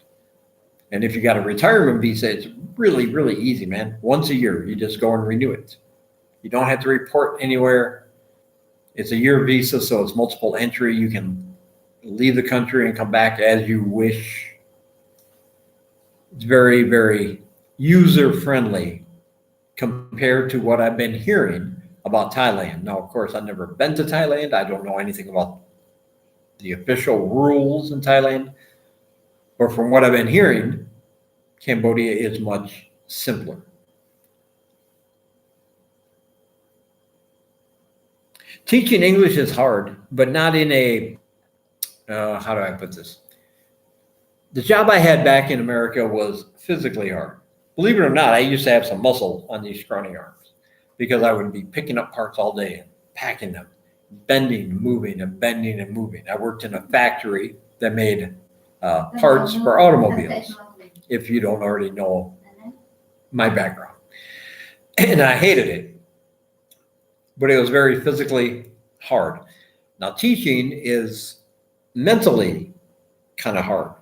[SPEAKER 1] And if you got a retirement visa, it's really, really easy, man. Once a year, you just go and renew it. You don't have to report anywhere. It's a year visa, so it's multiple entry. You can leave the country and come back as you wish. It's very, very user-friendly compared to what I've been hearing about Thailand. Now, of course, I've never been to Thailand. I don't know anything about the official rules in Thailand. But from what I've been hearing, Cambodia is much simpler. Teaching English is hard, but not in a, how do I put this? The job I had back in America was physically hard. Believe it or not, I used to have some muscle on these scrawny arms because I would be picking up parts all day and packing them, bending, moving, and bending and moving. I worked in a factory that made parts for automobiles, if you don't already know my background. And I hated it, but it was very physically hard. Now, teaching is mentally kind of hard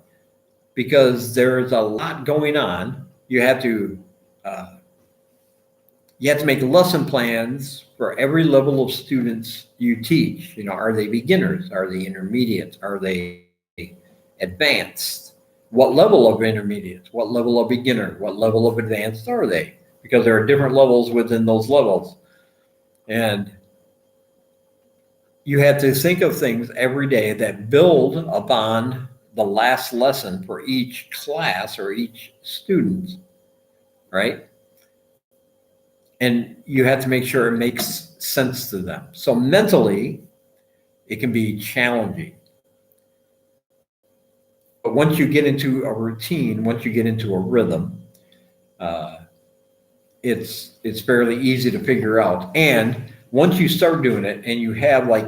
[SPEAKER 1] because there's a lot going on. You have to make lesson plans for every level of students you teach. Are they beginners? Are they intermediate? Are they advanced? What level of intermediate? What level of beginner? What level of advanced are they? Because there are different levels within those levels. And you have to think of things every day that build upon the last lesson for each class or each student, right? And you have to make sure it makes sense to them. So mentally, it can be challenging. But once you get into a routine, once you get into a rhythm, it's fairly easy to figure out. And once you start doing it and you have like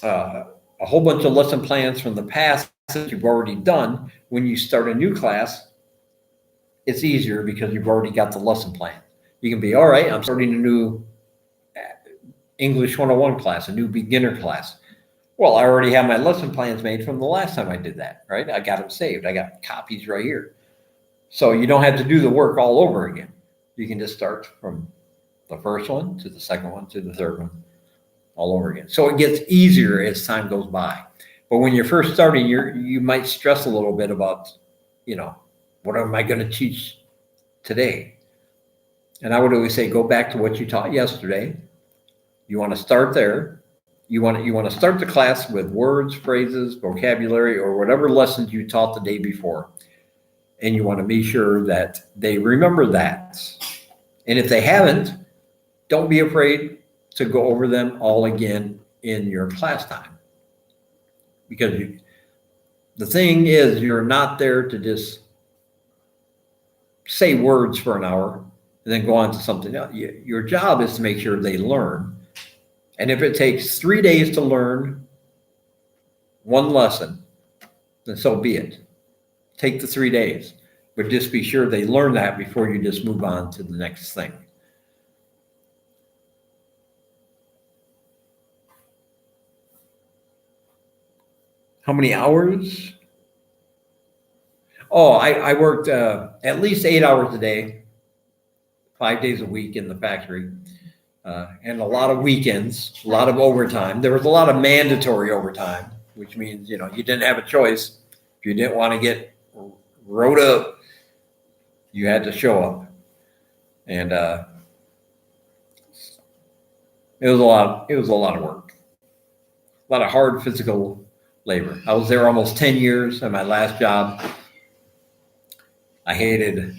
[SPEAKER 1] a whole bunch of lesson plans from the past that you've already done, when you start a new class, it's easier because you've already got the lesson plan. You can be, all right, I'm starting a new English 101 class, a new beginner class. Well, I already have my lesson plans made from the last time I did that, right? I got them saved. I got copies right here. So you don't have to do the work all over again. You can just start from the first one to the second one to the third one all over again. So it gets easier as time goes by. But when you're first starting, you might stress a little bit about, what am I going to teach today? And I would always say, go back to what you taught yesterday. You want to start there You want to start the class with words, phrases, vocabulary, or whatever lessons you taught the day before. And you want to be sure that they remember that. And if they haven't, don't be afraid to go over them all again in your class time. Because the thing is, you're not there to just say words for an hour and then go on to something else. Your job is to make sure they learn. And if it takes 3 days to learn one lesson, then so be it. Take the 3 days, but just be sure they learn that before you just move on to the next thing. How many hours? Oh, I worked at least 8 hours a day, 5 days a week in the factory, and a lot of weekends, a lot of overtime. There was a lot of mandatory overtime, which means, you didn't have a choice. If you didn't want to get wrote up, you had to show up. And it was a lot of work, a lot of hard physical labor. I was there almost 10 years at my last job. I hated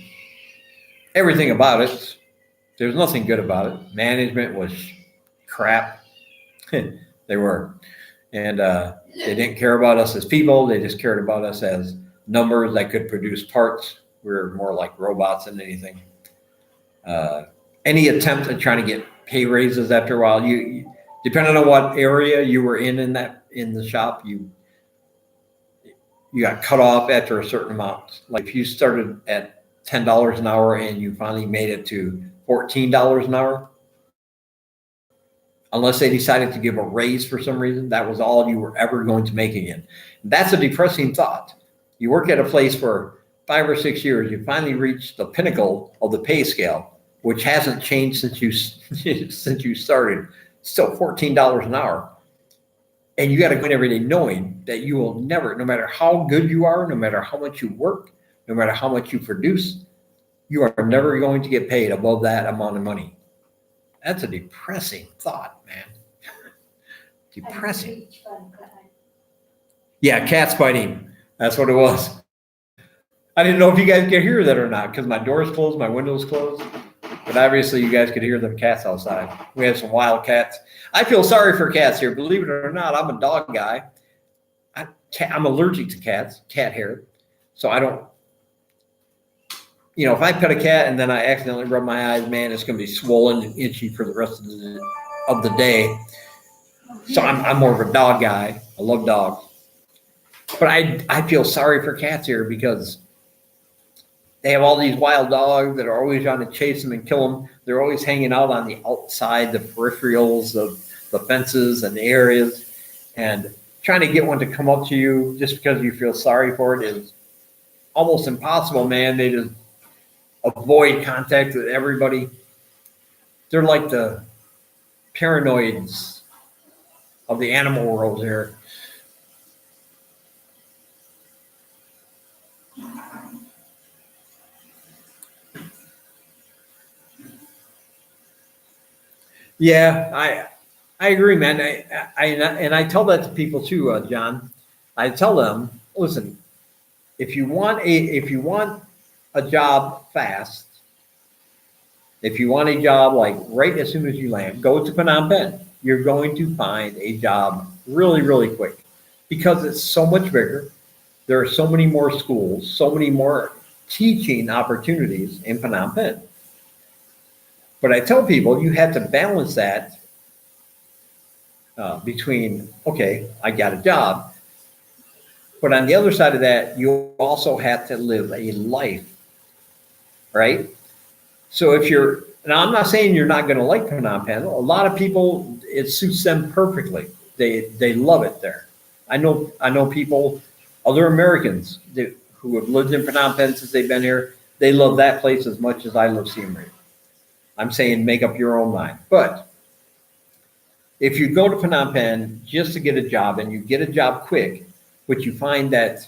[SPEAKER 1] everything about it. There was nothing good about it. Management was crap. They were. And they didn't care about us as people. They just cared about us as numbers that could produce parts. We were more like robots than anything. Any attempt at trying to get pay raises after a while, you depending on what area you were in the shop, you got cut off after a certain amount. Like if you started at $10 an hour and you finally made it to $14 an hour, unless they decided to give a raise for some reason, that was all you were ever going to make again. That's a depressing thought. You work at a place for 5 or 6 years, you finally reach the pinnacle of the pay scale, which hasn't changed since you started. Still $14 an hour. And you got to go in every day knowing that you will never, no matter how good you are, no matter how much you work, no matter how much you produce, you are never going to get paid above that amount of money. That's a depressing thought, man. Depressing. Yeah, cats biting. That's what it was. I didn't know if you guys could hear that or not because my door's closed, my window's closed. But obviously you guys could hear the cats outside. We have some wild cats. I feel sorry for cats here. Believe it or not, I'm a dog guy. I'm allergic to cats, cat hair. So I don't, if I pet a cat and then I accidentally rub my eyes, man, it's going to be swollen and itchy for the rest of the day. So I'm more of a dog guy. I love dogs. But I feel sorry for cats here because they have all these wild dogs that are always trying to chase them and kill them. They're always hanging out on the outside, the peripherals of the fences and the areas. And trying to get one to come up to you just because you feel sorry for it is almost impossible, man. They just avoid contact with everybody. They're like the paranoids of the animal world here. Yeah, I agree, man. I tell that to people too, John. I tell them, listen, if you want a job fast, if you want a job like right as soon as you land, go to Phnom Penh. You're going to find a job really, really quick because it's so much bigger. There are so many more schools, so many more teaching opportunities in Phnom Penh. But I tell people you have to balance that between, okay, I got a job. But on the other side of that, you also have to live a life, right? So now I'm not saying you're not going to like Phnom Penh. A lot of people, it suits them perfectly. They love it there. I know people, other Americans who have lived in Phnom Penh since they've been here, they love that place as much as I love Siem Reap. I'm saying make up your own mind. But if you go to Phnom Penh just to get a job and you get a job quick, but you find that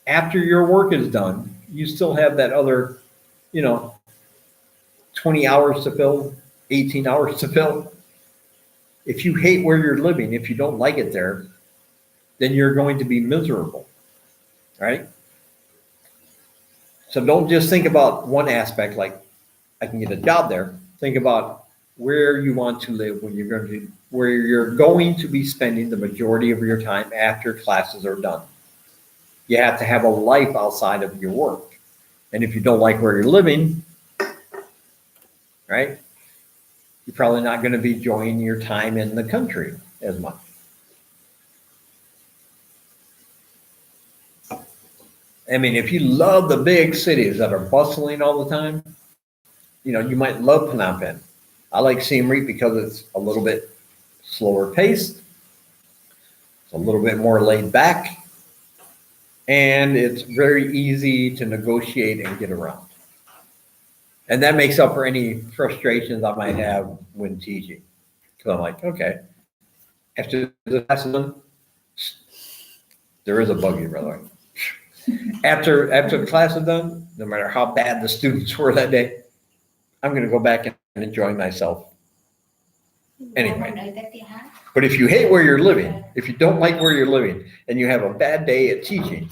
[SPEAKER 1] after your work is done, you still have that other, 20 hours to fill, 18 hours to fill, If you hate where you're living, if you don't like it there, then you're going to be miserable, right? So don't just think about one aspect like I can get a job there. Think about where you want to live when where you're going to be spending the majority of your time after classes are done. You have to have a life outside of your work. And if you don't like where you're living, right, you're probably not going to be enjoying your time in the country as much. I mean, if you love the big cities that are bustling all the time, you might love Phnom Penh. I like Siem Reap because it's a little bit slower paced, it's a little bit more laid back, and it's very easy to negotiate and get around. And that makes up for any frustrations I might have when teaching. Because I'm like, okay, after the class is done, there is a buggy, by the way. After the class is done, no matter how bad the students were that day, I'm going to go back and enjoy myself anyway. But if you hate where you're living, if you don't like where you're living, and you have a bad day at teaching,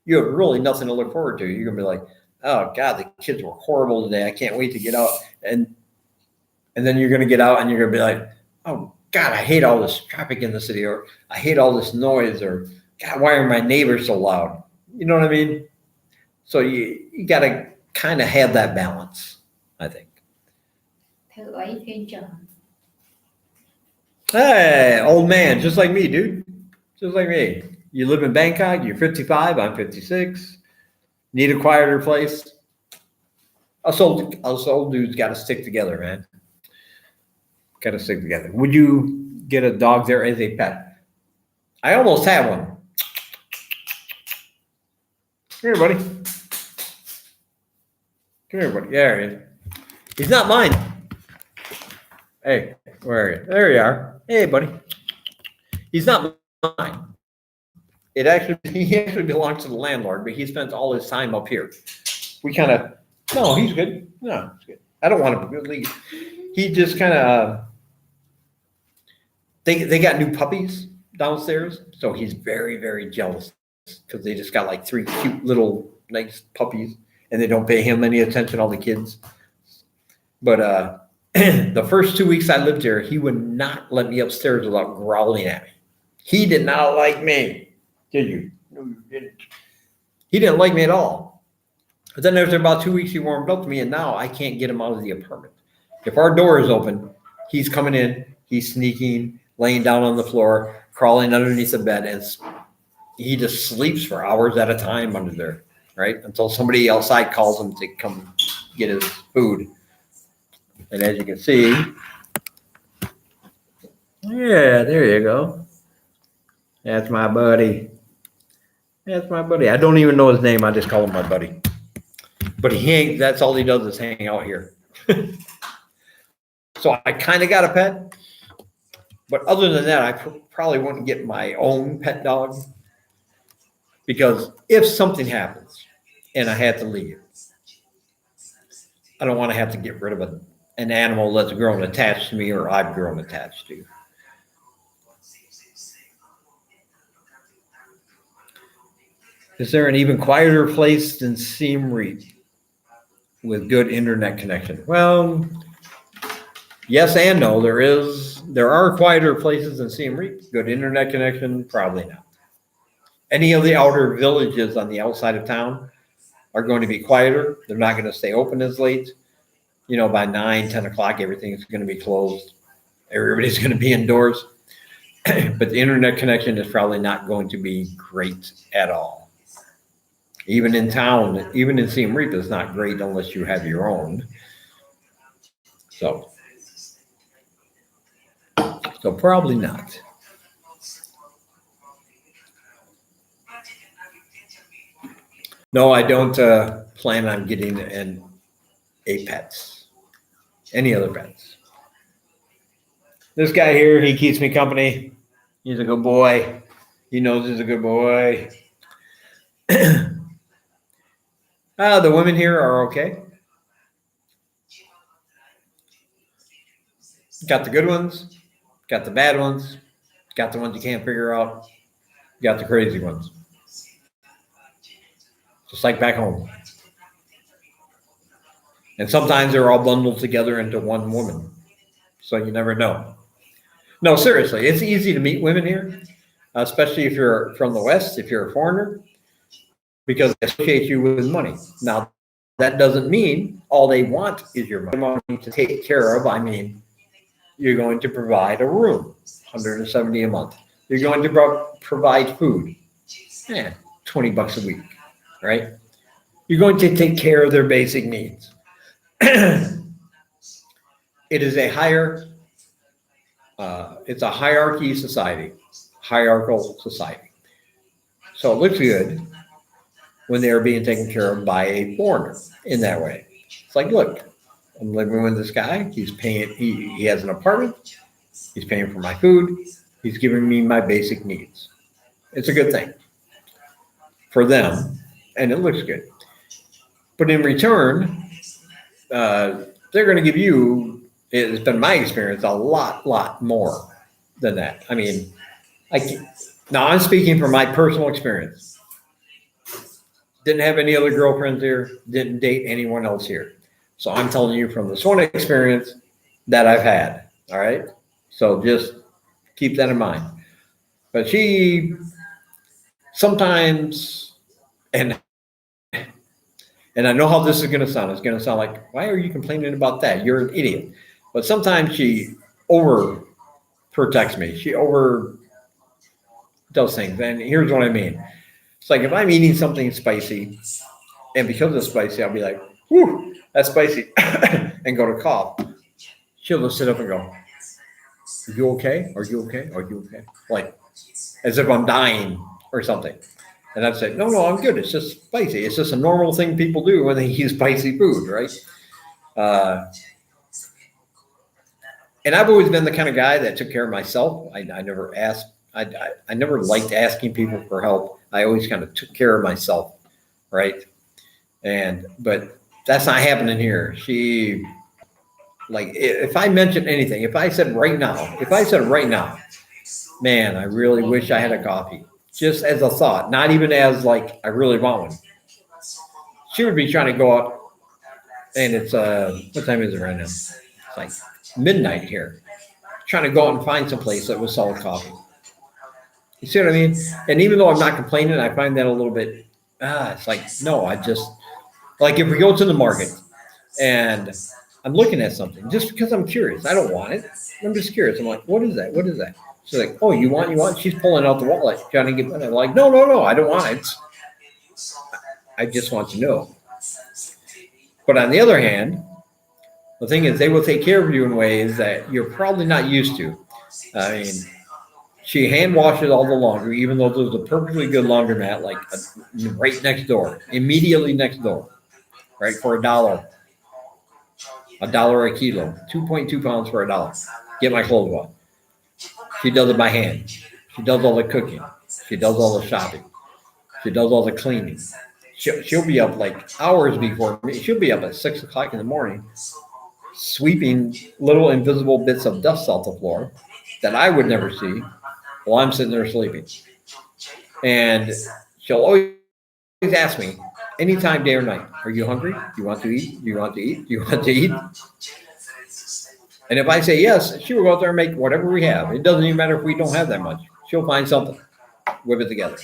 [SPEAKER 1] you have really nothing to look forward to. You're going to be like, oh God, the kids were horrible today. I can't wait to get out. And then you're going to get out and you're going to be like, oh God, I hate all this traffic in the city, or I hate all this noise, or God, why are my neighbors so loud? You know what I mean? So you got to kind of have that balance, I think. Hey, old man, just like me, dude. Just like me. You live in Bangkok, you're 55, I'm 56. Need a quieter place? Us old dudes got to stick together, man. Got to stick together. Would you get a dog there as a pet? I almost have one. Come here, buddy. Come here, buddy. There he is. He's not mine. Hey, where are you? There you are. Hey, buddy. He's not mine. He actually belongs to the landlord, but he spends all his time up here. We kind of, no, he's good. No, he's good. I don't want to leave. He just kind of, they got new puppies downstairs, so he's very, very jealous because they just got like 3 cute little nice puppies, and they don't pay him any attention, all the kids. But the first 2 weeks I lived here, he would not let me upstairs without growling at me. He did not like me. Did you? No, you didn't. He didn't like me at all. But then after about 2 weeks, he warmed up to me, and now I can't get him out of the apartment. If our door is open, he's coming in, he's sneaking, laying down on the floor, crawling underneath the bed, and he just sleeps for hours at a time under there, right? Until somebody outside calls him to come get his food. And as you can see, yeah, there you go. That's my buddy. That's my buddy. I don't even know his name. I just call him my buddy. But that's all he does is hang out here. So I kind of got a pet. But other than that, I probably wouldn't get my own pet dog. Because if something happens and I had to leave, I don't want to have to get rid of an animal that's grown attached to me or I've grown attached to. Is there an even quieter place than Siem Reap with good internet connection? Well, yes and no. There are quieter places than Siem Reap. Good internet connection? Probably not. Any of the outer villages on the outside of town are going to be quieter. They're not going to stay open as late. By 9, 10 o'clock, everything's going to be closed. Everybody's going to be indoors. But the internet connection is probably not going to be great at all. Even in town, even in Siem Reap, it's not great unless you have your own. So probably not. No, I don't plan on getting a pet. Any other pets. This guy here, he keeps me company. He's a good boy. He knows he's a good boy. The women here are okay. Got the good ones. Got the bad ones, got the ones you can't figure out, got the crazy ones. Just like back home. And sometimes they're all bundled together into one woman. So you never know. No, seriously, it's easy to meet women here, especially if you're from the West, if you're a foreigner, because they associate you with money. Now, that doesn't mean all they want is your money to take care of. I mean, you're going to provide a room, $170 a month. You're going to provide food, $20 a week, right? You're going to take care of their basic needs. It is a it's a hierarchical society. So it looks good when they're being taken care of by a foreigner in that way. It's like, look, I'm living with this guy. He's paying, he has an apartment. He's paying for my food. He's giving me my basic needs. It's a good thing for them, and it looks good. But in return, they're going to give you, it's been my experience, a lot more than that. I mean, now I'm speaking from my personal experience. Didn't have any other girlfriends here, didn't date anyone else here. So I'm telling you from this one experience that I've had, all right? So just keep that in mind. But she sometimes, and I know how this is going to sound. It's going to sound like, why are you complaining about that? You're an idiot. But sometimes she over protects me. She over does things. And here's what I mean. It's like if I'm eating something spicy, and because it's spicy, I'll be like, whew, that's spicy, and go to cough. She'll just sit up and go, are you okay? Are you okay? Are you okay? Like, as if I'm dying or something. And I'd say, no, I'm good. It's just spicy. It's just a normal thing people do when they eat spicy food, right? And I've always been the kind of guy that took care of myself. I never asked. I never liked asking people for help. I always kind of took care of myself, right? But that's not happening here. She, like, if I mentioned anything, if I said right now, man, I really wish I had a coffee, just as a thought, not even as like, I really want one. She would be trying to go out, and it's, what time is it right now? It's like midnight here. Trying to go out and find some place that would sell coffee. You see what I mean? And even though I'm not complaining, I find that a little bit, it's like, no, I just, like if we go to the market and I'm looking at something, just because I'm curious, I don't want it. I'm just curious. I'm like, what is that? What is that? She's like, oh, you want? She's pulling out the wallet, trying to get money. I'm like, no, I don't want it. I just want to know. But on the other hand, the thing is, they will take care of you in ways that you're probably not used to. I mean, she hand washes all the laundry, even though there's a perfectly good laundromat, like right next door, immediately next door, right, for $1. $1 a kilo, 2.2 pounds for $1. Get my clothes washed. She does it by hand. She does all the cooking. She does all the shopping. She does all the cleaning. She'll be up like hours before me. She'll be up at 6 o'clock in the morning, sweeping little invisible bits of dust off the floor that I would never see while I'm sitting there sleeping. And she'll always ask me, anytime, day or night, are you hungry? Do you want to eat? Do you want to eat? Do you want to eat? And if I say yes, she will go out there and make whatever we have. It doesn't even matter if we don't have that much. She'll find something, whip it together.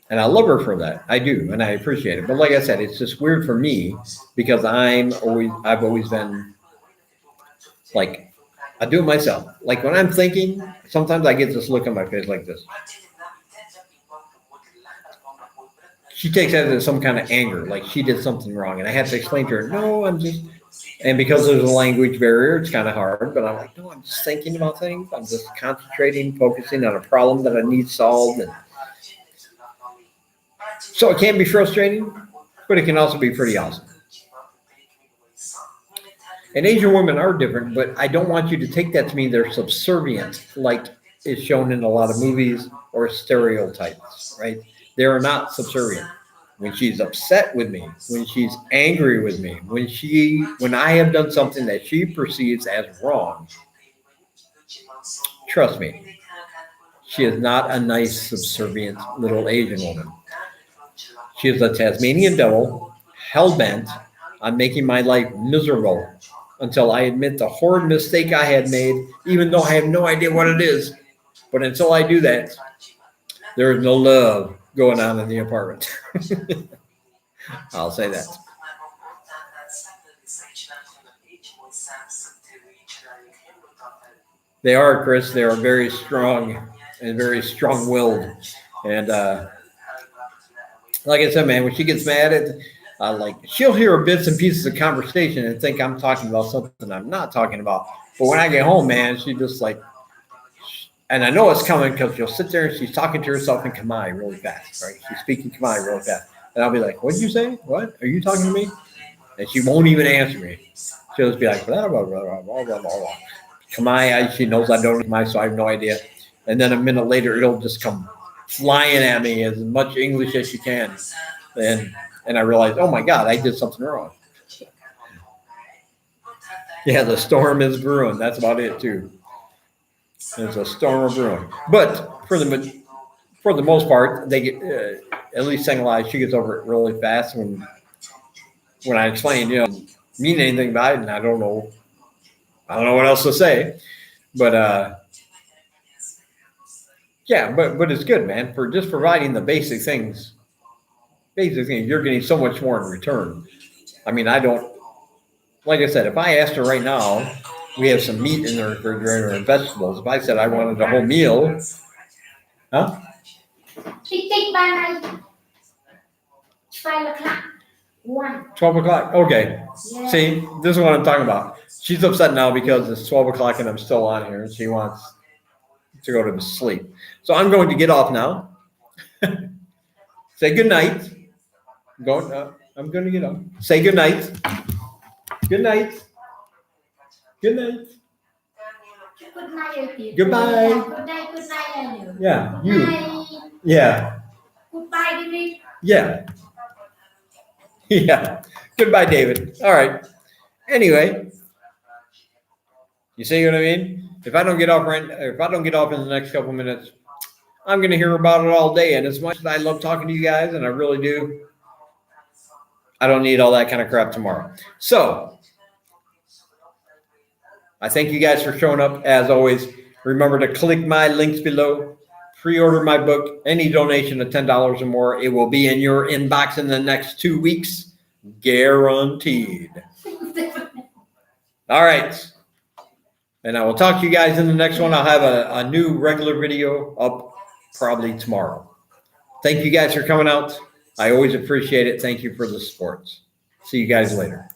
[SPEAKER 1] And I love her for that. I do, and I appreciate it. But like I said, it's just weird for me because I've always been like, I do it myself. Like when I'm thinking, sometimes I get this look on my face like this. She takes that as some kind of anger, like she did something wrong. And I have to explain to her, no, I'm just, and because there's a language barrier, it's kind of hard. But I'm like, no, I'm just thinking about things. I'm just concentrating, focusing on a problem that I need solved. And so it can be frustrating, but it can also be pretty awesome. And Asian women are different, but I don't want you to take that to mean they're subservient, like is shown in a lot of movies or stereotypes, right? They are not subservient. When she's upset with me, when she's angry with me, when I have done something that she perceives as wrong, Trust me, she is not a nice, subservient little Asian woman. She is a Tasmanian devil, hell-bent on making my life miserable until I admit the horrid mistake I had made, even though I have no idea what it is. But until I do that, there is no love going on in the apartment. I'll say that. They are, Chris. They are very strong and very strong-willed. And like I said, man, when she gets mad at, like she'll hear bits and pieces of conversation and think I'm talking about something I'm not talking about. But when I get home, man, she just like, and I know it's coming because she'll sit there and she's talking to herself in Khmer really fast, right? She's speaking Khmer really fast. And I'll be like, what did you say? What? Are you talking to me? And she won't even answer me. She'll just be like, blah, blah, blah, blah, blah, blah, blah. Khmer, she knows I don't know Khmer, so I have no idea. And then a minute later, it'll just come flying at me as much English as she can. And I realize, oh my God, I did something wrong. Yeah, the storm is brewing. That's about it too. There's a storm of brewing. But for the most part, they get at least Sengalai, she gets over it really fast when I explain, mean anything about it, and I don't know what else to say. But yeah, but it's good, man, for just providing the basic things. You're getting so much more in return. I mean, like I said, if I asked her right now, we have some meat in the refrigerator and vegetables. If I said I wanted a whole meal, huh? 12 o'clock. Okay.
[SPEAKER 2] Yeah.
[SPEAKER 1] See, this is what I'm talking about. She's upset now because it's 12 o'clock and I'm still on here and she wants to go to sleep. So I'm going to get off now. Say good night. I'm going to get up. Say good night. Good night. Good night.
[SPEAKER 2] Good night.
[SPEAKER 1] Goodbye.
[SPEAKER 2] Good night.
[SPEAKER 1] Yeah,
[SPEAKER 2] Good
[SPEAKER 1] you.
[SPEAKER 2] night.
[SPEAKER 1] Yeah.
[SPEAKER 2] Goodbye, David.
[SPEAKER 1] Yeah. Yeah. Goodbye, David. All right. Anyway, you see what I mean? If I don't get off in the next couple minutes, I'm going to hear about it all day. And as much as I love talking to you guys, and I really do, I don't need all that kind of crap tomorrow. So I thank you guys for showing up. As always, remember to click my links below. Pre-order my book. Any donation of $10 or more, it will be in your inbox in the next 2 weeks. Guaranteed. All right. And I will talk to you guys in the next one. I'll have a new regular video up probably tomorrow. Thank you guys for coming out. I always appreciate it. Thank you for the support. See you guys later.